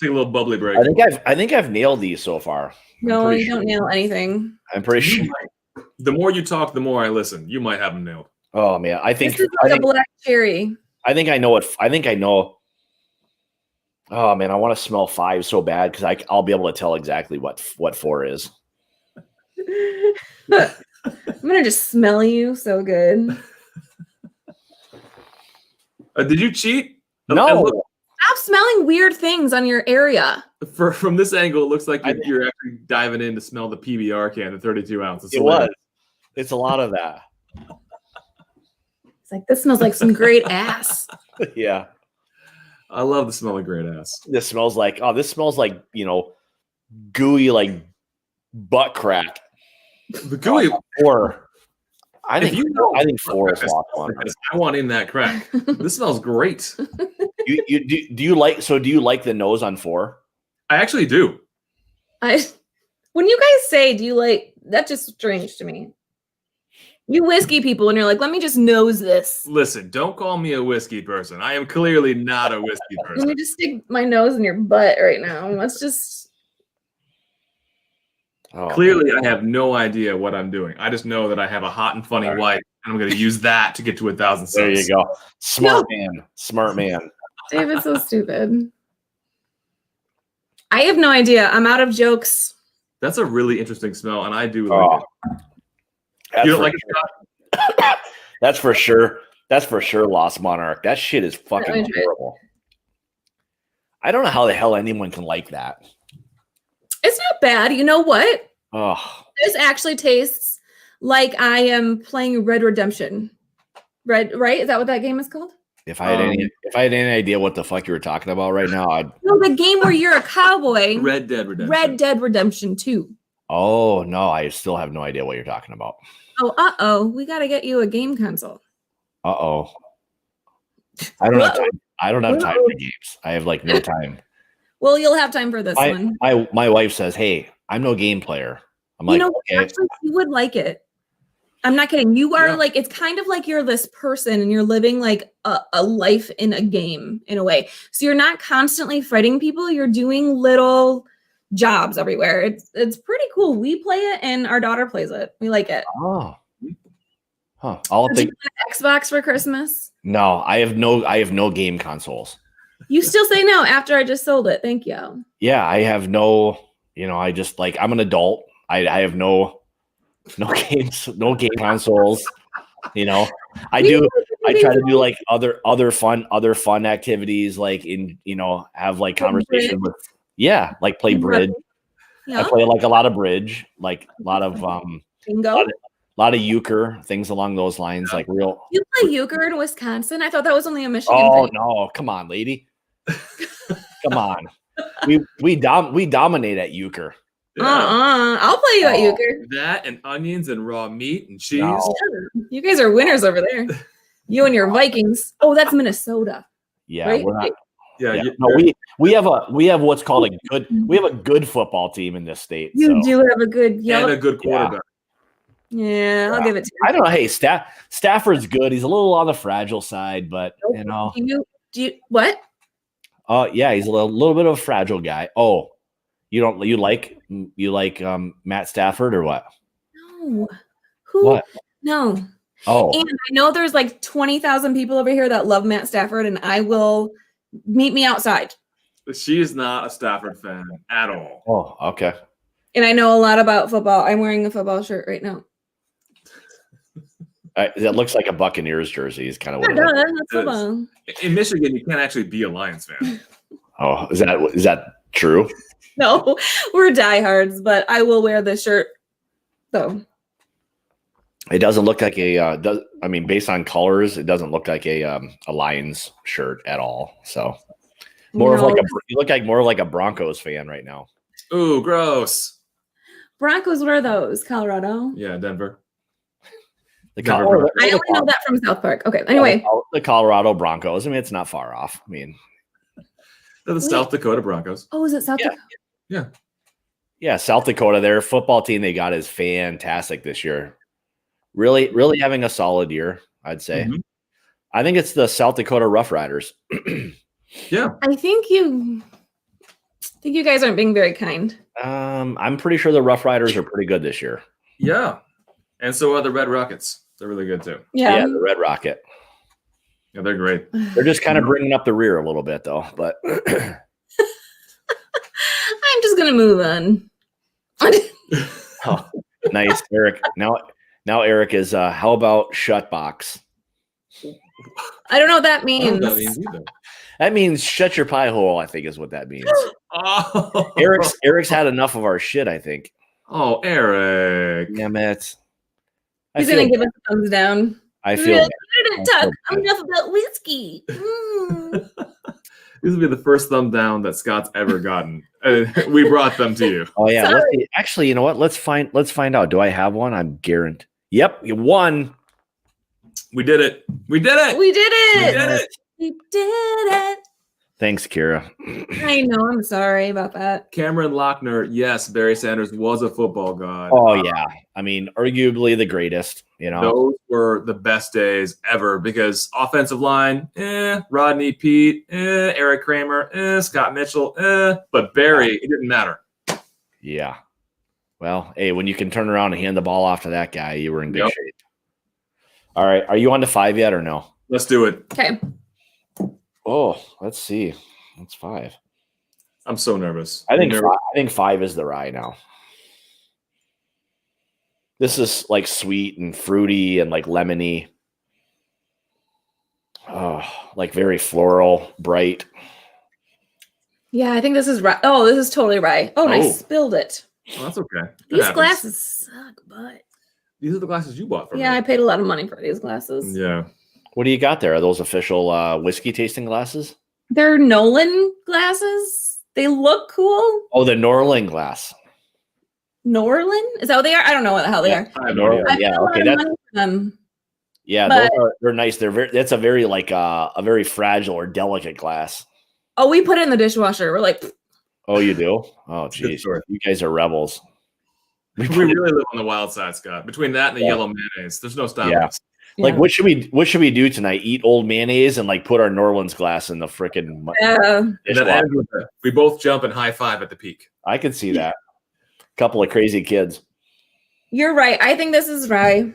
B: Take a little bubbly break.
A: I think I've nailed these so far.
C: No, you don't nail anything.
A: I'm pretty sure.
B: The more you talk, the more I listen. You might have them nailed.
A: Oh man, I think
C: this is like a black cherry.
A: I think I know what. I think I know. Oh man, I want to smell 5 so bad because I'll be able to tell exactly what 4 is.
C: I'm gonna just smell you so good.
B: Did you cheat?
A: No.
C: Stop smelling weird things on your area.
B: From this angle, it looks like you're actually diving in to smell the PBR can, the 32 ounces.
A: It's a lot of that.
C: It's like, this smells like some great ass.
A: Yeah.
B: I love the smell of great ass.
A: This smells like gooey, like butt crack.
B: The gooey.
A: 4. I think 4 is lost one.
B: I want in that crack. This smells great.
A: Do you like the nose on 4?
B: I actually do.
C: When you guys say, do you like, that's just strange to me. You whiskey people, and you're like, let me just nose this.
B: Listen, don't call me a whiskey person. I am clearly not a whiskey person.
C: Let me just stick my nose in your butt right now. Let's just.
B: Clearly, I have no idea what I'm doing. I just know that I have a hot and funny wife, and I'm going to use that to get to 1,000 subs.
A: There you go. Smart man.
C: David's so stupid. I have no idea. I'm out of jokes.
B: That's a really interesting smell, and I do like it. You don't like it?
A: That's for sure. That's for sure, Lost Monarch. That shit is fucking horrible. I don't know how the hell anyone can like that.
C: It's not bad. You know what?
A: Oh.
C: This actually tastes like I am playing Red Redemption. Right? Is that what that game is called?
A: If I had any idea what the fuck you were talking about right now, I'd.
C: No, the game where you're a cowboy.
B: Red Dead Redemption.
C: Red Dead Redemption 2.
A: Oh no, I still have no idea what you're talking about.
C: Oh, we got to get you a game console.
A: I don't have time. I don't have time for games. I have like no time.
C: Well, you'll have time for this one.
A: My wife says, "Hey, I'm no game player." I'm like, okay.
C: Actually, you would like it. I'm not kidding. You are like, it's kind of like you're this person and you're living like a life in a game in a way. So you're not constantly fighting people. You're doing little jobs everywhere. It's pretty cool. We play it and our daughter plays it. We like it.
A: Oh. Huh.
C: Did you get Xbox for Christmas?
A: No, I have no game consoles.
C: You still say no after I just sold it. Thank you.
A: Yeah, I have no, I just like, I'm an adult. I have no games, no game consoles. I try to do like other fun activities, like have like conversation with, like play bridge. Yeah. I play like a lot of bridge, like a lot of
C: bingo.
A: A lot of euchre, things along those lines, like real.
C: You play euchre in Wisconsin? I thought that was only a Michigan thing.
A: No, come on, lady. Come on. We dominate at euchre.
C: Yeah. I'll play you at euchre.
B: That and onions and raw meat and cheese.
A: No.
C: Yeah, you guys are winners over there. You and your Vikings. Oh, that's Minnesota.
A: Yeah,
C: right?
A: we're not.
B: Yeah.
A: No, we have what's called a good football team in this state.
C: You do have a good
B: and a good quarterback.
C: Yeah, I'll give it to you.
A: I don't know. Hey, Stafford's good. He's a little on the fragile side, but
C: Do you what?
A: Yeah, he's a little bit of a fragile guy. Oh, You like Matt Stafford or what?
C: No. Who?
A: What?
C: No.
A: Oh,
C: And I know there's like 20,000 people over here that love Matt Stafford, and I will meet me outside.
B: She is not a Stafford fan at all.
A: oh, okay.
C: And I know a lot about football. I'm wearing a football shirt right now.
A: That looks like a Buccaneers jersey. Is kind of what
C: Yeah,
A: it looks.
C: that's football.
B: In Michigan, you can't actually be a Lions fan.
A: Oh, is that true?
C: No, we're diehards, but I will wear this shirt. So
A: It doesn't look like based on colors, it doesn't look like a Lions shirt at all. So you look like more like a Broncos fan right now.
B: Ooh, gross.
C: Broncos, what are those? Colorado?
B: Yeah, Denver.
A: I
C: only know that from South Park. Okay, anyway.
A: The Colorado Broncos. I mean, it's not far off. I mean,
B: they're the South Dakota Broncos.
C: Oh, is it South Dakota?
B: Yeah.
A: Yeah, South Dakota. Their football team they got is fantastic this year. Really having a solid year, I'd say.
B: Mm-hmm.
A: I think it's the South Dakota Rough Riders.
B: Yeah.
C: I think you guys aren't being very kind.
A: I'm pretty sure the Rough Riders are pretty good this year.
B: Yeah. And so are the Red Rockets. They're really good too.
C: Yeah,
A: the Red Rocket.
B: Yeah, they're great.
A: They're just kind of bringing up the rear a little bit, though. But
C: I'm just gonna move on.
A: oh, nice, Eric. Now Eric is. How about shutbox?
C: I don't know what that
B: I don't
C: means.
B: know what that means either.
A: That means shut your pie hole. I think is what that means.
B: Oh.
A: Eric's had enough of our shit. I think.
B: Oh, Eric.
A: Damn it.
C: He's gonna give us a thumbs down.
A: I feel.
C: Didn't talk enough about whiskey.
B: This will be the first thumb down that Scott's ever gotten. We brought them to you.
A: Oh yeah. Actually, you know what? Let's find out. Do I have one? I'm guaranteed. Yep, you won.
B: We did it. We did it.
C: We did it.
B: We did it.
C: We did it.
A: Thanks, Kira.
C: I know. I'm sorry about that.
B: Cameron Lochner. Yes, Barry Sanders was a football god.
A: Oh yeah. I mean, arguably the greatest. You know,
B: those were the best days ever because offensive line, Rodney Pete, Eric Kramer, Scott Mitchell, but Barry, it didn't matter.
A: Yeah. Well, hey, when you can turn around and hand the ball off to that guy, you were in good shape. All right. Are you on to 5 yet or no?
B: Let's do it.
C: Okay.
A: Oh, let's see. That's 5.
B: I'm so nervous.
A: I think 5 is the rye now. This is like sweet and fruity and like lemony. Oh, like very floral, bright.
C: Yeah, I think this is rye. Oh, this is totally rye. Oh, and I spilled it.
B: Oh, that's okay.
C: These glasses suck, but
B: these are the glasses you bought for me.
C: I paid a lot of money for these glasses.
B: Yeah.
A: What do you got there? Are those official whiskey tasting glasses?
C: They're Nolan glasses. They look cool.
A: Oh, the Norling glass.
C: Norlin? Is that what they are? I don't know what the hell they are.
B: I have no idea.
A: Yeah, okay. They're nice. That's a very like a very fragile or delicate glass.
C: Oh, we put it in the dishwasher. We're like,
A: oh, you do? Oh, geez, you guys are rebels.
B: We really live on the wild side, Scott. Between that and the yellow mayonnaise, there's no stopping us.
A: Like, what should we do tonight? Eat old mayonnaise and like put our Norland's glass in the frickin'
B: we both jump and high five at the peak.
A: I could see that. Couple of crazy kids.
C: You're right. I think this is rye.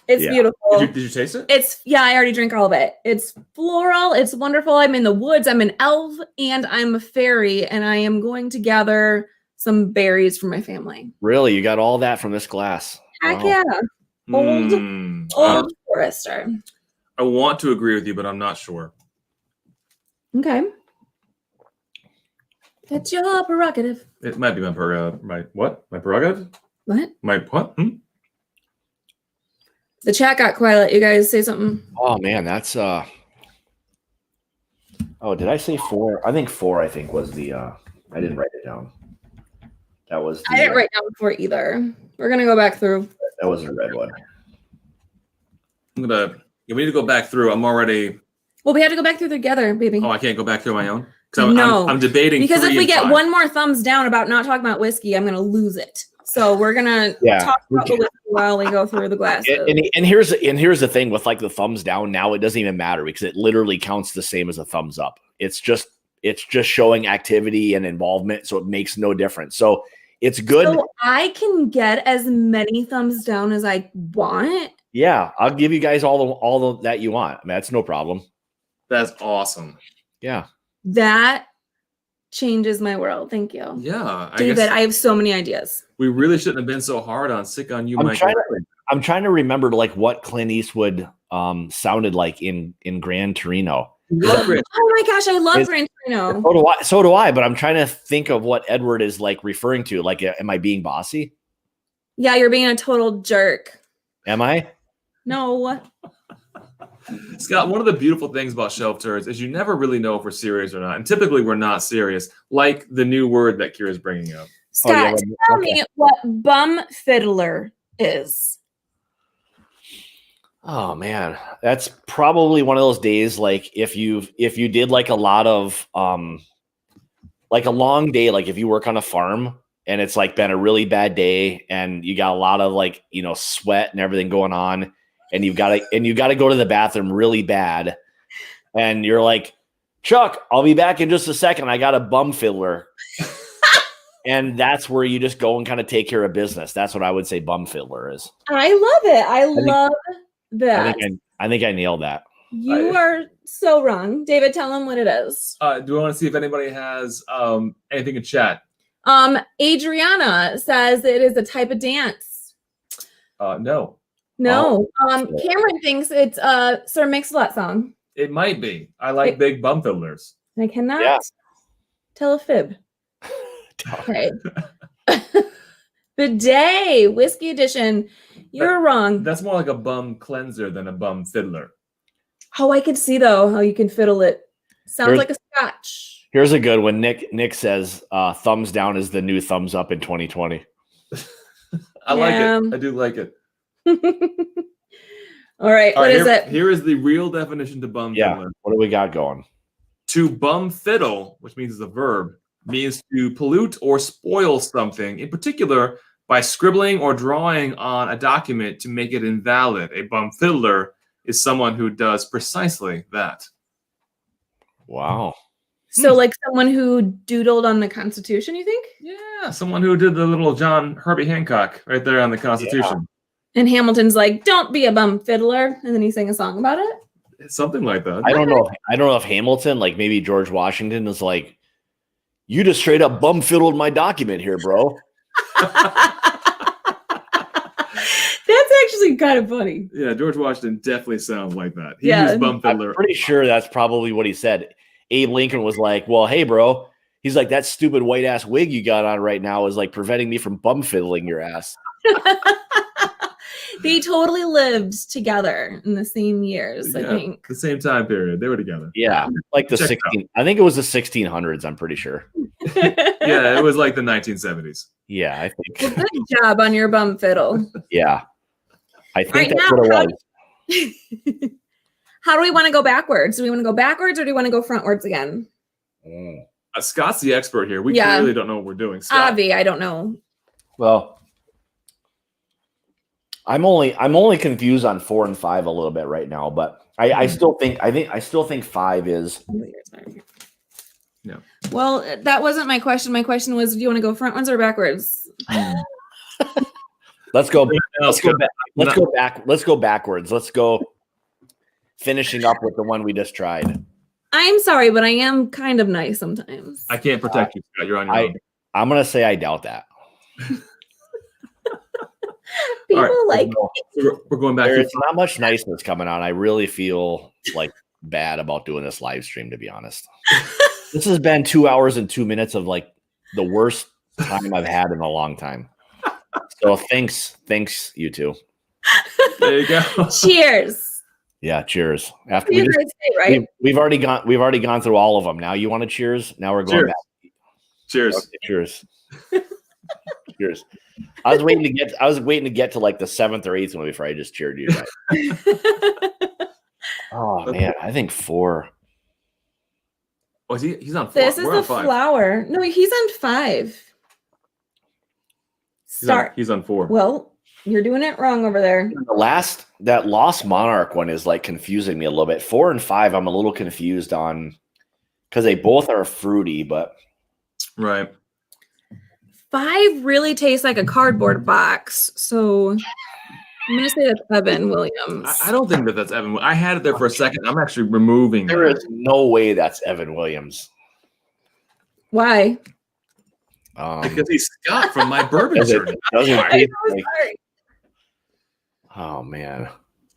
C: It's beautiful.
B: Did you taste it?
C: I already drank all of it. It's floral. It's wonderful. I'm in the woods. I'm an elf and I'm a fairy and I am going to gather some berries for my family.
A: Really? You got all that from this glass?
C: Heck yeah. Old forester.
B: I want to agree with you, but I'm not sure.
C: Okay. It's your prerogative.
B: It might be my prerogative. My what? My prerogative?
C: What?
B: My what?
C: The chat got quiet. You guys say something.
A: Oh man, that's Oh, did I say 4? I think 4. I think was the. I didn't write it down. That was.
C: I didn't write down 4 either. We're gonna go back through.
A: That was the red one.
B: We need to go back through. I'm already.
C: Well, we had to go back through together, baby.
B: Oh, I can't go back through my own.
C: No,
B: I'm debating
C: because if we get
B: 5.
C: one more thumbs down about not talking about whiskey, I'm gonna lose it. So we're gonna talk about the whiskey while we go through the glasses.
A: And here's the thing with like the thumbs down. Now it doesn't even matter because it literally counts the same as a thumbs up. It's just It's just showing activity and involvement, so it makes no difference. So it's good.
C: So I can get as many thumbs down as I want.
A: Yeah, I'll give you guys all the that you want. I mean, that's no problem.
B: That's awesome.
A: Yeah.
C: That changes my world. Thank you.
B: Yeah.
C: David, I have so many ideas.
B: We really shouldn't have been so hard on Sick on You, Mike.
A: I'm trying to remember like what Clint Eastwood sounded like in Gran Torino.
C: Oh my gosh, I love Gran Torino.
A: So do I, but I'm trying to think of what Edward is like referring to. Like, am I being bossy?
C: Yeah, you're being a total jerk.
A: Am I?
C: No.
B: Scott, one of the beautiful things about Shelf Turds is you never really know if we're serious or not. And typically we're not serious, like the new word that Kira's bringing up.
C: Scott, tell me what bum fiddler is.
A: Oh man, that's probably one of those days. Like if you did like a lot of like a long day, like if you work on a farm and it's like been a really bad day and you got a lot of like, you know, sweat and everything going on, and you got to go to the bathroom really bad, and you're like, Chuck, I'll be back in just a second. I got a bum fiddler. And that's where you just go and kind of take care of business. That's what I would say bum fiddler is.
C: I love it. I love that.
A: I think I nailed that.
C: You are so wrong. David, tell them what it is.
B: Do we want to see if anybody has anything in chat?
C: Adriana says it is a type of dance.
B: No.
C: No. Cameron thinks it's a Sir Mix-a-Lot song.
B: It might be. I like big bum fiddlers.
C: I cannot tell a fib. Okay. Bidet, whiskey edition. You're wrong.
B: That's more like a bum cleanser than a bum fiddler.
C: Oh, I could see though how you can fiddle it. Sounds like a scotch.
A: Here's a good one. Nick says thumbs down is the new thumbs up in 2020.
B: I like it. I do like it.
C: All right. What is it?
B: Here is the real definition to bum fiddler.
A: What do we got going?
B: To bum fiddle, which means it's a verb, means to pollute or spoil something, in particular by scribbling or drawing on a document to make it invalid. A bum fiddler is someone who does precisely that.
A: Wow.
C: So like someone who doodled on the Constitution, you think?
B: Yeah, someone who did the little Herbie Hancock right there on the Constitution.
C: And Hamilton's like, don't be a bum fiddler. And then he sang a song about it.
B: It's something like that.
A: I don't know if Hamilton, like maybe George Washington, is like, you just straight up bum fiddled my document here, bro.
C: That's actually kind of funny.
B: Yeah, George Washington definitely sounds like that. He used bum fiddler.
A: I'm pretty sure that's probably what he said. Abe Lincoln was like, well, hey, bro. He's like, that stupid white ass wig you got on right now is like preventing me from bum fiddling your ass.
C: They totally lived together in the same years, I think.
B: The same time period. They were together.
A: Yeah. Like the 16. I think it was the 1600s, I'm pretty sure.
B: Yeah, it was like the 1970s.
A: Yeah, I think.
C: Well, good job on your bum fiddle.
A: Yeah. I think
C: right,
A: that's
C: now,
A: what it was.
C: How do we want to go backwards? Do we want to go backwards or do we want to go frontwards again?
B: Scott's the expert here. We clearly don't know what we're doing. Scott.
C: Avi, I don't know.
A: Well, I'm only confused on 4 and 5 a little bit right now, but I still think 5 is.
B: Yeah.
C: Well, that wasn't my question. My question was, do you want to go frontwards or backwards?
A: Let's go backwards. Let's go finishing up with the one we just tried.
C: I'm sorry, but I am kind of nice sometimes.
B: I can't protect you, Scott. You're on your own.
A: I'm gonna say I doubt that.
C: People
B: we're going back.
A: There's not much niceness coming on. I really feel like bad about doing this live stream, to be honest. This has been 2 hours and 2 minutes of like the worst time I've had in a long time. So thanks, you two.
B: There you go.
C: Cheers.
A: Yeah, cheers. After we've already gone through all of them. Now you want to cheers? Now we're going back.
B: Cheers.
A: Okay, cheers. Cheers. I was waiting to get to like the 7th or 8th one before I just cheered you. Oh man, I think 4.
B: Oh, he's on 4.
C: This is the flower. No, he's on 5.
B: He's on 4.
C: Well, you're doing it wrong over there.
A: That Lost Monarch one is like confusing me a little bit. 4 and 5, I'm a little confused on because they both are fruity, but
B: Right.
C: 5 really tastes like a cardboard box. So I'm going to say that's Evan Williams.
B: I don't think that's Evan. I had it there for a second. I'm actually removing
A: there
B: that.
A: is no way that's Evan Williams.
C: Why?
B: Because he's Scott from my bourbon
A: Does it-
B: journey.
A: doesn't
C: I'm
A: taste
C: so
A: like-
C: sorry.
A: oh man.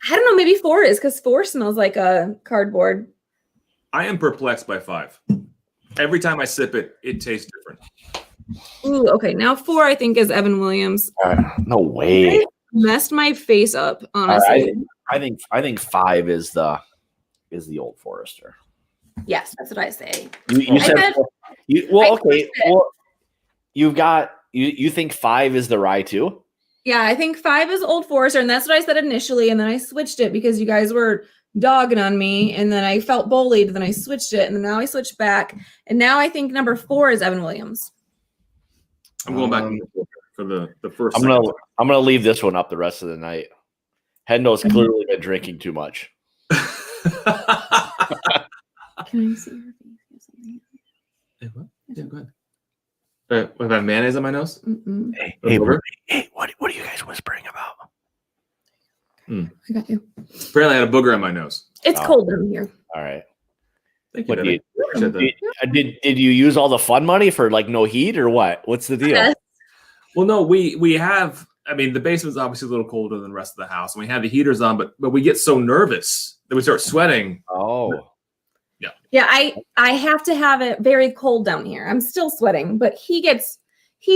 C: I don't know. Maybe 4 is because 4 smells like a cardboard.
B: I am perplexed by 5. Every time I sip it, it tastes different.
C: Ooh, okay. Now 4, I think, is Evan Williams.
A: No way.
C: It messed my face up, honestly.
A: I think 5 is the Old Forester.
C: Yes, that's what I say.
A: You
C: I
A: said
C: said-
A: well,
C: I
A: okay.
C: switched it.
A: Well, you've got you think 5 is the rye too?
C: Yeah, I think 5 is Old Forester, and that's what I said initially, and then I switched it because you guys were dogging on me, and then I felt bullied, then I switched it, and now I switched back, and now I think number 4 is Evan Williams.
B: I'm going back for the first.
A: I'm gonna leave this one up the rest of the night. Hendo's clearly been drinking too much.
C: Can I see her face?
B: Hey, what? Yeah, go ahead. What about mayonnaise on my nose?
C: Mm-mm.
A: Hey, what are you guys whispering about?
C: I got you.
B: Apparently, I had a booger on my nose.
C: It's
A: Oh.
C: cold down here.
A: All right.
B: Thank you.
A: What
B: Debbie. Appreciate that.
A: Did you use all the fun money for like no heat or what? What's the deal?
C: Yes.
B: Well, no, we have. I mean, the basement's obviously a little colder than the rest of the house, and we have the heaters on, but we get so nervous that we start sweating.
A: Oh,
C: Yeah, I have to have it very cold down here. I'm still sweating, but he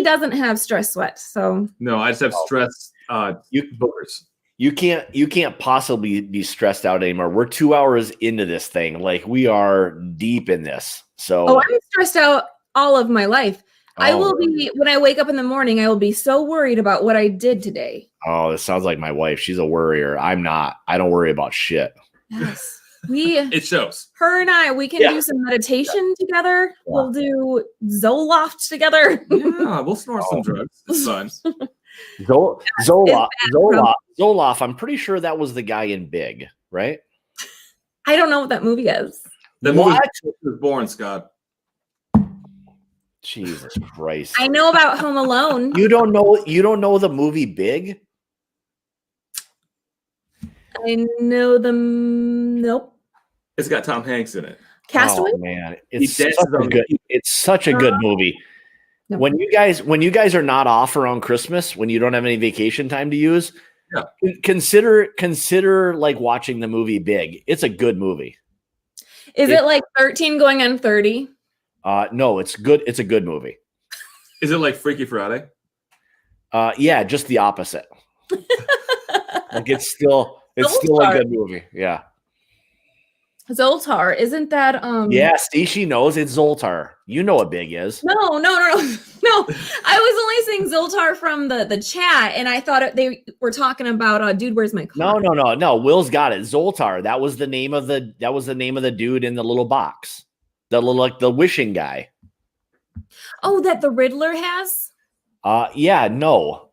C: doesn't have stress sweat. So
B: No, I just have stress. Boogers.
A: you can't possibly be stressed out anymore. We're 2 hours into this thing. Like we are deep in this. So
C: I'm stressed out all of my life. I
A: Oh.
C: will be when I wake up in the morning, I will be so worried about what I did today.
A: Oh, this sounds like my wife. She's a worrier. I'm not. I don't worry about shit.
C: Yes.
B: It shows.
C: Her and I, we can
A: Yeah.
C: do some meditation together.
A: Yeah.
C: We'll do Zoloft together.
B: Yeah, we'll snort some drugs. It's fun.
A: Zoloft. I'm pretty sure that was the guy in Big, right?
C: I don't know what that movie is.
B: The movie
A: What?
B: was born, Scott.
A: Jesus Christ.
C: I know about Home Alone.
A: You don't know the movie Big?
C: I know them. Nope.
B: It's got Tom Hanks in it.
C: Castaway.
A: Oh man,
B: He
A: it's
B: dances
A: such a
B: on
A: good.
B: the-
A: It's such a good movie.
C: No.
A: When you guys are not off around Christmas, when you don't have any vacation time to use,
B: Yeah.
A: consider like watching the movie Big. It's a good movie.
C: Is it like 13 going on 30?
A: No, it's good. It's a good movie.
B: Is it like Freaky Friday?
A: Yeah, just the opposite. Like it's still a
C: Zoltar.
A: good movie. Yeah.
C: Zoltar, isn't that
A: Yeah, see, she knows it's Zoltar. You know what Big is.
C: No. I was only saying Zoltar from the chat, and I thought they were talking about Dude, Where's My Car?
A: No. Will's got it. Zoltar. That was the name of the dude in the little box. The little like the wishing guy.
C: Oh, that the Riddler has?
A: Yeah, no.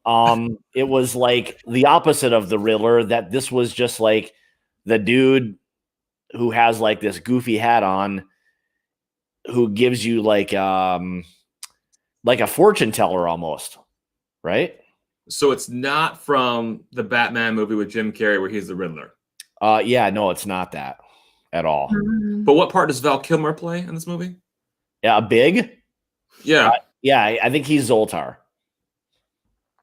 A: It was like the opposite of the Riddler, that this was just like the dude who has like this goofy hat on who gives you like a fortune teller almost, right?
B: So it's not from the Batman movie with Jim Carrey where he's the Riddler.
A: Yeah, no, it's not that at all.
B: But what part does Val Kilmer play in this movie?
A: Yeah, Big?
B: Yeah.
A: Yeah, I think he's Zoltar.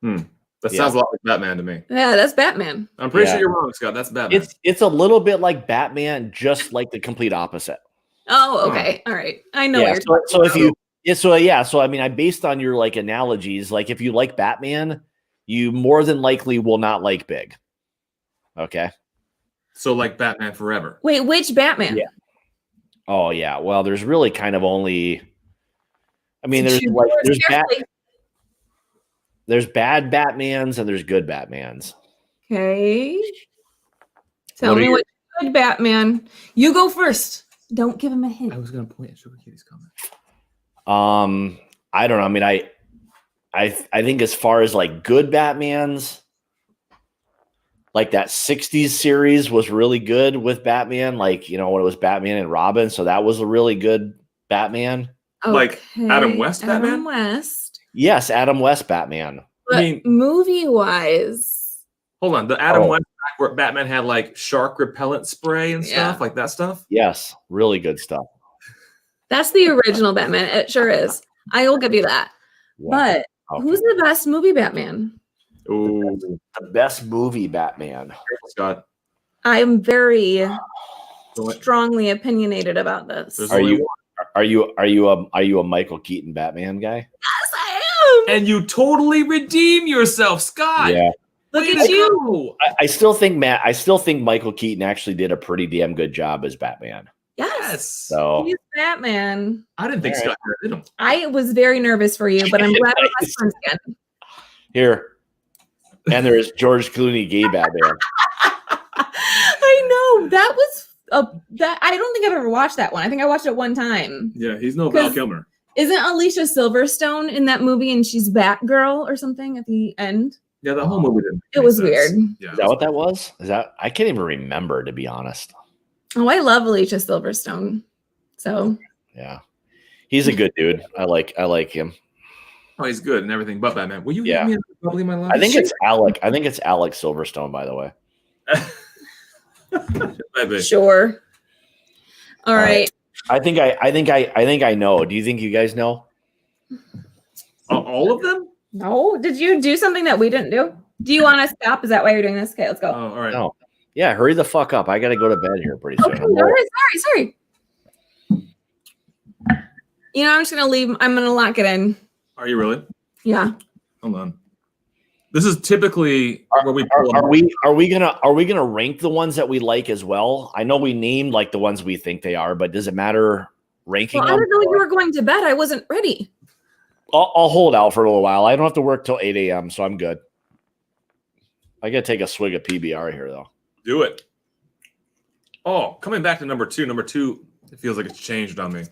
B: That
A: Yeah.
B: sounds a lot like Batman to me.
C: Yeah, that's Batman.
B: I'm pretty
A: Yeah.
B: sure you're wrong, Scott. That's Batman.
A: It's a little bit like Batman, just like the complete opposite.
C: Oh, okay. All right. I know
A: Yeah,
C: what you're
A: so if you so I mean, I based on your like analogies, like if you like Batman, you more than likely will not like Big. Okay.
B: So like Batman Forever.
C: Wait, which Batman?
A: Yeah. Oh yeah. Well, there's really kind of only. I mean, there's
C: Choose
A: like
C: yours carefully.
A: there's bad Batmans and there's good Batmans.
C: Okay. Tell
A: What are
C: me
A: your-
C: what good Batman. You go first. Don't give him a hint.
B: I was going to point at Sugar Kitty's comment.
A: I don't know. I mean, I think as far as like good Batmans, like that 60s series was really good with Batman, like, you know, when it was Batman and Robin. So that was a really good Batman.
B: Like Adam West
C: Adam
B: Batman?
C: West.
A: Yes, Adam West Batman.
C: But
B: I mean,
C: movie-wise,
B: hold on. The Adam West where Batman had like shark repellent spray and stuff, like that stuff?
A: Yes, really good stuff.
C: that's the original Batman. It sure is. I will give you that.
A: Yeah.
C: But who's the best movie Batman?
B: Ooh,
A: The best movie Batman?
B: Scott.
C: I'm very strongly opinionated about this.
B: There's
A: Are
B: only
A: you
B: one.
A: are you a Michael Keaton Batman guy?
C: Yes, I am.
B: And you totally redeem yourself, Scott.
A: Yeah.
C: Look
B: Way
C: at
B: to
C: you.
B: go.
A: I still think Michael Keaton actually did a pretty damn good job as Batman.
C: Yes.
B: Yes.
A: So
C: He's Batman.
B: I didn't think Scott did him.
C: I was very nervous for you, but I'm glad we're best friends again.
A: here. And there's George Clooney gay Batman.
C: I know. That was that I don't think I've ever watched that one. I think I watched it one time.
B: Yeah, he's no Val Kilmer.
C: Isn't Alicia Silverstone in that movie and she's Batgirl or something at the end?
B: Yeah, the whole movie didn't.
C: It
B: make
C: was
B: sense.
C: weird.
B: Yeah,
A: Is that what that was? Is that I can't even remember, to be honest.
C: Oh, I love Alicia Silverstone. So
A: Yeah. He's a good dude. I like him.
B: Oh, he's good and everything but Batman. Will you
A: Yeah.
B: give me a bubbly in my life?
A: I think it's Alec. I think it's Alex Silverstone, by the way.
B: Maybe.
C: sure. All right.
A: I think I know. Do you think you guys know?
B: All of them?
C: No, did you do something that we didn't do? Do you want to stop? Is that why you're doing this? Okay, let's go.
B: Oh, all right.
A: No. Yeah, hurry the fuck up. I gotta go to bed here pretty soon.
C: Okay, sorry. You know, I'm just gonna leave. I'm gonna lock it in.
B: Are you really?
C: Yeah.
B: Hold on. This is typically where we pull
A: Are we gonna rank the ones that we like as well? I know we named like the ones we think they are, but does it matter ranking
C: Well, I
A: them?
C: didn't know you were going to bed. I wasn't ready.
A: I'll hold out for a little while. I don't have to work till 8 a.m., so I'm good. I gotta take a swig of PBR here though.
B: do it. Oh, coming back to number two. Number two, it feels like it's changed on me.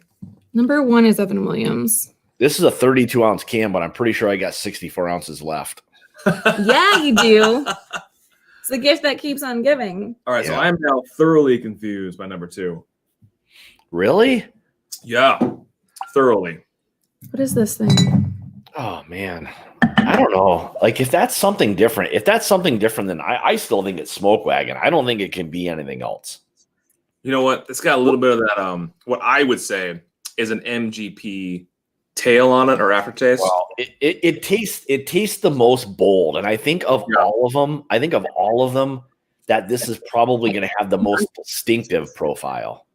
C: Number 1 is Evan Williams.
A: This is a 32-ounce can, but I'm pretty sure I got 64 ounces left.
C: Yeah, you do. It's the gift that keeps on giving.
B: All right, so
A: Yeah.
B: I am now thoroughly confused by number 2.
A: Really?
B: Yeah, thoroughly.
C: What is this thing?
A: Oh man. I don't know. Like if that's something different, then I still think it's Smoke Wagon. I don't think it can be anything else.
B: You know what? It's got a little bit of that. What I would say is an MGP tail on it or aftertaste.
A: Well, it tastes the most bold, and I think of all of them, that this is probably going to have the most distinctive profile.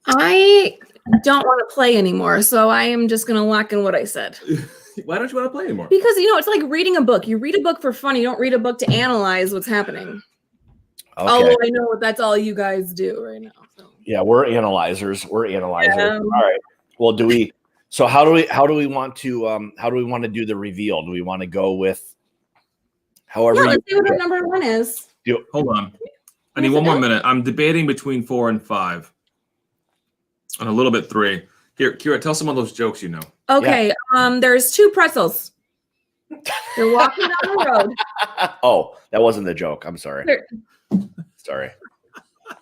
C: I don't want to play anymore, so I am just going to lock in what I said.
B: Why don't you want to play anymore?
C: Because, it's like reading a book. You read a book for fun. You don't read a book to analyze what's happening.
A: Okay.
C: Although I know that's all you guys do right now. So.
A: Yeah, we're analyzers.
C: Yeah.
A: All right. Well, so how do we want to do the reveal? Do we want to go with however?
C: Yeah, let's see what our number 1 is.
B: Hold on. I need one more minute. I'm debating between 4 and 5. And a little bit 3. Here, Kira, tell some of those jokes you know.
C: Okay, there's 2 pretzels. They're walking down the road.
A: Oh, that wasn't the joke. I'm sorry.
C: They're-
A: Sorry.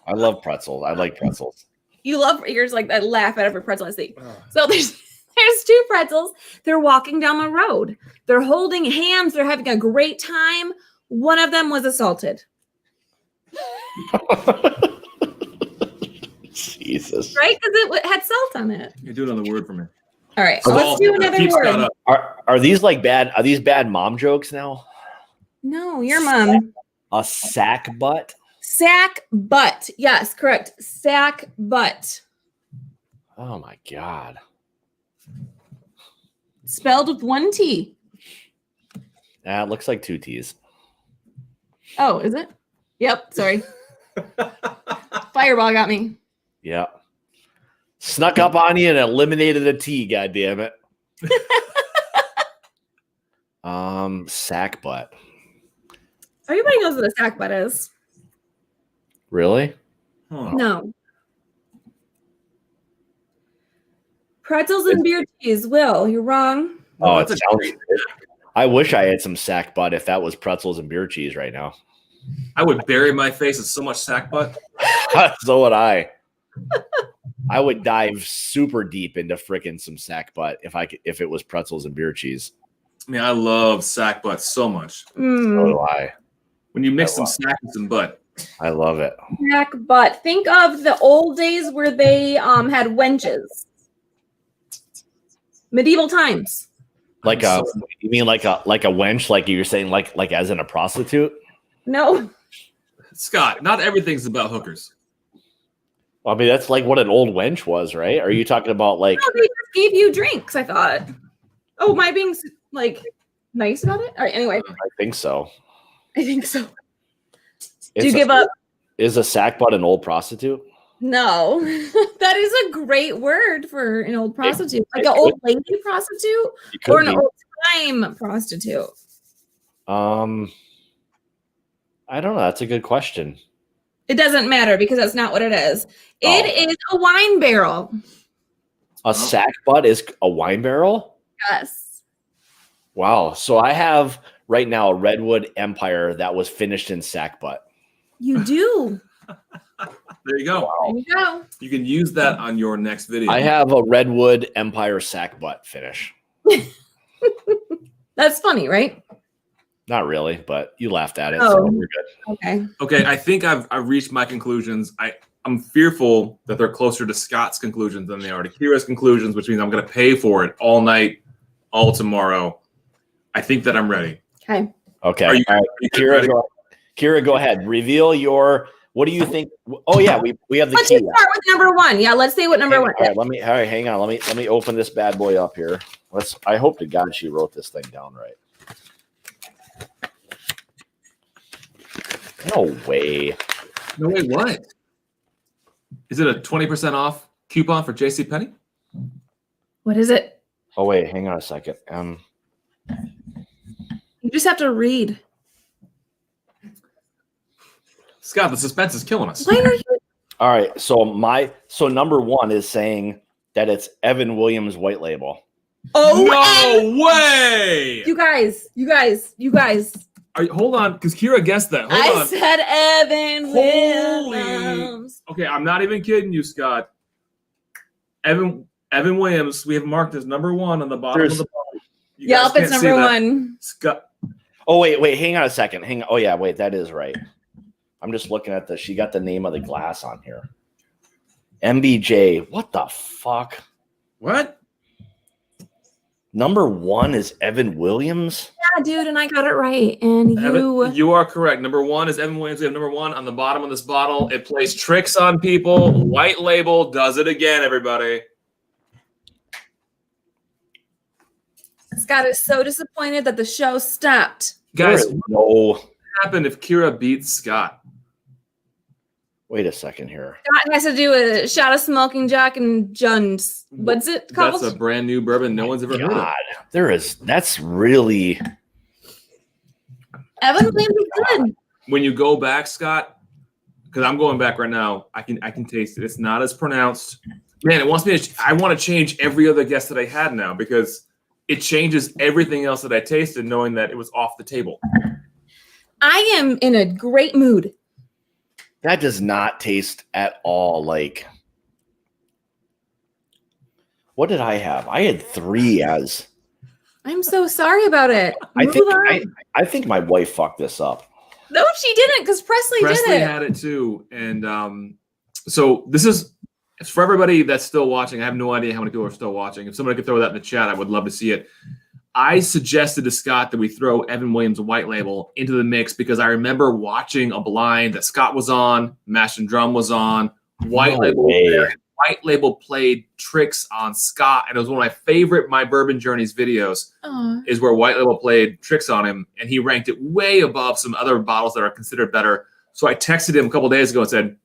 A: I love pretzels. I like pretzels.
C: You love yours like I laugh at every pretzel I see. So there's 2 pretzels. They're walking down the road. They're holding hands. They're having a great time. One of them was assaulted.
A: Jesus.
C: Right? Because it had salt on it.
B: You do another word for me.
C: All right. So let's do another
B: Keep Scott
C: word.
B: up.
A: Are these like bad? Are these bad mom jokes now?
C: No, your mom.
A: A sack butt?
C: Sack butt. Yes, correct. Sack butt.
A: Oh my God.
C: Spelled with 1 T.
A: It looks like 2 T's.
C: Oh, is it? Yep. Sorry. Fireball got me.
A: Yeah. Snuck up on you and eliminated a T, God damn it. Sack butt.
C: Everybody knows what a sack butt is.
A: Really?
B: Huh.
C: No. Pretzels and beer cheese. Will, you're wrong.
A: Oh,
B: that's
A: it
B: a
A: sounds. I wish I had some sack butt if that was pretzels and beer cheese right now.
B: I would bury my face in so much sack butt.
A: So would I. I would dive super deep into frickin' some sack butt if it was pretzels and beer cheese.
B: I mean, I love sack butt so much.
A: So do I.
B: When you mix some sack and some butt.
A: I love it.
C: Sack butt. Think of the old days where they had wenches. Medieval times.
A: Like you mean like a wench, like you were saying, like as in a prostitute?
C: No.
B: Scott, not everything's about hookers.
A: Well, I mean, that's like what an old wench was, right? Are you talking about like?
C: No, they just gave you drinks. I thought. Oh, am I being like nice about it? All right. Anyway,
A: I think so.
C: I think so. Do you give up?
A: Is a sack butt an old prostitute?
C: No, that is a great word for an old prostitute, like an old lady prostitute or an old time prostitute.
A: I don't know. That's a good question.
C: It doesn't matter because that's not what it is. It is a wine barrel.
A: A sack butt is a wine barrel?
C: Yes.
A: Wow. So I have right now a Redwood Empire that was finished in sack butt.
C: You do.
B: There you go.
A: Wow.
C: There you go.
B: You can use that on your next video.
A: I have a Redwood Empire sack butt finish.
C: That's funny, right?
A: Not really, but you laughed at it,
C: Oh.
A: so we're good.
C: Okay.
B: Okay, I think I've reached my conclusions. I'm fearful that they're closer to Scott's conclusions than they are to Kira's conclusions, which means I'm going to pay for it all night, all tomorrow. I think that I'm ready.
C: Okay.
A: Okay.
B: Are you
A: all right. Kira, go ahead. Reveal your. What do you think? Oh yeah, we have the
C: Let's
A: key.
C: just start with number one. Yeah, let's say what number one is.
A: All right, hang on. Let me open this bad boy up here. I hope to God she wrote this thing down right. No way.
B: No way, what? Is it a 20% off coupon for JCPenney?
C: What is it?
A: Oh wait, hang on a second.
C: You just have to read.
B: Scott, the suspense is killing us.
C: Why are you?
A: All right, so number one is saying that it's Evan Williams white label.
C: Oh,
B: no way!
C: You guys.
B: Hold on, because Kira guessed that. Hold
C: I
B: on.
C: said Evan Williams.
B: Okay, I'm not even kidding you, Scott. Evan Williams, we have marked as number one on the bottom of the bottle.
C: Yep, it's number one.
B: Scott.
A: Oh wait, hang on a second. Oh yeah, wait, that is right. I'm just looking at she got the name of the glass on here. MBJ. What the fuck?
B: What?
A: Number one is Evan Williams?
C: Yeah, dude, and I got it right. And
B: you are correct. Number one is Evan Williams. We have number one on the bottom of this bottle. It plays tricks on people. White label does it again, everybody.
C: Scott is so disappointed that the show stopped.
B: Guys,
A: what
B: happened if Kira beats Scott?
A: Wait a second here.
C: Scott has to do a shot of smoking Jack and Jones. What's it called?
B: That's a brand new bourbon no one's ever heard of.
A: That's really.
C: Evan Williams is good.
B: When you go back, Scott, because I'm going back right now, I can taste it. It's not as pronounced. Man, it wants me to. I want to change every other guess that I had now because it changes everything else that I tasted, knowing that it was off the table.
C: I am in a great mood.
A: That does not taste at all like. What did I have? I had 3 as.
C: I'm so sorry about it.
A: I think my wife fucked this up.
C: No, she didn't, because Presley did it.
B: Had it too, and so this is for everybody that's still watching. I have no idea how many people are still watching. If somebody could throw that in the chat, I would love to see it. I suggested to Scott that we throw Evan Williams white label into the mix because I remember watching a blind that Scott was on, Mash and Drum was on, White Label played tricks on Scott, and it was one of my favorite My Bourbon Journeys videos. Is where White Label played tricks on him, and he ranked it way above some other bottles that are considered better. So I texted him a couple days ago and said,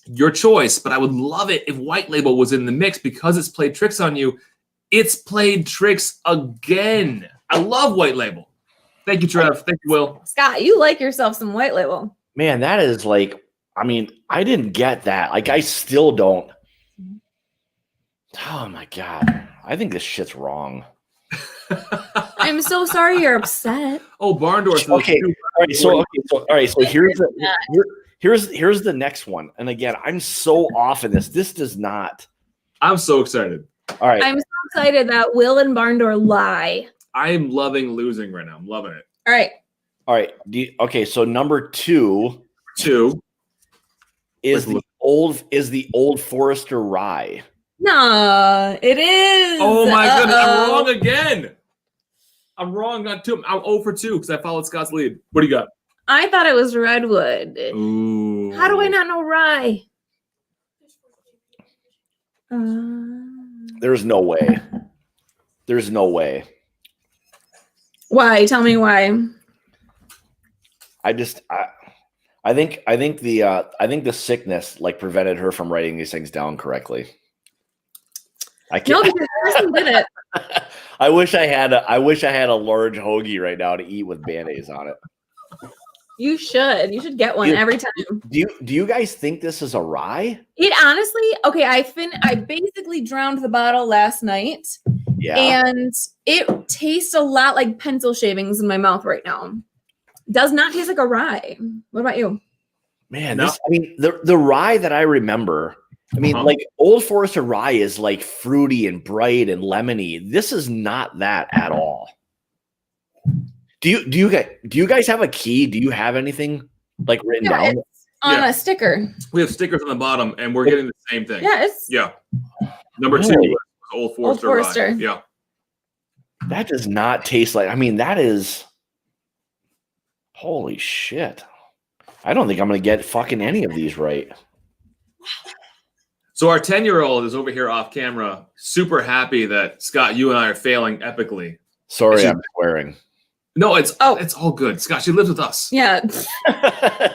B: your choice, but I would love it if White Label was in the mix because it's played tricks on you. It's played tricks again. I love White Label. Thank you, Trev. Thank you, Will.
C: Scott, you like yourself some White Label.
A: Man, that is like, I mean, I didn't get that. Like, I still don't. Oh, my God. I think this shit's wrong.
C: I'm so sorry you're upset.
B: Oh, Barn Door.
A: Okay. All right. So here's the next one. And again, I'm so off in this. This does not
B: I'm so excited.
A: All right.
C: I'm so excited that Will and Barndor lie.
B: I am loving losing right now. I'm loving it.
C: All right.
A: All right. Okay. So number 2 is the Old Forester rye.
C: No, it is.
B: Oh my goodness. I'm wrong again. I'm wrong on 2. I'm 0 for 2 because I followed Scott's lead. What do you got?
C: I thought it was Redwood.
B: Ooh.
C: How do I not know rye?
A: There's no way. There's no way.
C: Why? Tell me why.
A: I think the sickness like prevented her from writing these things down correctly. I can't.
C: No, because the person did it.
A: I wish I had a large hoagie right now to eat with band-aids on it.
C: You should. You should get one every time.
A: Do you guys think this is a rye?
C: It honestly, okay, I basically drowned the bottle last night.
A: Yeah.
C: And it tastes a lot like pencil shavings in my mouth right now. Does not taste like a rye. What about you?
A: Man, the rye that I remember, like Old Forester rye is like fruity and bright and lemony. This is not that at all. Do you guys have a key? Do you have anything like written down?
C: It's on a sticker.
B: We have stickers on the bottom, and we're getting the same thing.
C: Yeah.
B: Number 2 is Old Forester.
C: Old Forester.
B: Rye. Yeah.
A: That does not taste like. That is. Holy shit! I don't think I'm gonna get fucking any of these right.
B: So our 10-year-old is over here off camera, super happy that Scott, you and I are failing epically.
A: Sorry, I'm swearing.
B: No, it's all good. Scott, she lives with us.
C: Yeah.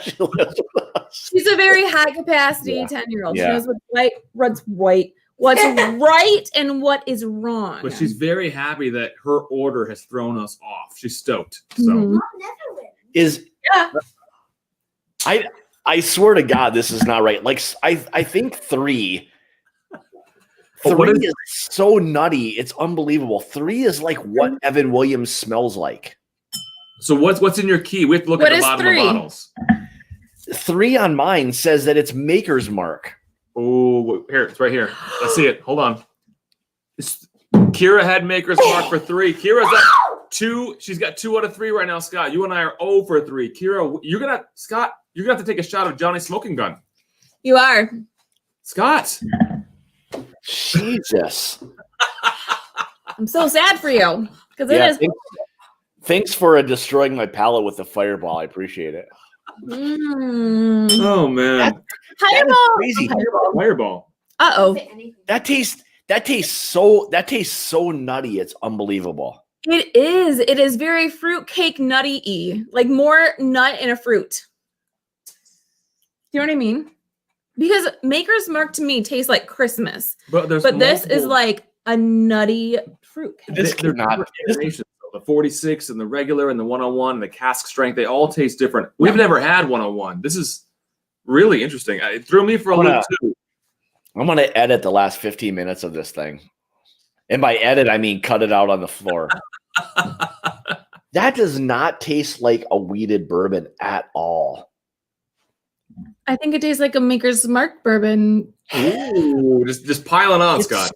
A: She lives with us.
C: She's a very high capacity 10-year-old.
A: Yeah.
C: She knows what's right and what is wrong.
B: But she's very happy that her order has thrown us off. She's stoked. So
C: Mhm.
A: I swear to God, this is not right. Like I think 3 is so nutty. It's unbelievable. 3 is like what Evan Williams smells like.
B: So what's in your key? We have to look at the bottom of bottles.
A: 3 on mine says that it's Maker's Mark.
B: Oh, here, it's right here. Let's see it. Hold on. Kira had Maker's Mark for 3. Kira's at 2. She's got 2 out of 3 right now, Scott. You and I are 0 for 3. Kira, you're gonna have to take a shot of Johnny's smoking gun.
C: You are.
B: Scott.
A: Jesus.
C: I'm so sad for you. Because it is.
A: Thanks for destroying my palate with the fireball. I appreciate it.
B: Oh man.
C: Fireball.
A: Crazy.
B: Fireball.
C: Uh-oh.
A: That tastes so nutty. It's unbelievable.
C: It is. It is very fruitcake nutty-y. Like more nut in a fruit. You know what I mean? Because Maker's Mark to me tastes like Christmas. But this is like a nutty fruit.
B: They're not the 46 and the regular and the 101 and the cask strength, they all taste different. We've never had 101. This is really interesting. It threw me for a loop too.
A: I'm going to edit the last 15 minutes of this thing. And by edit, I mean cut it out on the floor. That does not taste like a weeded bourbon at all.
C: I think it tastes like a Maker's Mark bourbon.
B: Ooh, just piling on, Scott.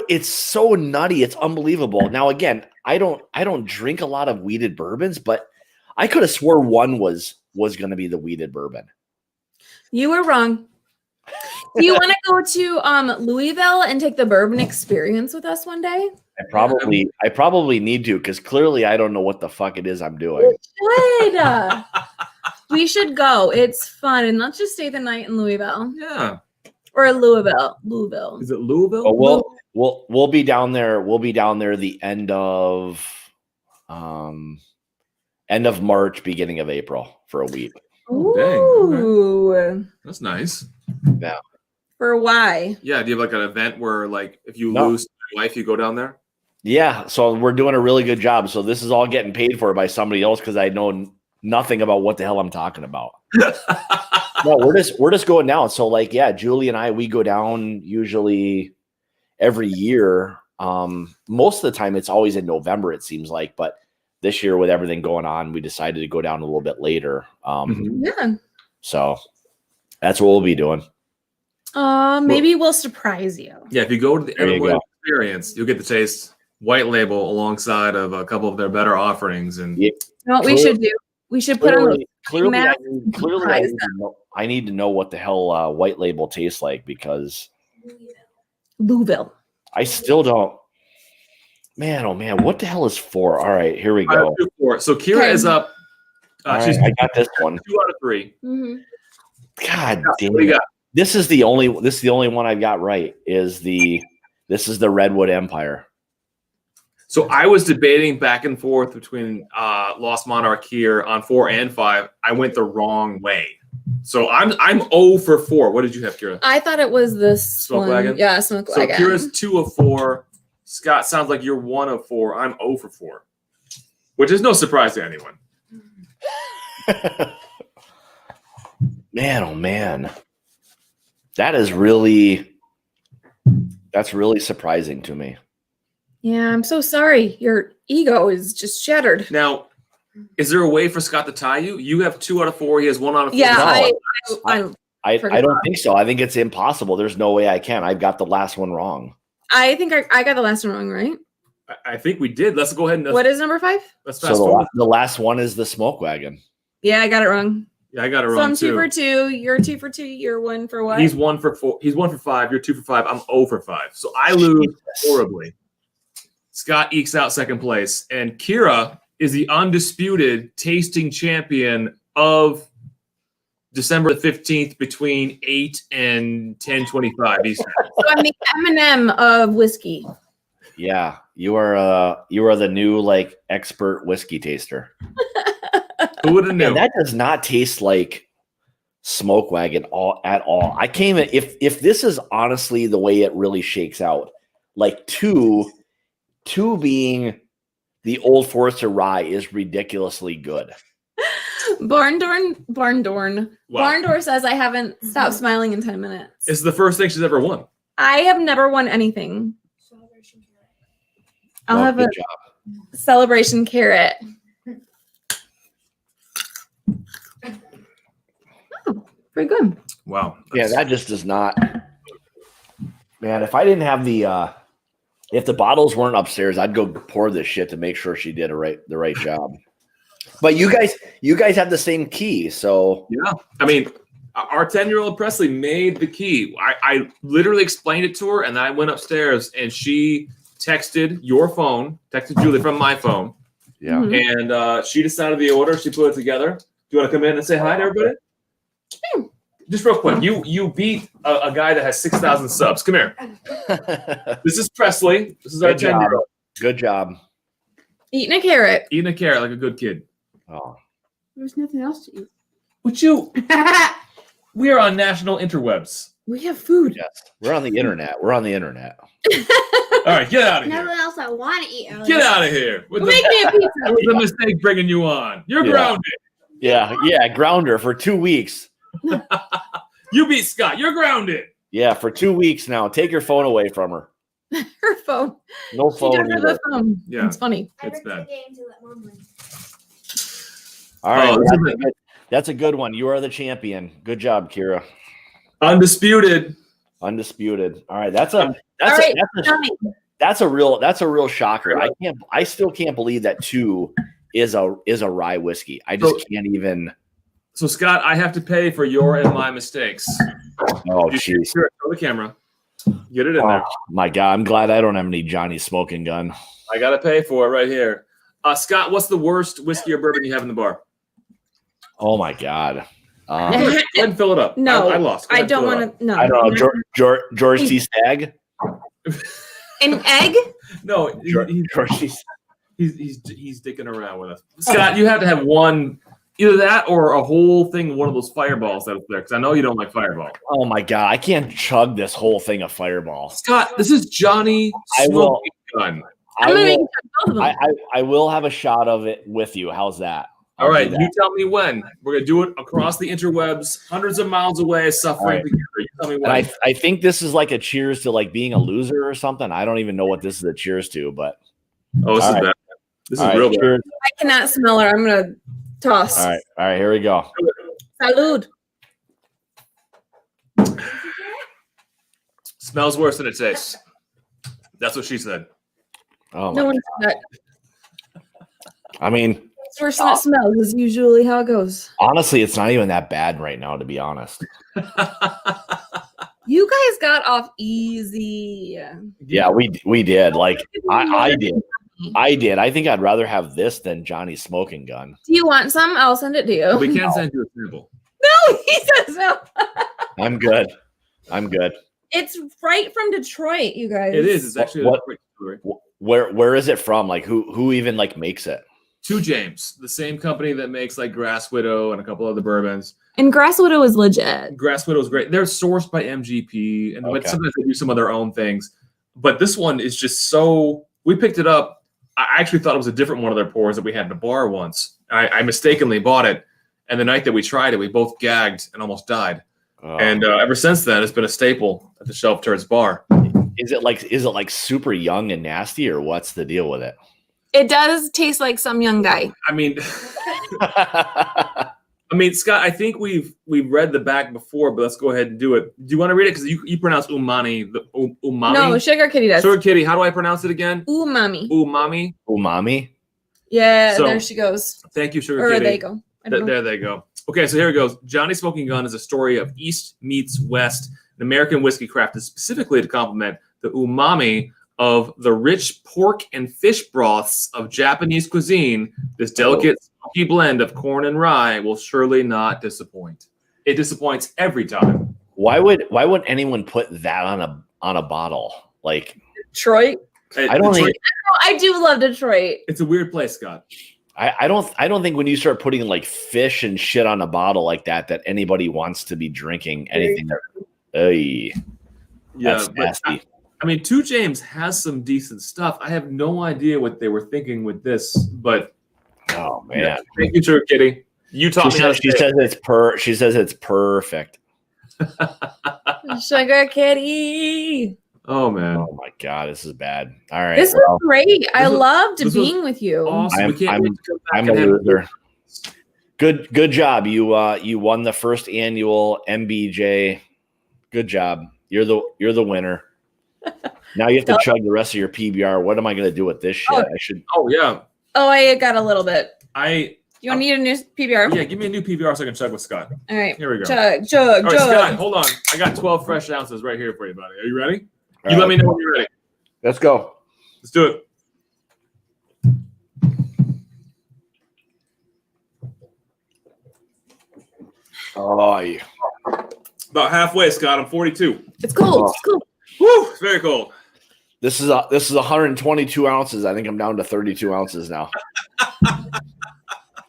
A: It's so nutty. It's unbelievable. Now, again, I don't drink a lot of weeded bourbons, but I could have swore one was going to be the weeded bourbon.
C: You were wrong. Do you want to go to Louisville and take the bourbon experience with us one day?
A: I probably need to, because clearly I don't know what the fuck it is I'm doing.
C: We should go. It's fun, and let's just stay the night in Louisville.
B: Yeah.
C: Or Louisville.
B: Is it Louisville?
A: Oh, we'll be down there. We'll be down there the end of March, beginning of April for a week.
B: Oh,
C: ooh,
B: okay. That's nice.
A: Yeah.
C: For why?
B: Yeah. Do you have like an event where, like, if you lose your life, you go down there? Yeah.
A: So we're doing a really good job. So this is all getting paid for by somebody else because I know nothing about what the hell I'm talking about. No, we're just going down. So like, yeah, Julie and I, we go down usually every year. Most of the time it's always in November, it seems like, but this year with everything going on, we decided to go down a little bit later.
C: Yeah.
A: So that's what we'll be doing.
C: Maybe we'll surprise you.
B: Yeah, if you go to the
A: There you
B: Everwood
A: go.
B: experience, you'll get to taste white label alongside of a couple of their better offerings. And
A: Yeah.
C: You know what we should do? We should put on those
A: Clearly,
C: masks
A: I
C: and
A: need
C: surprise
A: to know, I need to know what the hell white label tastes like, because
C: Louisville.
A: I still don't. Man, oh man, what the hell is 4? All right, here we go.
B: 5-2-4. So Kira
C: Okay.
B: is up.
A: All
B: She's
A: right, I got this one.
B: 2 out of 3.
C: Mm-hmm.
A: God damn
B: What do you
A: it.
B: got?
A: This is the only one I've got right. This is the Redwood Empire.
B: So I was debating back and forth between Lost Monarch here on 4 and 5. I went the wrong way. So I'm 0 for 4. What did you have, Kira?
C: I thought it was this
B: Smoke
C: one.
B: wagon?
C: Yeah, smoke
B: So
C: wagon.
B: Kira's 2 of 4. Scott, sounds like you're 1 of 4. I'm 0 for 4, which is no surprise to anyone.
A: Man, oh man. That's really surprising to me.
C: Yeah, I'm so sorry. Your ego is just shattered.
B: Now, is there a way for Scott to tie you? You have 2 out of 4. He has 1 out of 4.
C: Yeah,
A: No,
C: I
A: I don't think so. I think it's impossible. There's no way I can. I've got the last one wrong.
C: think I got the last one wrong, right?
B: I think we did. Let's go ahead and
C: What is number 5?
B: let's
A: So
B: fast forward.
A: the last one is the smoke wagon.
C: Yeah, I got it wrong.
B: Yeah, I got it
C: So
B: wrong
C: I'm 2
B: too.
C: for 2. You're 2 for 2. You're 1 for what?
B: He's 1 for 4. He's 1 for 5. You're 2 for 5. I'm 0 for 5. So I lose horribly. Scott ekes out second place, and Kira is the undisputed tasting champion of December the 15th between 8 and 10:25 Eastern.
C: So I'm the M&M of whiskey.
A: Yeah, you are the new like expert whiskey taster.
B: Who would have
A: Man,
B: known?
A: that does not taste like smoke wagon at all. I came in, if this is honestly the way it really shakes out, like two being the Old Forester rye is ridiculously good.
C: Barndorn.
B: Wow.
C: Barndor says I haven't stopped smiling in 10 minutes.
B: It's the first thing she's ever won.
C: I have never won anything. I'll
A: Well,
C: have a
A: good job.
C: celebration carrot. Oh, pretty good.
B: Wow.
A: Yeah, that just does not. Man, if I didn't have if the bottles weren't upstairs, I'd go pour this shit to make sure she did the right job. But you guys have the same key, so
B: Yeah. I mean, our 10-year-old Presley made the key. I literally explained it to her, and then I went upstairs, and she texted Julie from my phone.
A: yeah.
C: Mhm.
B: And she decided the order. She put it together. Do you want to come in and say hi to everybody?
C: Sure.
B: Just real quick. You beat a guy that has 6,000 subs. Come here. This is Presley. This is our
A: Good job.
B: 10-year-old.
A: Good job.
C: Eating a carrot.
B: Eating a carrot like a good kid.
A: Oh.
C: There's nothing else to eat.
B: Would you? We are on national interwebs.
C: We have food.
A: Yes. We're on the internet.
B: All right, get out of here.
D: Nothing else I want to eat.
B: Get out of here.
C: Make me a
B: It
C: pizza.
B: was a mistake bringing you on. You're
A: Yeah.
B: grounded.
A: Yeah, grounder for 2 weeks.
B: You beat Scott. You're grounded.
A: Yeah, for 2 weeks now. Take your phone away from her.
C: Her phone.
A: No
C: She
A: phone.
C: does have
A: either.
C: a phone.
B: Yeah.
C: It's funny.
D: I
B: It's
D: ripped
B: bad.
D: the game to let Mom win.
A: All right,
B: Oh,
A: that's a good one. You are the champion. Good job, Kira.
B: Undisputed.
A: Undisputed. All right, that's a
C: All right, Johnny.
A: that's a real shocker. I still can't believe that 2 is a rye whiskey. I just can't even.
B: So Scott, I have to pay for your and my mistakes.
A: Oh
B: You
A: jeez.
B: show the camera. Get it in there.
A: Oh my God, I'm glad I don't have any Johnny smoking gun.
B: I gotta pay for it right here. Scott, what's the worst whiskey or bourbon you have in the bar?
A: Oh my God.
B: Go ahead and fill it up.
C: No,
B: I lost. Go
C: I
B: ahead,
C: don't
B: fill it
C: want
B: up.
C: to. No.
A: I don't know. George T. Stagg.
C: An egg?
B: No,
A: George T.
B: he's dicking around with us. Scott, you have to have one, either that or a whole thing, one of those fireballs that's there, because I know you don't like Fireball.
A: Oh my God, I can't chug this whole thing of Fireball.
B: Scott, this is Johnny
A: I will-
B: Smoking Gun.
A: I
C: I'm gonna make
A: will,
C: you both of them.
A: I will have a shot of it with you. How's that? I'll
B: All
A: do
B: right,
A: that.
B: you tell me when. We're gonna do it across the interwebs, hundreds of miles away, suffering
A: All right.
B: together. You tell me
A: And
B: when.
A: I think this is like a cheers to like being a loser or something. I don't even know what this is a cheers to, but
B: Oh, this
A: All
B: is
A: right.
B: bad. This is
A: all right,
B: real bad.
A: cheers.
C: I cannot smell her. I'm gonna toss.
A: All right, here we go.
C: Salud.
B: Smells worse than it tastes. That's what she said.
A: Oh,
C: No one said that.
A: I mean,
C: It's worse than it smells is usually how it goes.
A: honestly, it's not even that bad right now, to be honest.
C: You guys got off easy.
A: Yeah, we did. Like I did. I think I'd rather have this than Johnny's smoking gun.
C: Do you want some? I'll send it to you.
B: We can't send you a sample.
C: No, he says no.
A: I'm good.
C: It's right from Detroit, you guys.
B: It is. It's actually a great story.
A: Where is it from? Like who even like makes it?
B: Two James, the same company that makes like Grass Widow and a couple other bourbons.
C: And Grass Widow is legit.
B: Grass Widow is great. They're sourced by MGP, and but
A: Okay.
B: sometimes they do some of their own things. But this one is just so. We picked it up. I actually thought it was a different one of their pours that we had in a bar once. I mistakenly bought it, and the night that we tried it, we both gagged and almost died. And ever since then, it's been a staple at the Shelf Turds bar.
A: Is it like super young and nasty, or what's the deal with it?
C: It does taste like some young guy.
B: I mean, Scott, I think we've read the back before, but let's go ahead and do it. Do you want to read it? Because you pronounce umami. Umami.
C: No, Sugar Kitty does.
B: Sugar Kitty. How do I pronounce it again?
C: Umami.
B: Umami.
A: Umami.
C: Yeah,
B: So,
C: there she goes.
B: Thank you, Sugar
C: Or
B: Kitty.
C: they go. I don't know.
B: There they go. Okay, so here it goes. Johnny Smoking Gun is a story of East meets West, an American whiskey crafted specifically to complement the umami of the rich pork and fish broths of Japanese cuisine. This delicate, smoky blend of corn and rye will surely not disappoint. It disappoints every time.
A: Why would anyone put that on a bottle? Like
C: Detroit.
A: I don't think
C: I do love Detroit.
B: It's a weird place, Scott.
A: I don't think when you start putting like fish and shit on a bottle like that anybody wants to be drinking anything. That's nasty.
B: I mean, Two James has some decent stuff. I have no idea what they were thinking with this, but
A: Oh man!
B: yeah. Thank you, Sugar Kitty. You taught me how to
A: She
B: say it.
A: says it's perfect.
C: Sugar Kitty.
B: Oh man,
A: Oh my god, this is bad. All right,
C: This
A: well,
C: was great. I
B: was-
C: loved
B: this was
C: being with you.
B: awesome. We can't wait to come back
A: I'm a
B: and have-
A: loser. Good job. You won the first annual MBJ. Good job. You're the winner. Now you have to chug the rest of your PBR. What am I going to do with this shit? I should.
B: Oh yeah,
C: Oh, I got a little bit.
B: You
C: need a new PBR?
B: yeah. Give me a new PBR so I can chug with Scott.
C: All right.
B: Here we go.
C: Chug.
B: All right, Scott, hold on. I got 12 fresh ounces right here for you, buddy. Are you ready?
A: All
B: You let
A: right,
B: me know when you're ready.
A: Let's go.
B: Let's do it.
A: Oh, yeah.
B: About halfway, Scott. I'm 42.
C: It's cold. It's cool.
B: Woo! It's very cold.
A: This is 122 ounces. I think I'm down to 32 ounces now.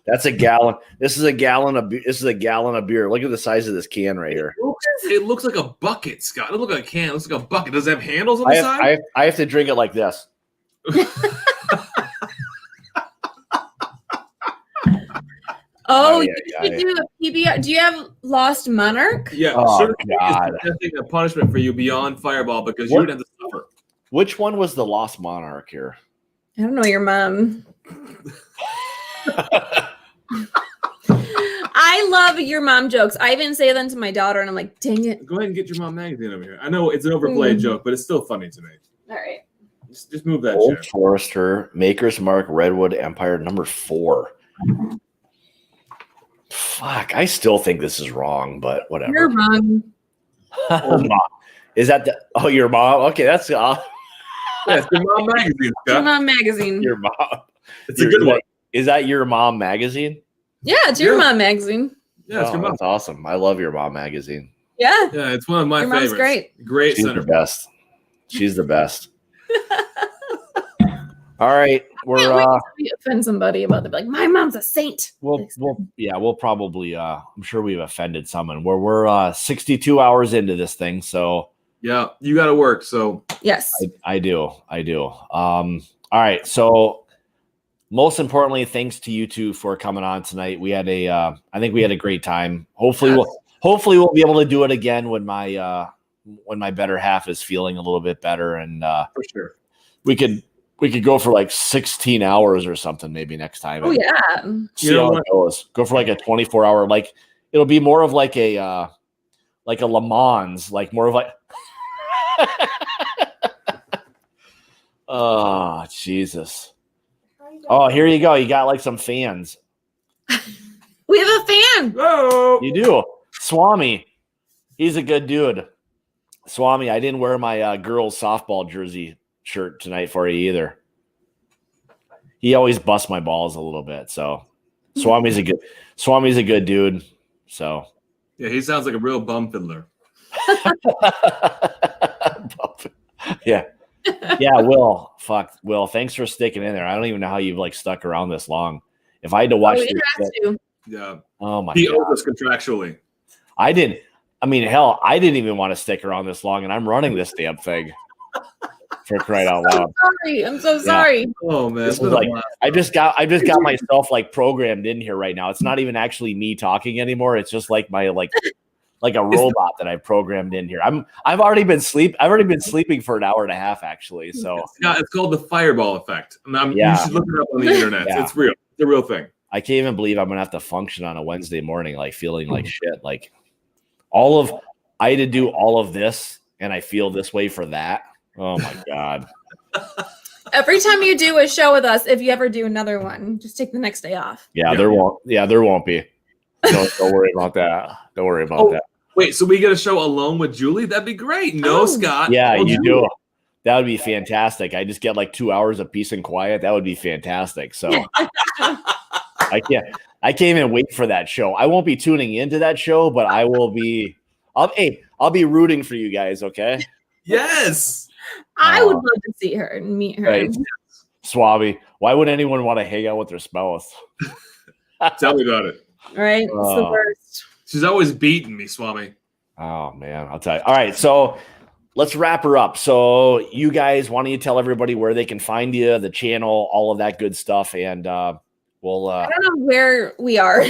A: That's a gallon. This is a gallon of beer. Look at the size of this can right here.
B: It looks like a bucket, Scott. It doesn't look like a can. It looks like a bucket. Does it have handles on the side?
A: I have to drink it like this.
C: Oh,
A: Yeah,
C: you should do a PBR. Do you have Lost Monarch?
B: Yeah.
A: Oh,
B: Sugar
A: God.
B: is suggesting a punishment for you beyond Fireball because you
A: What?
B: would have to suffer.
A: Which one was the Lost Monarch here?
C: I don't know, your mom. I love your mom jokes. I even say them to my daughter, and I'm like, dang it.
B: Go ahead and get your mom magazine over here. I know it's an overplayed joke, but it's still funny to me.
C: All right.
B: Just move that
A: Old
B: chair.
A: Forester, Maker's Mark, Redwood Empire, number 4. Fuck, I still think this is wrong, but whatever.
C: Your mom.
A: Mom. Is that your mom? Okay, that's
B: Yeah, it's your mom magazine,
C: Your
B: Scott.
C: mom magazine.
A: your mom.
B: It's a good one.
A: Is that your mom magazine?
C: Yeah, it's your
B: Yeah.
C: mom magazine.
B: Yeah, it's
A: Oh,
B: your mom.
A: that's awesome. I love your mom magazine.
C: Yeah.
B: Yeah, it's one of my
C: Your mom's
B: favorites.
C: great.
B: Great
A: She's
B: center.
A: the best. She's the best. All right,
C: We offend somebody about like my mom's a saint.
A: we'll probably I'm sure we've offended someone. We're 62 hours into this thing, so
B: Yeah, you got to work. So
C: Yes.
A: I do. All right, so most importantly, thanks to you two for coming on tonight. We had I think we had a great time. Hopefully we'll be able to do it again when my better half is feeling a little bit better, and
B: for sure.
A: we could go for like 16 hours or something maybe next time.
C: Oh yeah.
A: See
B: You know
A: how
B: what?
A: it goes. Go for like a 24-hour, like it'll be more of like a Le Mans, like more of like Oh, Jesus. Oh, here you go. You got like some fans.
C: We have a fan.
B: Whoa.
A: You do. Swami. He's a good dude. Swami, I didn't wear my girls softball jersey shirt tonight for you either. He always busts my balls a little bit. So Swami's a good dude. So
B: Yeah, he sounds like a real bum fiddler.
A: Yeah. Yeah, Will. Fuck, Will. Thanks for sticking in there. I don't even know how you've like stuck around this long. If I had to watch
B: Yeah.
A: Oh my
B: He
A: God.
B: owes us contractually.
A: I didn't even want to stick around this long, and I'm running this damn thing. For crying out loud.
C: I'm so sorry.
B: Oh man.
A: This is like I just got myself like programmed in here right now. It's not even actually me talking anymore. It's just like my like a robot that I programmed in here. I've already been sleeping for an hour and a half actually. So
B: it's called the fireball effect. You should look it up on the internet.
A: Yeah.
B: It's real. It's a real thing.
A: I can't even believe I'm gonna have to function on a Wednesday morning like feeling like shit. Like I had to do all of this and I feel this way for that. Oh my God.
C: Every time you do a show with us, if you ever do another one, just take the next day off.
A: Yeah, there won't be. Don't worry about that. Don't worry about that.
B: Wait, so we get a show alone with Julie? That'd be great. No, Scott.
A: Yeah,
B: you
A: do. That would be fantastic. I just get like 2 hours of peace and quiet. That would be fantastic. So I can't even wait for that show. I won't be tuning into that show, but I will be. I'll be rooting for you guys. Okay.
B: Yes.
C: I would love to see her and meet her.
A: Right. Swami, why would anyone want to hang out with their spouse?
B: Tell me about it.
C: Right. It's the worst.
B: She's always beating me, Swami.
A: Oh man, I'll tell you. All right, so let's wrap her up. So you guys, why don't you tell everybody where they can find you, the channel, all of that good stuff, and we'll.
C: I don't know where we are.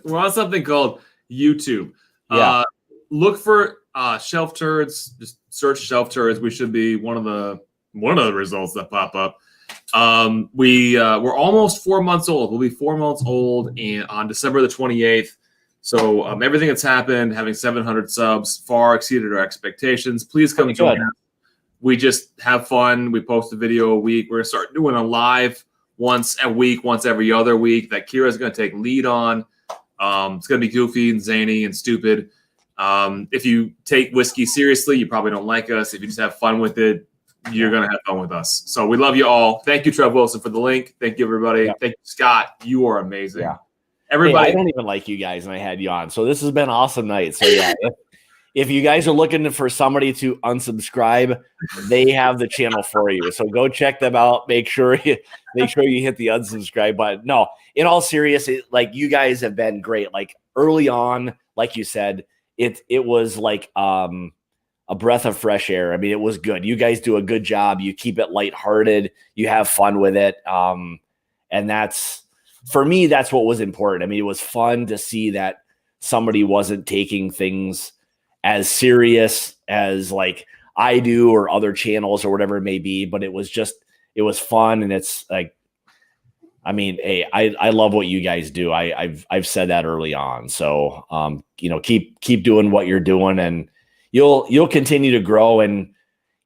B: We're on something called YouTube.
A: Yeah.
B: Look for Shelf Turds. Just search Shelf Turds. We should be one of the results that pop up. We're almost 4 months old. We'll be 4 months old on December the 28th. So everything that's happened, having 700 subs, far exceeded our expectations. Please come join us. We just have fun. We post a video a week. We're going to start doing a live once a week, once every other week that Kira's going to take lead on. It's going to be goofy and zany and stupid. If you take whiskey seriously, you probably don't like us. If you just have fun with it, you're going to have fun with us. So we love you all. Thank you, Trev Wilson, for the link. Thank you, everybody. Yeah. Thank you, Scott. You are amazing. Yeah. Everybody.
A: Hey, I don't even like you guys, and I had you on. So this has been an awesome night. So yeah, if you guys are looking for somebody to unsubscribe, they have the channel for you. So go check them out. Make sure you hit the unsubscribe button. No, in all seriousness, like you guys have been great. Like early on, like you said, it was like a breath of fresh air. I mean, it was good. You guys do a good job. You keep it lighthearted. You have fun with it. And that's, for me, that's what was important. I mean, it was fun to see that somebody wasn't taking things as serious as like I do or other channels or whatever it may be, but it was fun. And it's like, I mean, hey, I love what you guys do. I've said that early on. So, keep doing what you're doing, and you'll continue to grow, and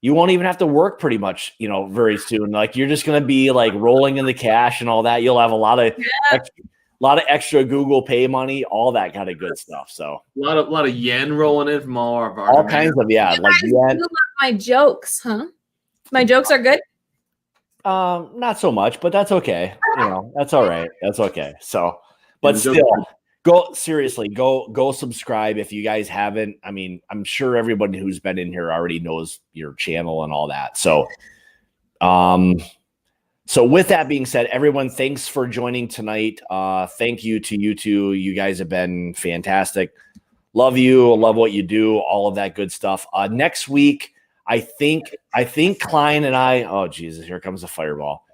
A: you won't even have to work pretty much, very soon. Like you're just going to be like rolling in the cash and all that. You'll have a lot of extra Google Pay money, all that kind of good stuff. So
B: a lot of yen rolling in from all of our
A: all kinds of like yen.
C: You love my jokes, huh? My jokes are good.
A: Not so much, but that's okay. That's all right. That's okay. So, but still, go subscribe if you guys haven't. I mean, I'm sure everybody who's been in here already knows your channel and all that. So, so with that being said, everyone, thanks for joining tonight. Thank you to you two. You guys have been fantastic. Love you. Love what you do. All of that good stuff. Next week, I think Klein and I, oh Jesus, here comes the fireball.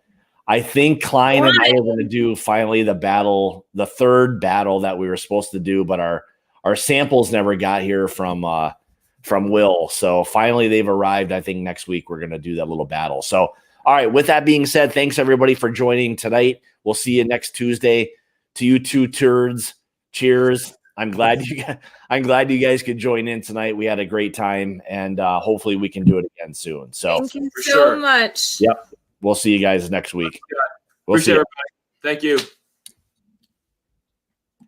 A: I think Klein and I are going to do finally the third battle that we were supposed to do, but our samples never got here from Will. So finally they've arrived. I think next week we're going to do that little battle. So, all right. With that being said, thanks everybody for joining tonight. We'll see you next Tuesday. To you two turds, cheers. I'm glad you guys could join in tonight. We had a great time, and hopefully we can do it again soon. So
C: thank you so much.
A: Yep. We'll see you guys next week.
B: Appreciate it, everybody. Thank you.